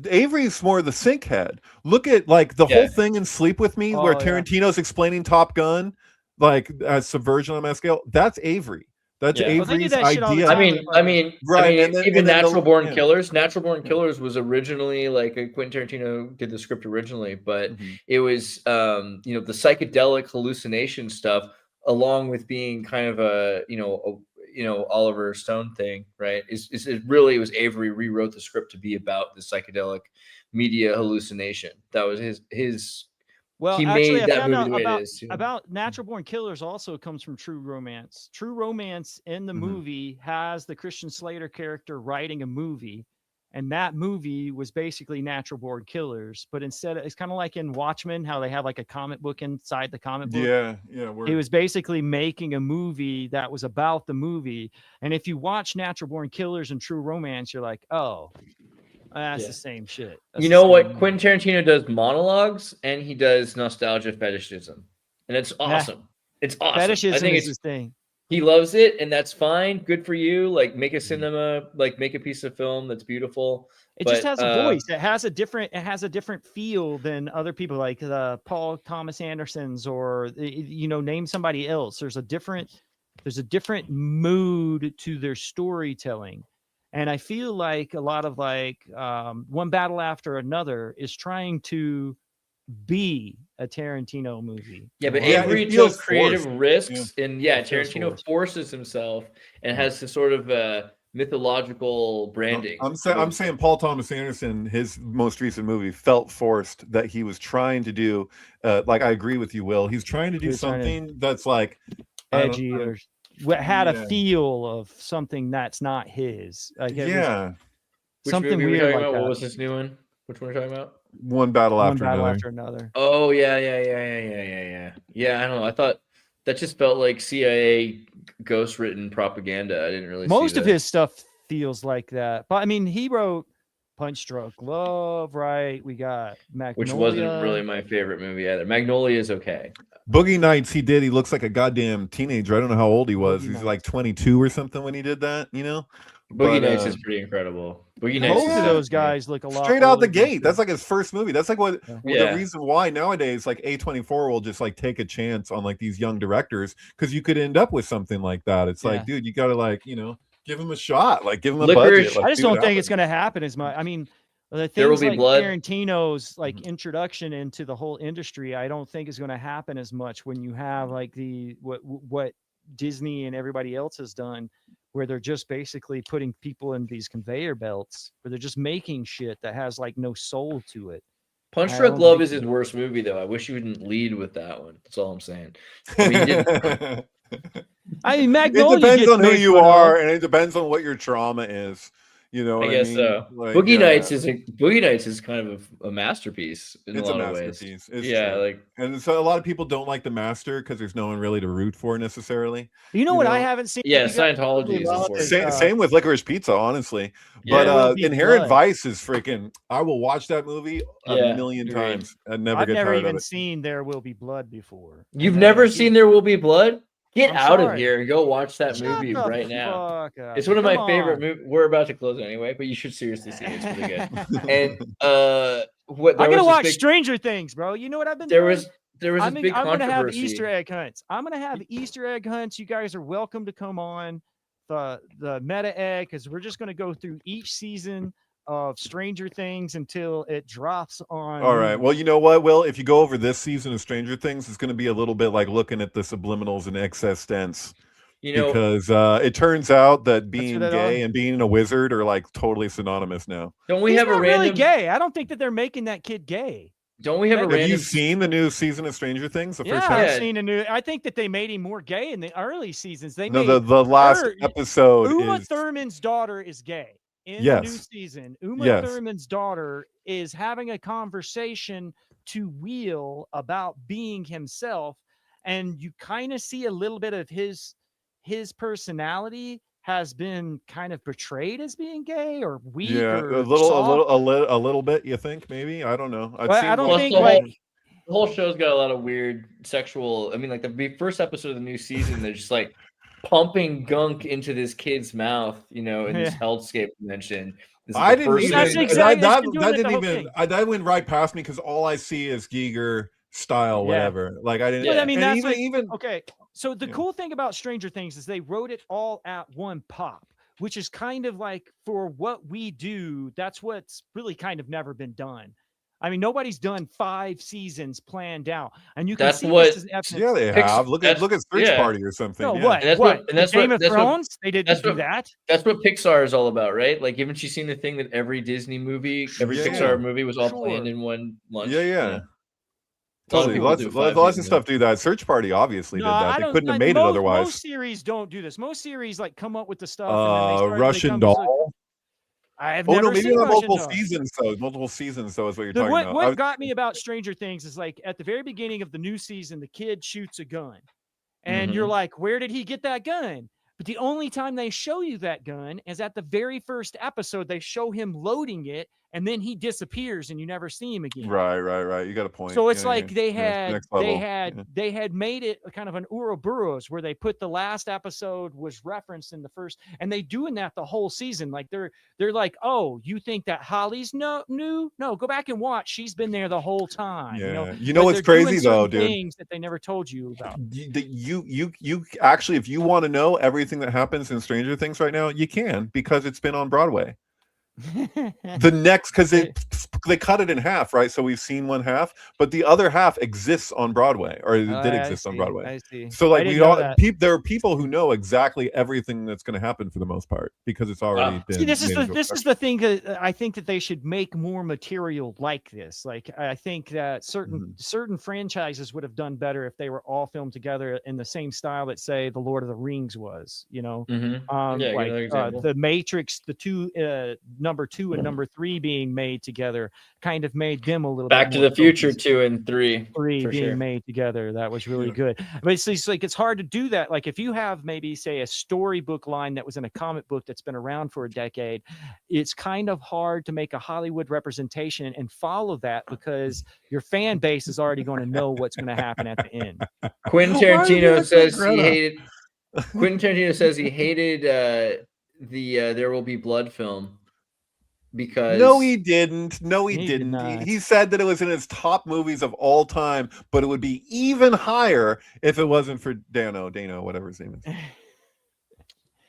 Avery's more the sync head. Look at like the whole thing in Sleep With Me, where Tarantino's explaining Top Gun, like as subversion on a scale. That's Avery. That's Avery's idea. I mean, even Natural Born Killers. Natural Born Killers was originally like Quentin Tarantino did the script originally, but it was the psychedelic hallucination stuff, along with being kind of a Oliver Stone thing, right? It was Avery rewrote the script to be about the psychedelic media hallucination. That was his. Well, he actually, made that movie the way it is. About Natural Born Killers also comes from True Romance. True Romance in the movie has the Christian Slater character writing a movie, And that movie was basically Natural Born Killers, but instead it's kind of like in Watchmen, how they have like a comic book inside the comic book. Yeah. He was basically making a movie that was about the movie. And if you watch Natural Born Killers and True Romance, you're like, oh, that's the same shit. That's You the know same what? movie. Quentin Tarantino does monologues and he does nostalgia fetishism, and it's awesome. It's awesome. Fetishism I think is it's his thing. He loves it, and that's fine. Good for you. Like, make a cinema, like make a piece of film that's beautiful. It just has a voice. It has a different feel than other people, like Paul Thomas Anderson's, or name somebody else. There's a different mood to their storytelling, and I feel like a lot of One Battle After Another is trying to be a Tarantino movie. Yeah, but Yeah, Avery it feels took creative forced. risks, and It feels Tarantino forced. forces himself and has this sort of mythological branding. I'm saying Paul Thomas Anderson, his most recent movie, felt forced, that he was trying to do. Like, I agree with you, Will. He's trying to do something that's like edgy or had a feel of something that's not his. Like, Which something movie weird were we talking like about? that. What was this new one? Which one are we talking about? One Battle After Another. Oh yeah. Yeah, I don't know. I thought that just felt like CIA ghost-written propaganda. I didn't really. Most see of his stuff feels like that, but I mean, he wrote Punch Drunk Love, right? We got Magnolia, which wasn't really my favorite movie either. Magnolia is okay. Boogie Nights, he looks like a goddamn teenager. I don't know how old he was. Boogie He's Nights. like 22 or something when he did that, Boogie Nights is pretty incredible. Boogie Nights. Both of those guys look a lot straight out the older than gate. shit. That's like his first movie. That's like what Yeah. the reason why nowadays like A24 will just like take a chance on like these young directors, because you could end up with something like that. It's like, dude, you gotta give him a shot, like give him a budget. Like, I just don't think it's gonna happen as much. I mean, the things like blood. Tarantino's like introduction into the whole industry, I don't think is going to happen as much when you have like what Disney and everybody else has done, where they're just basically putting people in these conveyor belts, where they're just making shit that has like no soul to it. Punch Drunk Love is his worst movie, though. I wish you wouldn't lead with that one. That's all I'm saying. I mean, I mean, Magnolia. It depends on who you are, and it depends on what your trauma is. You know, I what guess mean? so. Like, Boogie Nights is kind of a masterpiece in it's a lot a of masterpiece. ways. It's true. And so a lot of people don't like the Master because there's no one really to root for necessarily. You know what I haven't seen? Yeah, Scientology is important. Same with Licorice Pizza, honestly. Yeah. But Inherent Vice is freaking. I will watch that movie a million times and never I've get never tired even of it. seen There Will Be Blood before. You've never seen There Will Be Blood? Get I'm out of sorry. here and go watch that Shut movie the right now. fuck up. It's one of Come my favorite on. movies. We're about to close anyway, but you should seriously see it. It's really good. And I'm gonna watch Stranger Things, bro. You know what I've been there doing? was this big I'm gonna have controversy. Easter egg hunts. I'm gonna have Easter egg hunts. You guys are welcome to come on the meta egg, because we're just gonna go through each season of Stranger Things until it drops on. All right. Well, you know what, Will? If you go over this season of Stranger Things, it's going to be a little bit like looking at the subliminals and excess tense. Because it turns out that being gay and being a wizard are like totally synonymous now. Don't we He's have a not random? really gay. I don't think that they're making that kid gay. Don't we have a Have random? you seen the new season of Stranger Things? The first I've half? seen a new. I think that they made him more gay in the early seasons. They No, made the last episode Uma is Thurman's daughter is gay. In the new season, Uma Thurman's daughter is having a conversation to Will about being himself, and you kind of see a little bit of his personality has been kind of portrayed as being gay or weak. Yeah, or a little bit. You think maybe? I don't know. I don't think the whole show's got a lot of weird sexual. I mean, like the first episode of the new season, they're just like pumping gunk into this kid's mouth, in this hellscape dimension. I didn't even. That didn't even. That went right past me because all I see is Giger style, whatever. Like I didn't. But I mean, that's even okay. So the cool thing about Stranger Things is they wrote it all at one pop, which is kind of like, for what we do, that's what's really kind of never been done. I mean, nobody's done 5 seasons planned out, and you can that's see what. This is yeah, they have. Look at Search Party or something. No, yeah. what? And that's Game what, of Thrones? They didn't do that. That's what Pixar is all about, right? Like, haven't you seen the thing that every Disney movie, every Pixar movie was all planned in one lunch? Yeah. Totally. Lots of stuff do that. Search Party obviously did that. They couldn't have made it otherwise. Most series don't do this. Most series like come up with the stuff. And then they Russian Doll. I've Oh never no, maybe seen not Russian multiple Doll. seasons though. Multiple seasons though is what you're talking What about. what got me about Stranger Things is like at the very beginning of the new season, the kid shoots a gun, and you're like, where did he get that gun? But the only time they show you that gun is at the very first episode. They show him loading it, and then he disappears, and you never see him again. Right. You got a point. So it's Yeah, like yeah. Yeah, it's next level. they had made it a kind of an Ouroboros where they put the last episode was referenced in the first, and they doing that the whole season. Like they're like, oh, you think that Holly's new? No, go back and watch. She's been there the whole time. Yeah. You know but what's they're doing crazy though, certain dude? things that they never told you about. You actually, if you want to know everything that happens in Stranger Things right now, you can, because it's been on Broadway. The next, because they cut it in half, right? So we've seen one half, but the other half exists on Broadway, or it did exist on Broadway. I see. So like there are people who Mm. know exactly everything that's going to happen for the most part because it's already been. See, this is the thing that I think that they should make more material like this. Like I think that certain franchises would have done better if they were all filmed together in the same style that, say, The Lord of the Rings was. You know, The Matrix, the two number 2 and number 3 being made together kind of made them a little Back bit to more the Future focused. 2 and 3 being made together. That was really good. But it's like it's hard to do that. Like if you have maybe, say, a storybook line that was in a comic book that's been around for a decade, it's kind of hard to make a Hollywood representation and follow that because your fan base is already going to know what's going to happen at the end. Quentin Tarantino says he hated the There Will Be Blood film because No, he didn't. He said that it was in his top movies of all time, but it would be even higher if it wasn't for Dano, whatever his name is.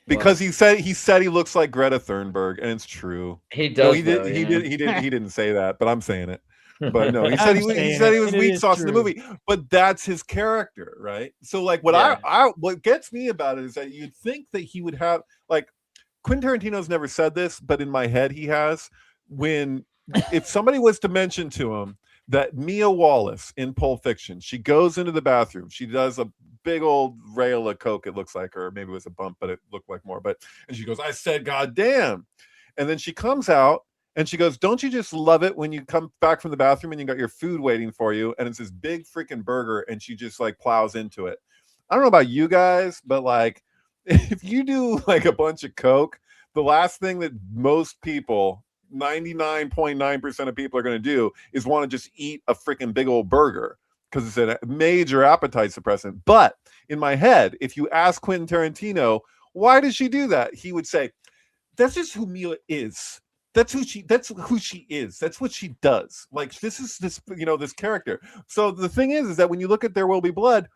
Because he said he looks like Greta Thunberg, and it's true. He does. He didn't say that, but I'm saying it. But no, he said he was weak sauce in the movie. But that's his character, right? So like what gets me about it is that you'd think that he would have, like, Quentin Tarantino's never said this, but in my head he has. If somebody was to mention to him that Mia Wallace in Pulp Fiction, she goes into the bathroom, she does a big old rail of coke, it looks like, or maybe it was a bump, but it looked like more. And she goes, I said, God damn. And then she comes out and she goes, don't you just love it when you come back from the bathroom and you got your food waiting for you, and it's this big freaking burger, and she just like plows into it. I don't know about you guys, but like, if you do like a bunch of coke, the last thing that most people, 99.9% of people, are going to do is want to just eat a freaking big old burger because it's a major appetite suppressant. But in my head, if you ask Quentin Tarantino, why does she do that? He would say, that's just who Mila is. That's who she is. That's what she does. Like, this character. So the thing is that when you look at There Will Be Blood,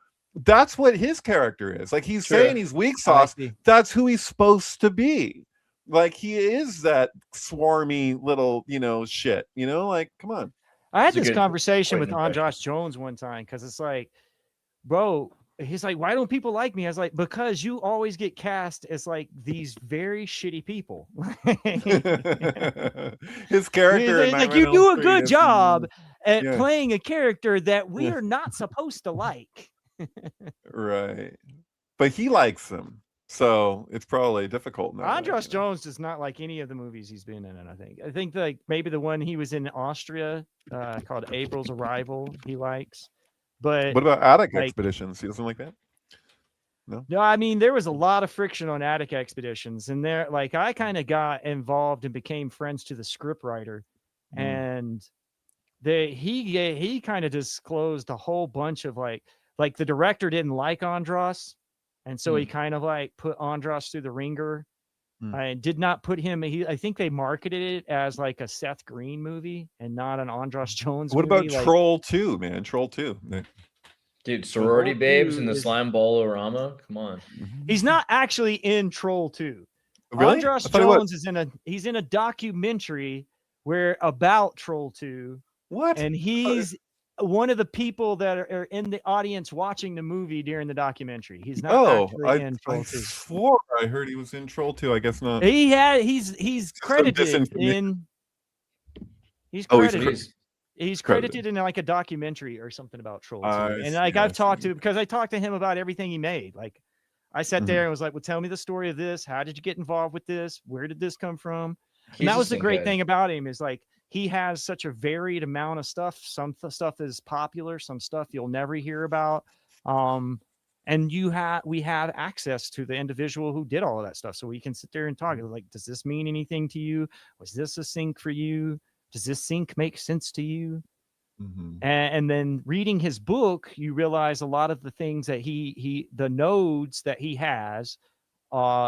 that's what his character is. Like, he's saying he's weak sauce. That's who he's supposed to be. Like, he is that swarmy little, shit. Like, come on. I had this conversation with Andreas Jones one time because it's like, bro, he's like, why don't people like me? I was like, because you always get cast as like these very shitty people. His character, like, you do a good job at playing a character that we are not supposed to like. Right, but he likes them, so it's probably difficult now. Andreas Jones does not like any of the movies he's been in. I think like maybe the one he was in Austria called April's Arrival he likes. But what about Attic Expeditions? He doesn't like that. No, I mean, there was a lot of friction on Attic Expeditions, and there, like, I kind of got involved and became friends to the scriptwriter, and he kind of disclosed a whole bunch of like the director didn't like Andras, and so he kind of like put Andras through the ringer. I did not put him. I think they marketed it as like a Seth Green movie and not an Andras Jones. What movie. about Troll 2, man? Troll 2. Dude, sorority babes in the slime ball-orama? Come on. He's not actually in Troll 2. Really? Andras Jones is in a documentary about Troll 2. What? And he's one of the people that are in the audience watching the movie during the documentary. He's not actually in Troll 2. I swore I heard he was in Troll 2. I guess not. He's credited in. He's credited. He's credited in like a documentary or something about Troll 2. And like I've talked to him about everything he made. Like I sat there and was like, well, tell me the story of this. How did you get involved with this? Where did this come from? And that was the Sync great head. thing about him is like he has such a varied amount of stuff. Some stuff is popular, some stuff you'll never hear about. And we have access to the individual who did all of that stuff. So we can sit there and talk like, does this mean anything to you? Was this a sync for you? Does this sync make sense to you? And then reading his book, you realize a lot of the things that the nodes that he has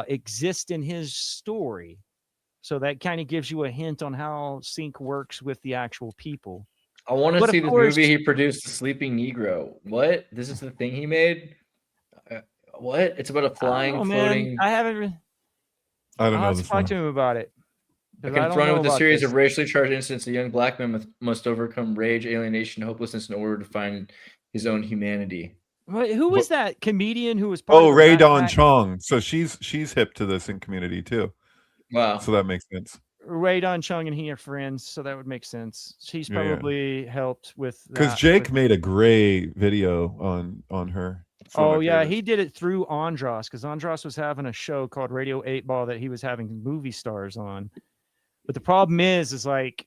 exist in his story. So that kind of gives you a hint on how sync works with the actual people. I want to see this movie he produced, The Sleeping Negro. What? This is the thing he made? What? It's about a flying, floating. Man. I haven't. I don't know. I'll have to talk to him about it. Confronted with a series of racially charged incidents, a young black man must overcome rage, alienation, hopelessness in order to find his own humanity. Who was that comedian who was part of Ray Don Chong. So she's hip to the sync community too. Wow. So that makes sense. Ray Don Chung and he are friends, so that would make sense. She's probably helped with that. Because Jake made a great video on her. Oh yeah, he did it through Andras, because Andras was having a show called Radio 8 Ball that he was having movie stars on. But the problem is like,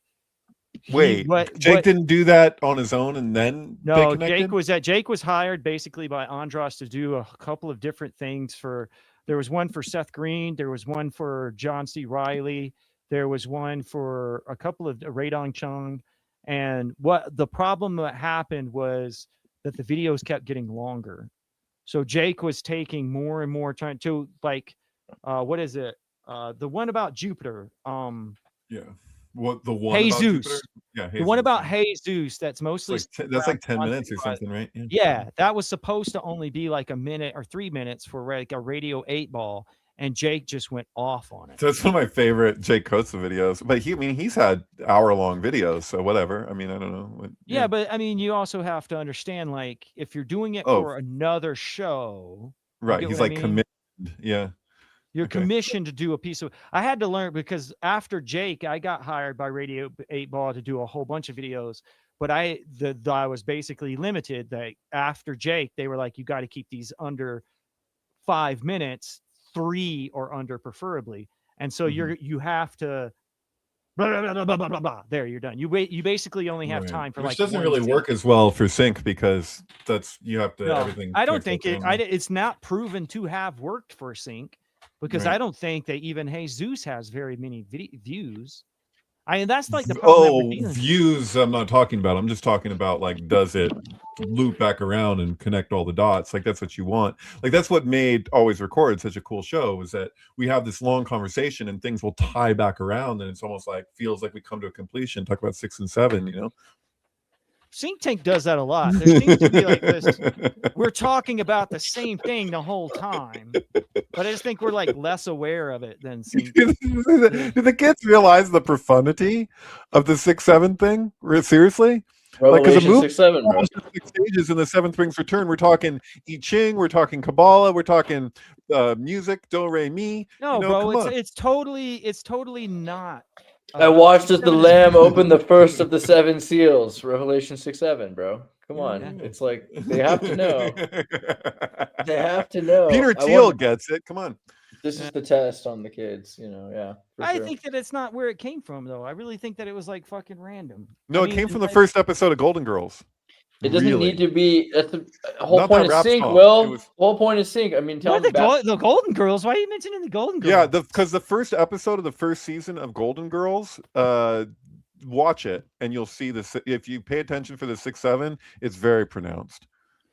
Jake didn't do that on his own, and then no, Jake was hired basically by Andras to do a couple of different things for. There was one for Seth Green, there was one for John C. Reilly, there was one for a couple of Ray Dong Chung, and what the problem that happened was that the videos kept getting longer. So Jake was taking more and more time to like, what is it? The one about Jupiter. What the one Jesus? About Jupiter? Yeah, the one about Jesus. That's mostly that's like 10 minutes or something, right? Yeah, that was supposed to only be like a minute or 3 minutes for like a Radio 8 Ball, and Jake just went off on it. So that's one of my favorite Jake Coates videos. But he's had hour-long videos, so whatever. I mean, I don't know. Yeah, but I mean, you also have to understand, like, if you're doing it for another show, right? He's like committed. Yeah. You're commissioned to do a piece of. I had to learn because after Jake, I got hired by Radio 8 Ball to do a whole bunch of videos. But I was basically limited. That after Jake, they were like, you got to keep these under 5 minutes, 3 or under, preferably. And so you have to. Blah, blah, blah, blah, blah, blah, blah. There, you're done. You basically only have time for which like. Doesn't really work as well for sync because you have to everything. I don't think it's not proven to have worked for sync. Because I don't think that even Jesus has very many views. I mean, that's like the problem. Views I'm not talking about. I'm just talking about like, does it loop back around and connect all the dots? Like that's what you want. Like that's what made Always Record such a cool show, is that we have this long conversation and things will tie back around, and it's almost like feels like we come to a completion. Talk about 6 and 7, you know. Synctank does that a lot. There seems to be like this. We're talking about the same thing the whole time, but I just think we're like less aware of it than Synctank. Do the kids realize the profundity of the 6-7 thing? Seriously? Revelation 6-7, bro. 6 stages in the 7th Ring's Return. We're talking I Ching. We're talking Kabbalah. We're talking music. Do re mi. No, bro. It's totally not. I watched as the Lamb open the first of the 7 seals. Revelation 6-7, bro. Come on. Yeah. It's like they have to know. They have to know. Peter Thiel gets it. Come on. This is the test on the kids, you know. Yeah. I think that it's not where it came from, though. I really think that it was like fucking random. No, it came from the first episode of Golden Girls. It doesn't need to be. That's the whole point of sync. Well, whole point of sync. I mean, tell me the Golden Girls. Why are you mentioning the Golden Girls? Yeah, because the first episode of the first season of Golden Girls, watch it and you'll see this. If you pay attention for the 6-7, it's very pronounced,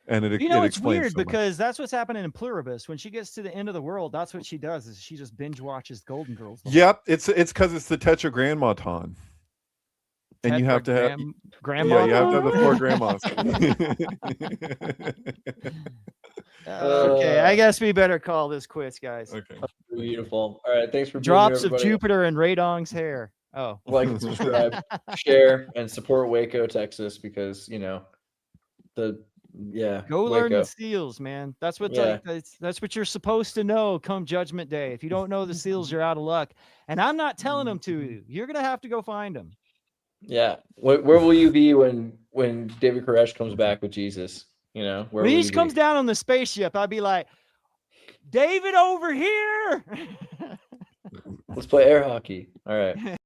and it's weird because that's what's happening in Pluribus. When she gets to the end of the world, that's what she does. Is she just binge watches Golden Girls? Yep, it's because it's the Tetragrammaton. And you have to have grandma. Yeah, you have to have the 4 grandmas. Okay, I guess we better call this quits, guys. Okay. Beautiful. All right, thanks for drops of Jupiter and Ray Dong's hair. Oh, like, subscribe, share, and support Waco, Texas, because go Waco. Learn the seals, man. That's what that's what you're supposed to know come Judgment Day. If you don't know the seals, you're out of luck. And I'm not telling them to you. You're gonna have to go find them. Yeah. Where will you be when David Koresh comes back with Jesus? You know, when he comes down on the spaceship, I'd be like, David over here. Let's play air hockey. All right.